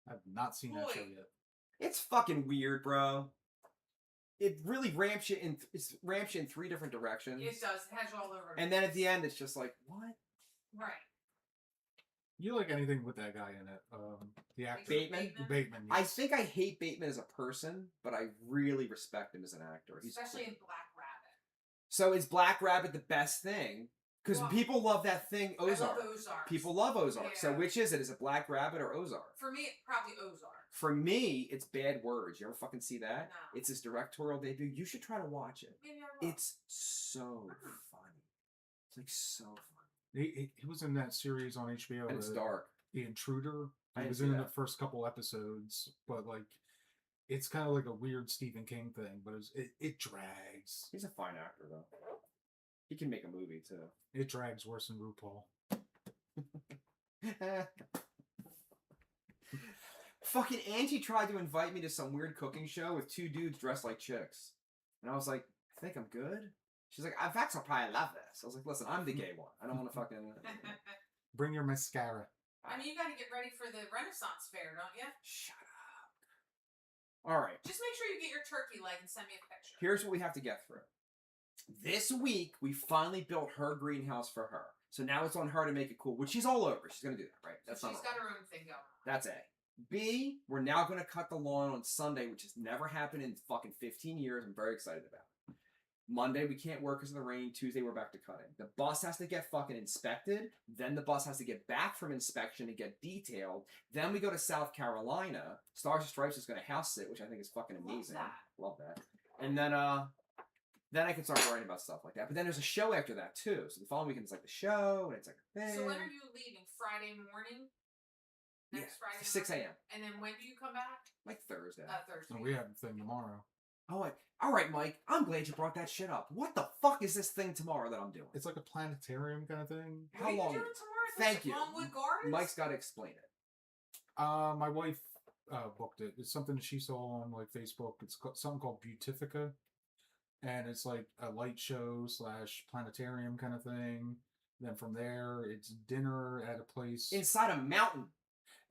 I've not seen that Boy. show yet. It's fucking weird, bro. It really ramps you in 3 different directions. It does. It has you all over. And then at the end, it's just like, what? Right. You like anything with that guy in it? The actor Bateman? Bateman. I Yes. think I hate Bateman as a person, but I really respect him as an actor. He's Especially cool. in Black Rabbit. So is Black Rabbit the best thing? Because Well, people love that thing, Ozark. I love Ozark. People love Ozark. So Yeah. which is it? Is it Black Rabbit or Ozark? For me, probably Ozark. For me, it's Bad Words. You ever fucking see that? No. It's his directorial debut. You should try to watch it. Maybe I will. It's so funny. It's like so funny. He was in that series on HBO. And it's dark. The Intruder. I He didn't was see in the that. first couple episodes, but like, it's kind of like a weird Stephen King thing. But it drags. He's a fine actor, though. He can make a movie, too. It drags worse than RuPaul. Fucking Angie tried to invite me to some weird cooking show with 2 dudes dressed like chicks. And I was like, I think I'm good. She's like, in fact, I'll probably love this. I was like, listen, I'm the gay one. I don't want to fucking... Bring your mascara. I mean, you got to get ready for the Renaissance Fair, don't you? Shut up. All right. Just make sure you get your turkey leg and send me a picture. Here's what we have to get through. This week, we finally built her greenhouse for her. So now it's on her to make it cool, which she's all over. She's going to do that, right? That's So not she's wrong. got her own thing going. That's A. B, we're now going to cut the lawn on Sunday, which has never happened in fucking 15 years. I'm very excited about it. Monday, we can't work because of the rain. Tuesday, we're back to cutting. The bus has to get fucking inspected. Then the bus has to get back from inspection and get detailed. Then we go to South Carolina. Stars and Stripes is going to house sit, which I think is fucking amazing. Love that. And then I can start worrying about stuff like that. But then there's a show after that, too. So the following weekend is like the show, and it's like a thing. So when are you leaving? Friday morning? Next Friday 6 morning? a.m. And then when do you come back? Like Thursday. Thursday. And we have a thing tomorrow. Oh, all right, Mike. I'm glad you brought that shit up. What the fuck is this thing tomorrow that I'm doing? It's like a planetarium kind of thing. What How are you long? doing tomorrow? Thank This you. Longwood Gardens? Mike's got to explain it. My wife booked it. It's something that she saw on like Facebook. It's something called Beautifica, and it's like a light show / planetarium kind of thing. Then from there, it's dinner at a place. Inside a mountain.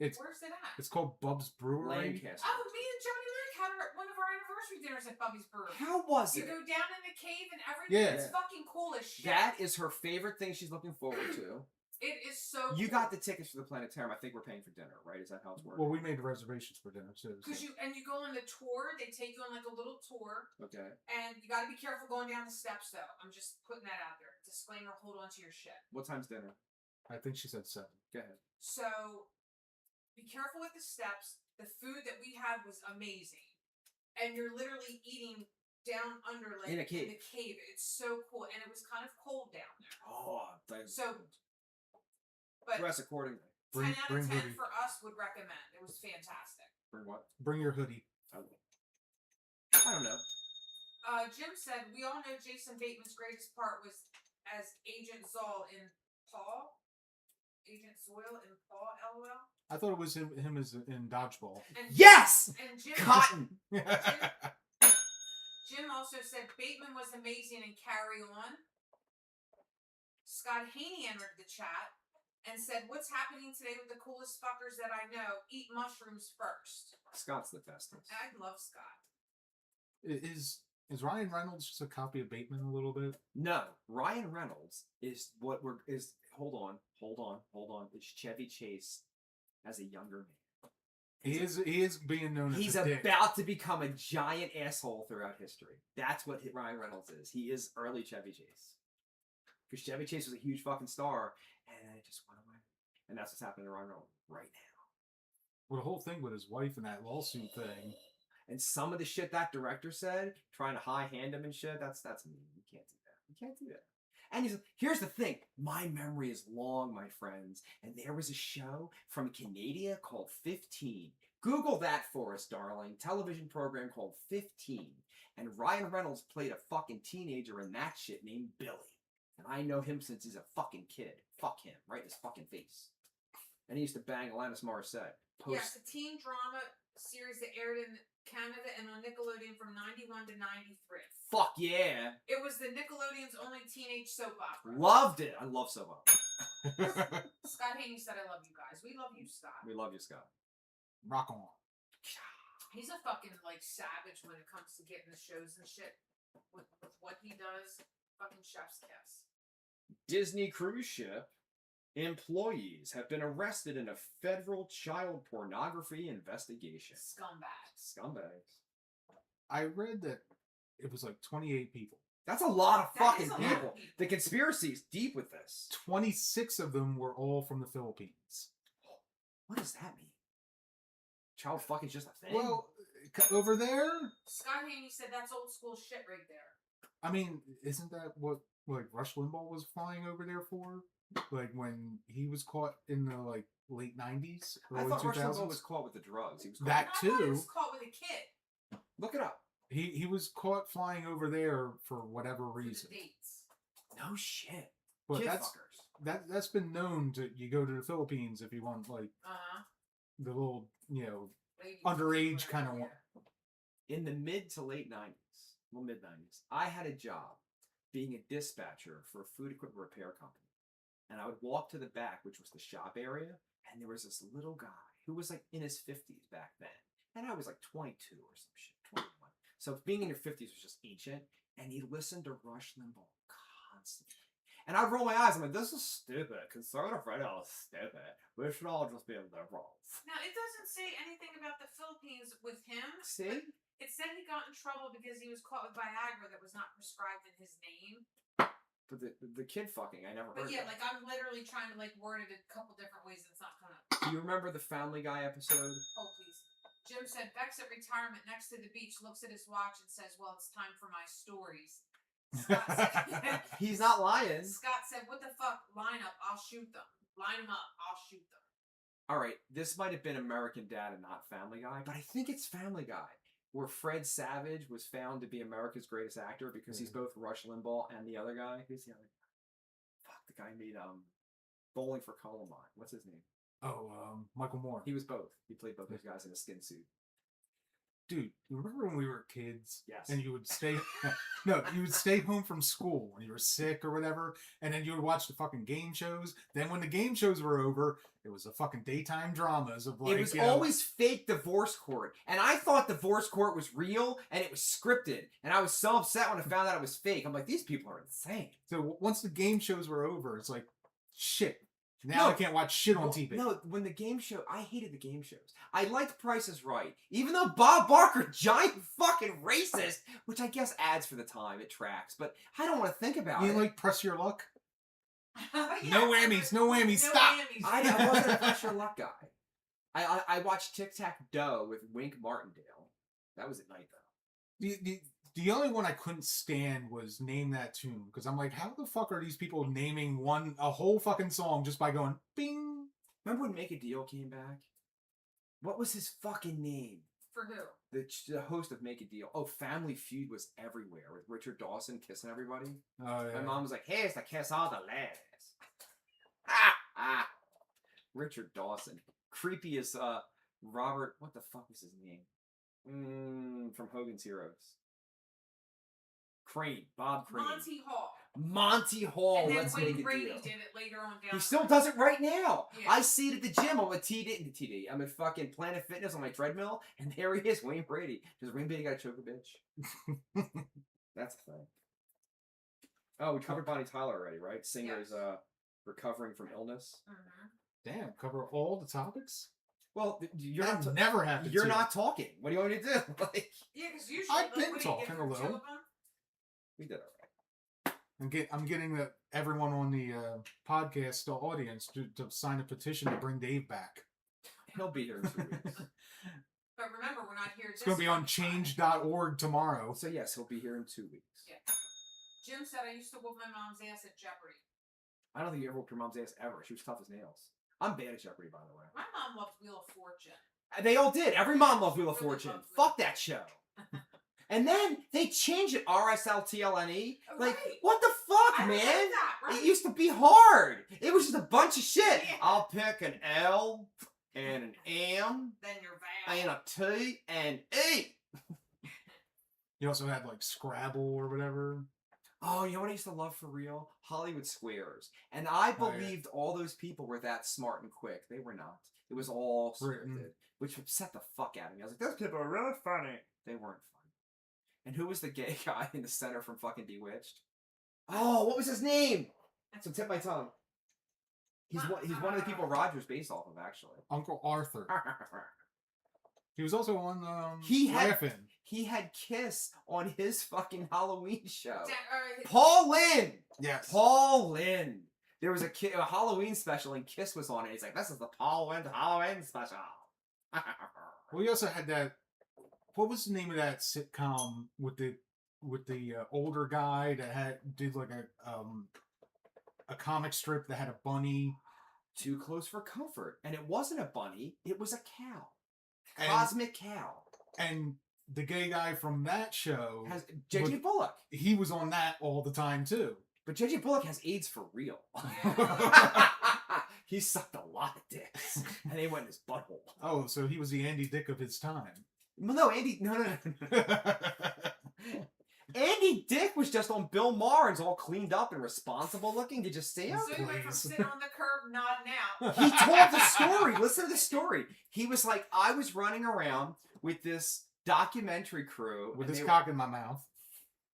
It's Where's it at? it's called Bub's Brewery. Lancaster. Oh, me and Johnny Mac had one of our anniversary dinners at Bubby's Brewery. How was You it? go down in the cave and everything. Yeah. It's fucking cool as shit. That is her favorite thing she's looking forward to. It is so You cool. got the tickets for the planetarium. I think we're paying for dinner, right? Is that how it's working? Well, we made the reservations for dinner too. Because So. you go on the tour, they take you on like a little tour, Okay. and you got to be careful going down the steps though. I'm just putting that out there. Disclaimer: hold on to your shit. What time's dinner? I think she said 7. Go ahead. So be careful with the steps. The food that we had was amazing, and you're literally eating down under like In a cave. the cave. It's so cool, and it was kind of cold down there. Oh, thanks. So, but Dress accordingly. 10 out of 10 hoodie. for us would recommend. It was fantastic. Bring what? Bring your hoodie. I will. I don't know. Jim said, we all know Jason Bateman's greatest part was as Agent Zoll in Paw. Agent Zoil in Paw, LOL. I thought it was him as in dodgeball. And Yes! And Jim, Cotton! Jim also said Bateman was amazing in Carry On. Scott Haney entered the chat and said, what's happening today with the coolest fuckers that I know? Eat mushrooms first. Scott's the bestest. I love Scott. Is Ryan Reynolds just a copy of Bateman a little bit? No, Ryan Reynolds is what we're is. Hold on. It's Chevy Chase as a younger man. He is being known He's as a dick. about to become a giant asshole throughout history. That's what Ryan Reynolds is. He is early Chevy Chase. Because Chevy Chase was a huge fucking star, and then it just went away. And that's what's happening to Ryan Reynolds right now. Well, the whole thing with his wife and that lawsuit thing. And some of the shit that director said, trying to high hand him and shit, that's mean. You can't do that. You can't do that. And here's the thing. My memory is long, my friends. And there was a show from Canada called 15. Google that for us, darling. Television program called 15. And Ryan Reynolds played a fucking teenager in that shit named Billy. And I know him since he's a fucking kid. Fuck him. Right in his fucking face. And he used to bang Alanis Morissette. Yes, a teen drama series that aired in Canada and on Nickelodeon from 91 to 93. Fuck yeah. It was the Nickelodeon's only teenage soap opera. Loved it. I love soap opera. Scott Haney said, I love you guys. We love you, Scott. We love you, Scott. Rock on. He's a fucking, like, savage when it comes to getting the shows and shit. With what he does. Fucking chef's kiss. Disney cruise ship employees have been arrested in a federal child pornography investigation. Scumbags. Scumbags. I read that it was like 28 people. That's a lot of That fucking is a lot people. of people. The conspiracy's deep with this. 26 of them were all from the Philippines. What does that mean? Child fucking's just a thing? Well, over there, Scott Haney said that's old school shit right there. I mean, isn't that what like Rush Limbaugh was flying over there for? Like when he was caught in the like late 90s, I early thought Rush 2000s. Limbaugh was caught with the drugs. He was caught That I thought he too. was caught with a kid. Look it up. He was caught flying over there for whatever For the reason. dates. No shit. But Kid that's fuckers. that's been known to you go to the Philippines if you want like Uh-huh. the little Ladies, underage whatever, kind of yeah. one. In the mid to late 90s, well, mid 90s, I had a job being a dispatcher for a food equipment repair company. And I would walk to the back, which was the shop area, and there was this little guy who was like in his 50s back then. And I was like 22 or some shit, 21. So being in your 50s was just ancient, and he listened to Rush Limbaugh constantly. And I'd roll my eyes, I'm like, this is stupid. Conservative radio is stupid. We should all just be liberals. Now, it doesn't say anything about the Philippines with him. See? It said he got in trouble because he was caught with Viagra that was not prescribed in his name. But the kid fucking, I never heard But yeah, of. like I'm literally trying to like word it a couple different ways and it's not coming up. Do you remember the Family Guy episode? Oh, please. Jim said Beck's at retirement next to the beach, looks at his watch and says, well, it's time for my stories. Scott said, He's not lying. Scott said, what the fuck? Line up, I'll shoot them. Line them up, I'll shoot them. All right, this might have been American Dad and not Family Guy, but I think it's Family Guy, where Fred Savage was found to be America's greatest actor because he's both Rush Limbaugh and the other guy. Who's the other guy? Fuck, the guy made Bowling for Columbine. What's his name? Oh, Michael Moore. He was both. He played both those guys in a skin suit. dude, you remember when we were kids? Yes. And you would stay, you would stay home from school when you were sick or whatever, and then you would watch the fucking game shows. Then when the game shows were over, it was the fucking daytime dramas of like. It was always fake divorce court, and I thought divorce court was real and it was scripted, and I was so upset when I found out it was fake. I'm like, these people are insane. So once the game shows were over, it's like, shit. Now I can't watch shit on TV. No, when the game show, I hated the game shows. I liked Price is Right. Even though Bob Barker, giant fucking racist, which I guess adds for the time, it tracks, but I don't want to think about You it. like Press Your Luck? Yeah, No whammies, no whammies, stop! whammies. I wasn't a Press Your Luck guy. I watched Tic Tac Doe with Wink Martindale. That was at night, though. The only one I couldn't stand was Name That Tune, because I'm like, how the fuck are these people naming a whole fucking song just by going bing? Remember when Make a Deal came back? What was his fucking name? For who? The host of Make a Deal. Oh, Family Feud was everywhere with Richard Dawson kissing everybody. Oh, yeah. My mom was like, here's the kiss all the ladies. Richard Dawson. Creepy as Robert, what the fuck was his name? From Hogan's Heroes. Crane. Bob Crane. Monty Hall. And then Let's Wayne make a Brady deal. did it later on down. He still does it right now. Yeah. I see it at the gym. I'm at TD. I'm at fucking Planet Fitness on my treadmill, and there he is, Wayne Brady. Does Wayne Brady got to choke a bitch? That's the thing. Oh, we covered Bonnie Tyler already, right? Singer's recovering from illness. Mm-hmm. Damn, cover all the topics? Well, you're That not. never happened. You're not talking. What do you want me to do? Like, Yeah, because usually I've been what do you get talking from a two little. of them? we did all right. I'm getting everyone on the podcast, the audience, to sign a petition to bring Dave back. He'll be here in 2 weeks. But remember, we're not here. It's going to be on change.org tomorrow. So yes, he'll be here in 2 weeks. Yeah. Jim said I used to whoop my mom's ass at Jeopardy. I don't think you ever whooped your mom's ass ever. She was tough as nails. I'm bad at Jeopardy, by the way. My mom loved Wheel of Fortune. They all did. Every mom loved Wheel of Really Fortune. loved Wheel of Fuck that show. And then they changed it RSLTLNE. Like, Right. what the fuck, I man? remember that, right? It used to be hard. It was just a bunch of shit. Yeah. I'll pick an L and an M Then your vow. and a T and E. You also had like Scrabble or whatever. Oh, you know what I used to love for real? Hollywood Squares. And I Oh, yeah. believed all those people were that smart and quick. They were not. It was all Written. scripted, which upset the fuck out of me. I was like, those people are really funny. They weren't funny. And who was the gay guy in the center from fucking Bewitched? Oh, what was his name? So tip my tongue. He's one of the people Roger's based off of, actually. Uncle Arthur. He was also on He had- Laughing. He had Kiss on his fucking Halloween show. Da- Paul Lynn! Yes. Paul Lynn. There was a Halloween special and Kiss was on it. He's like, this is the Paul Lynn Halloween special. We also had that. What was the name of that sitcom with the older guy that did like a comic strip that had a bunny? Too Close for Comfort. And it wasn't a bunny, it was a cow. And- Cosmic cow. And the gay guy from that show, Has JJ Bullock. he was on that all the time too. But JJ Bullock has AIDS for real. He sucked a lot of dicks. And they went in his butthole. Oh, so he was the Andy Dick of his time. Well, no, Andy. No. Andy Dick was just on Bill Maher and all cleaned up and responsible looking. Did you see him? So you went from Please. sitting on the curb nodding out. He told the story. Listen to the story. He was like, I was running around with this documentary crew. With and his they- cock in my mouth.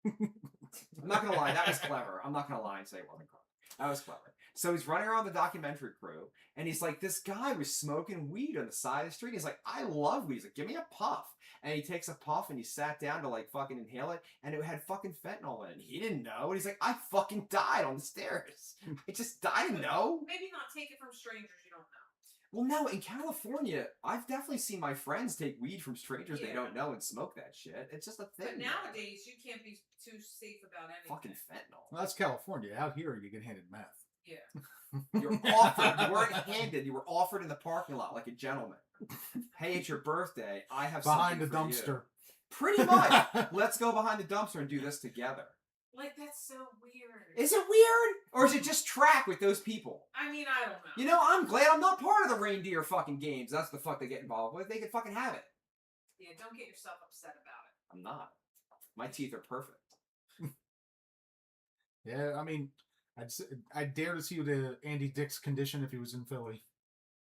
I'm not going to lie. That was clever. I'm not going to lie and say it wasn't clever. That was clever. So he's running around the documentary crew, and he's like, this guy was smoking weed on the side of the street. He's like, I love weed. He's like, give me a puff. And he takes a puff, and he sat down to, like, fucking inhale it, and it had fucking fentanyl in it. And he didn't know. And he's like, I fucking died on the stairs. I just died. I didn't know. Maybe not take it from strangers you don't know. Well, no, in California, I've definitely seen my friends take weed from strangers they Yeah. don't know and smoke that shit. It's just a thing. But man. nowadays, you can't be too safe about anything. Fucking fentanyl. Well, that's California. Out here, you get handed meth. Yeah. You're offered. You weren't handed. You were offered in the parking lot like a gentleman. Hey, it's your birthday. I have Behind the something for you." dumpster. Pretty much. Let's go behind the dumpster and do this together. Like, that's so weird. Is it weird? Or is it just track with those people? I mean, I don't know. You know, I'm glad I'm not part of the reindeer fucking games. That's the fuck they get involved with. They can fucking have it. Yeah. Yeah, don't get yourself upset about it. I'm not. My teeth are perfect. Yeah, I mean, I'd dare to see the Andy Dick's condition if he was in Philly.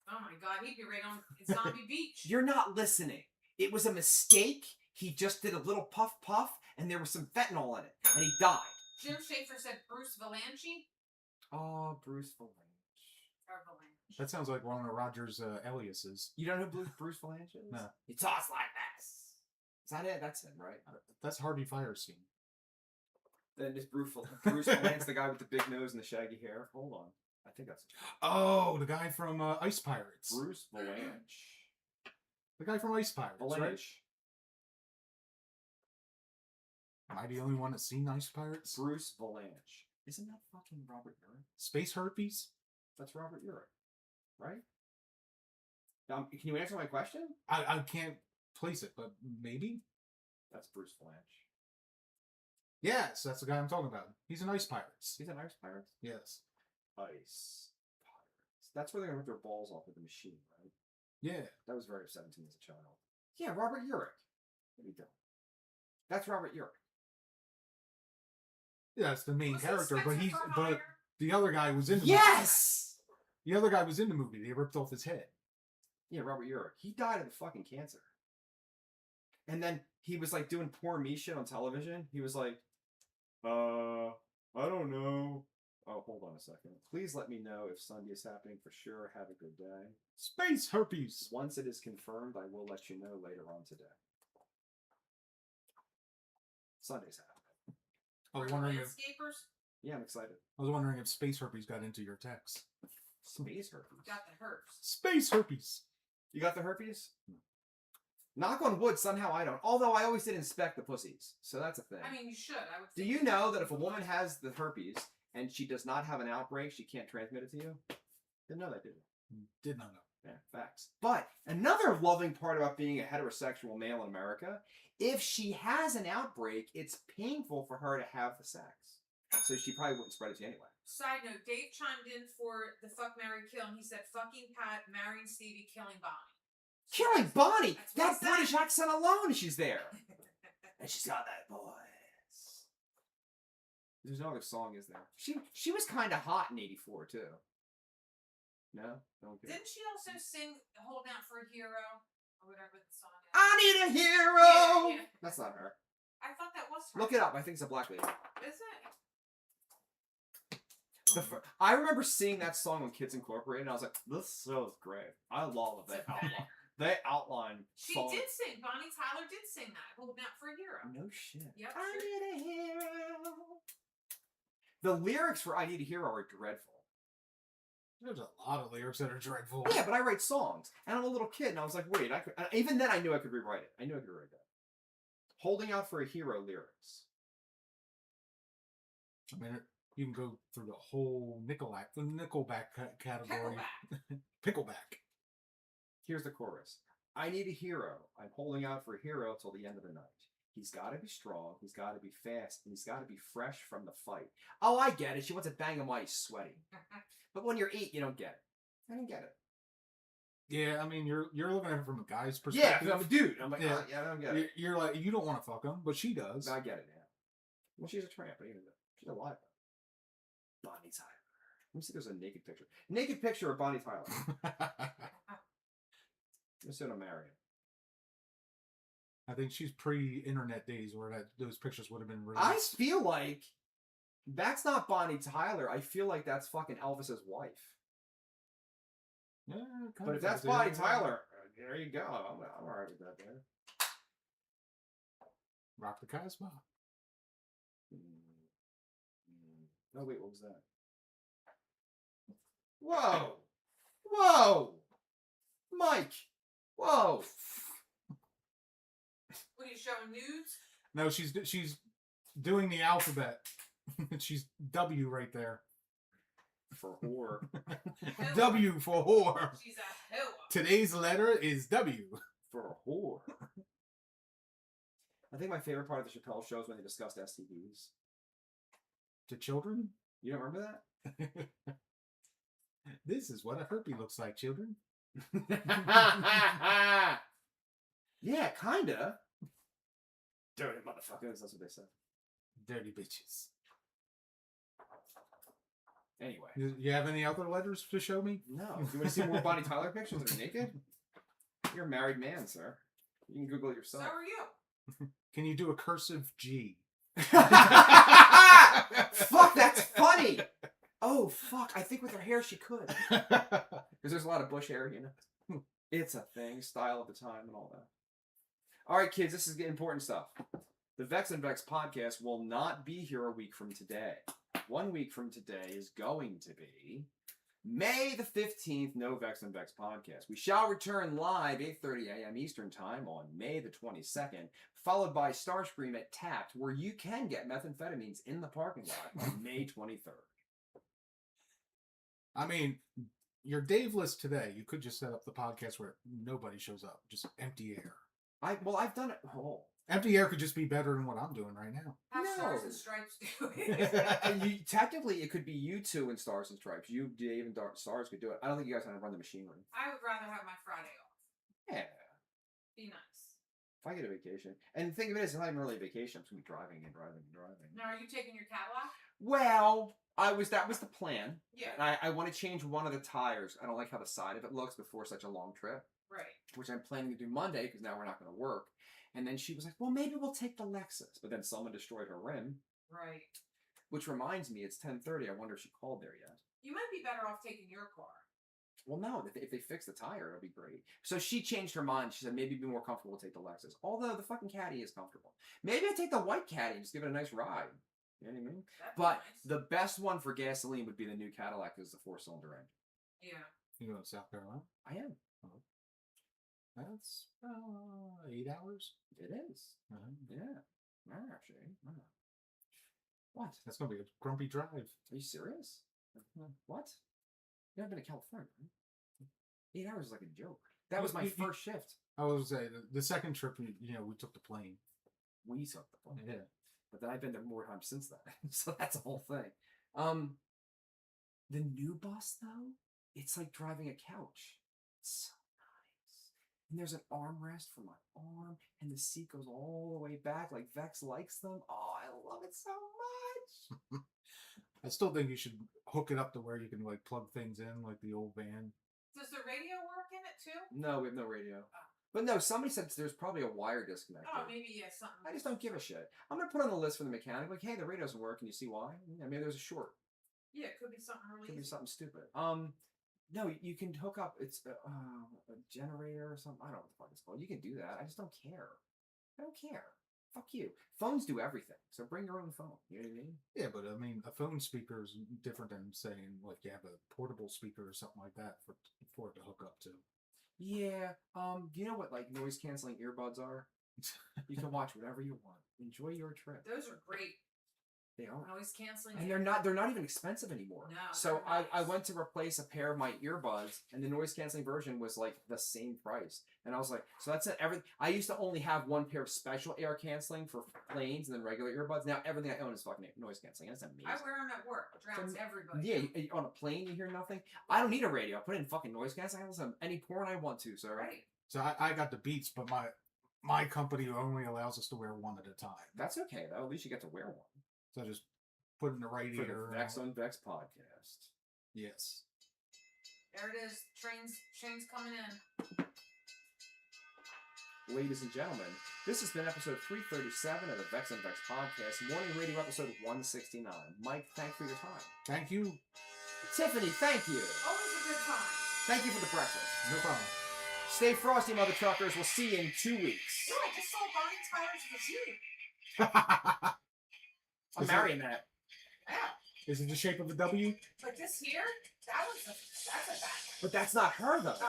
Oh my god, he'd be right on Zombie Beach. You're not listening. It was a mistake. He just did a little puff puff, and there was some fentanyl in it, and he died. Jim Schaefer said Bruce Valanche. Oh, Bruce Valanche. Or Valanche. That sounds like one of Roger's aliases. You don't know who Bruce Valanche is? No. He talks like this. Is that it? That's it, right? That's Harvey Firestein. Then is Bruce Valanche the guy with the big nose and the shaggy hair? Hold on. I think that's Oh, the guy from Ice Pirates. Bruce Valanche. The guy from Ice Pirates, right? Valanche. Am I the only one that's seen Ice Pirates? Bruce Valanche. Isn't that fucking Robert Urich? Space Herpes? That's Robert Urich, right? Can you answer my question? I can't place it, but maybe? That's Bruce Valanche. Yes, that's the guy I'm talking about. He's in Ice Pirates. He's an Ice Pirates? Yes. Ice Pirates. That's where they're going to rip their balls off with the machine, right? Yeah. That was very upsetting to me as a child. Yeah, Robert Urich. There you go. That's Robert Urich. Yeah, that's the main Was it character, but Spencer for but Hire? the other guy was in the Yes! movie. The other guy was in the movie. They ripped off his head. Yeah, Robert Urich. He died of fucking cancer. And then he was like doing poor me shit on television. He was like, I don't know. Oh, hold on a second. Please let me know if Sunday is happening for sure. Have a good day. Space Herpes. Once it is confirmed, I will let you know later on today. Sunday's happening. I was wondering if Landscapers Yeah, I'm excited. Space Herpes got into your text. Space herpes. got the herpes. Space Herpes. You got the herpes? Knock on wood, somehow I don't. Although I always did inspect the pussies. So that's a thing. I mean, you should. I would. Do think you know that if a woman has the herpes and she does not have an outbreak, she can't transmit it to you? Didn't know that, did you? Did not know. Yeah, facts. But another loving part about being a heterosexual male in America, if she has an outbreak, it's painful for her to have the sex. So she probably wouldn't spread it to you anyway. Side note: Dave chimed in for the fuck, marry, kill, and he said, "Fucking Pat, marrying Stevie, killing Bonnie." Killing Bonnie! That's what That I said. British accent alone, she's there. And she's got that voice. There's no other song, is there? She was kind of hot in '84 too. No, don't get it. Didn't she also sing "Holding Out for a Hero" or whatever the song is? I need a hero. Yeah. That's not her. I thought that was her. Look it up. I think it's a black lady. Is it? I remember seeing that song on Kids Incorporated, and I was like, "This show is great. I love that outline. They outline She song. did sing. Bonnie Tyler did sing that. "Holding Out for a Hero." No shit. Yep, I sure. need a hero. The lyrics for "I Need a Hero" are dreadful. There's a lot of lyrics that are dreadful. Yeah, but I write songs, and I'm a little kid, and I was like, "Wait, I could." Even then, I knew I could rewrite it. I knew I could rewrite that. "Holding Out for a Hero" lyrics. I mean, you can go through the whole Nickelback category. Pickleback. Here's the chorus. I need a hero. I'm holding out for a hero till the end of the night. He's got to be strong. He's got to be fast. And he's got to be fresh from the fight. Oh, I get it. She wants to bang him while he's sweaty. But when you're 8, you don't get it. I don't get it. Yeah, I mean, you're looking at it from a guy's Yeah, perspective. because I'm a dude. I'm like, Yeah. yeah, I don't get it. You're like, you don't want to fuck him, but she does. I get it, yeah. Well, she's a tramp, but even though she's alive. Bonnie Tyler. Let me see if there's a naked picture. Naked picture of Bonnie Tyler. Let's see what I'm marrying. I think she's pre-internet days where those pictures would have been I released. feel like that's not Bonnie Tyler. I feel like that's fucking Elvis's wife. Yeah, But if that's Bonnie Tyler, there you go. I'm alright with that there. Rock the Casbah. Oh wait, what was that? Whoa! Whoa! Mike! Whoa! What are you showing nudes? No, she's doing the alphabet. She's W right there. For whore. W for whore. She's a hoe. Today's letter is W. For a whore. I think my favorite part of the Chappelle show is when they discussed STDs. To children? You don't remember that? This is what a herpes looks like, children. Yeah, kinda. Dirty motherfuckers, that's what they said. Dirty bitches. Anyway. You have any other letters to show me? No. Do you want to see more Bonnie Tyler pictures that are naked? You're a married man, sir. You can Google it So yourself. are you. Can you do a cursive G? Fuck, that's funny! Oh, fuck. I think with her hair she could. Because there's a lot of bush hair, you know. It's a thing. Style of the time and all that. All right, kids, this is important stuff. The Vex and Vex podcast will not be here a week from today. 1 week from today is going to be May the 15th, No Vex and Vex podcast. We shall return live 8:30 a.m. Eastern Time on May the 22nd, followed by Starscream at Tapped, where you can get methamphetamines in the parking lot on May 23rd. I mean, your Dave list today, you could just set up the podcast where nobody shows up. Just empty air. I've done it. Oh. Empty air could just be better than what I'm doing right now. Have No. Stars and Stripes do it. And technically, it could be you two and Stars and Stripes. You, Dave, and Stars could do it. I don't think you guys want to run the machinery. I would rather have my Friday off. Yeah. Be nice. If I get a vacation. And the thing of it is, it's not even really a vacation. I'm just going to be driving and driving and driving. Now, are you taking your Cadillac? Well, that was the plan. Yeah. And I want to change one of the tires. I don't like how the side of it looks before such a long trip, Right. which I'm planning to do Monday because now we're not going to work. And then she was like, well, maybe we'll take the Lexus. But then someone destroyed her rim, Right. which reminds me, it's 10:30. I wonder if she called there yet. You might be better off taking your car. Well, no, if they fix the tire, it'll be great. So she changed her mind. She said maybe it'd be more comfortable to take the Lexus. Although the fucking Caddy is comfortable. Maybe I take the white Caddy and just give it a nice ride. You know what I mean? That'd be But nice. the best one for gasoline would be the new Cadillac because it's a 4-cylinder engine. Yeah. You go to South Carolina? I am. That's 8 hours. It is. Yeah. Actually. What? That's going to be a grumpy drive. Are you serious? What? You haven't been to California, right? 8 hours is like a joke. That was my first shift. I was say the second trip, we took the plane. We took the plane. Yeah. But then I've been there more times since then. So that's a whole thing. The new bus, though, it's like driving a couch. It's so nice. And there's an armrest for my arm, and the seat goes all the way back like Vex likes them. Oh, I love it so much. I still think you should hook it up to where you can like plug things in like the old van. Does the radio work in it too? No, we have no radio. But no, somebody said there's probably a wire disconnect. Oh, maybe something. I just don't give a shit. I'm gonna put on the list for the mechanic. Like, hey, the radio doesn't work, and you see why? Yeah, maybe there's a short. Yeah, it could be something really. Could be easy. something stupid. No, you can hook up. It's a generator or something. I don't know what the fuck it's called. You can do that. I just don't care. I don't care. Fuck you. Phones do everything. So bring your own phone. You know what I mean? Yeah, but I mean, a phone speaker is different than saying like you have a portable speaker or something like that for it to hook up to. Yeah. Do you know what like noise canceling earbuds are? You can watch whatever you want. Enjoy your trip. Those are great. They are. Noise canceling. And they're not even expensive anymore. No, So they're I nice. went to replace a pair of my earbuds, and the noise canceling version was like the same price. And I was like, so that's it. I used to only have one pair of special air canceling for planes and then regular earbuds. Now everything I own is fucking noise canceling. That's amazing. I wear them at work. It drowns everybody. Yeah, on a plane you hear nothing. I don't need a radio. I put in fucking noise canceling. I can listen to any porn I want to, sir. Right. So I got the Beats, but my company only allows us to wear one at a time. That's okay though. At least you get to wear one. So I just put it in the right For ear. the Vex on Vex podcast. Yes. There it is. Train's coming in. Ladies and gentlemen, this has been episode 337 of the Vex and Vex podcast, morning radio episode 169. Mike, thanks for your time. Thank you. Tiffany, thank you. Always a good time. Thank you for the breakfast. No problem. Stay frosty, mother truckers. We'll see you in 2 weeks. No, I just saw Bonnie Tyler's vagina. I'm marrying that. Yeah. Is it the shape of a W? But this here, that's a bad. But that's not her, though.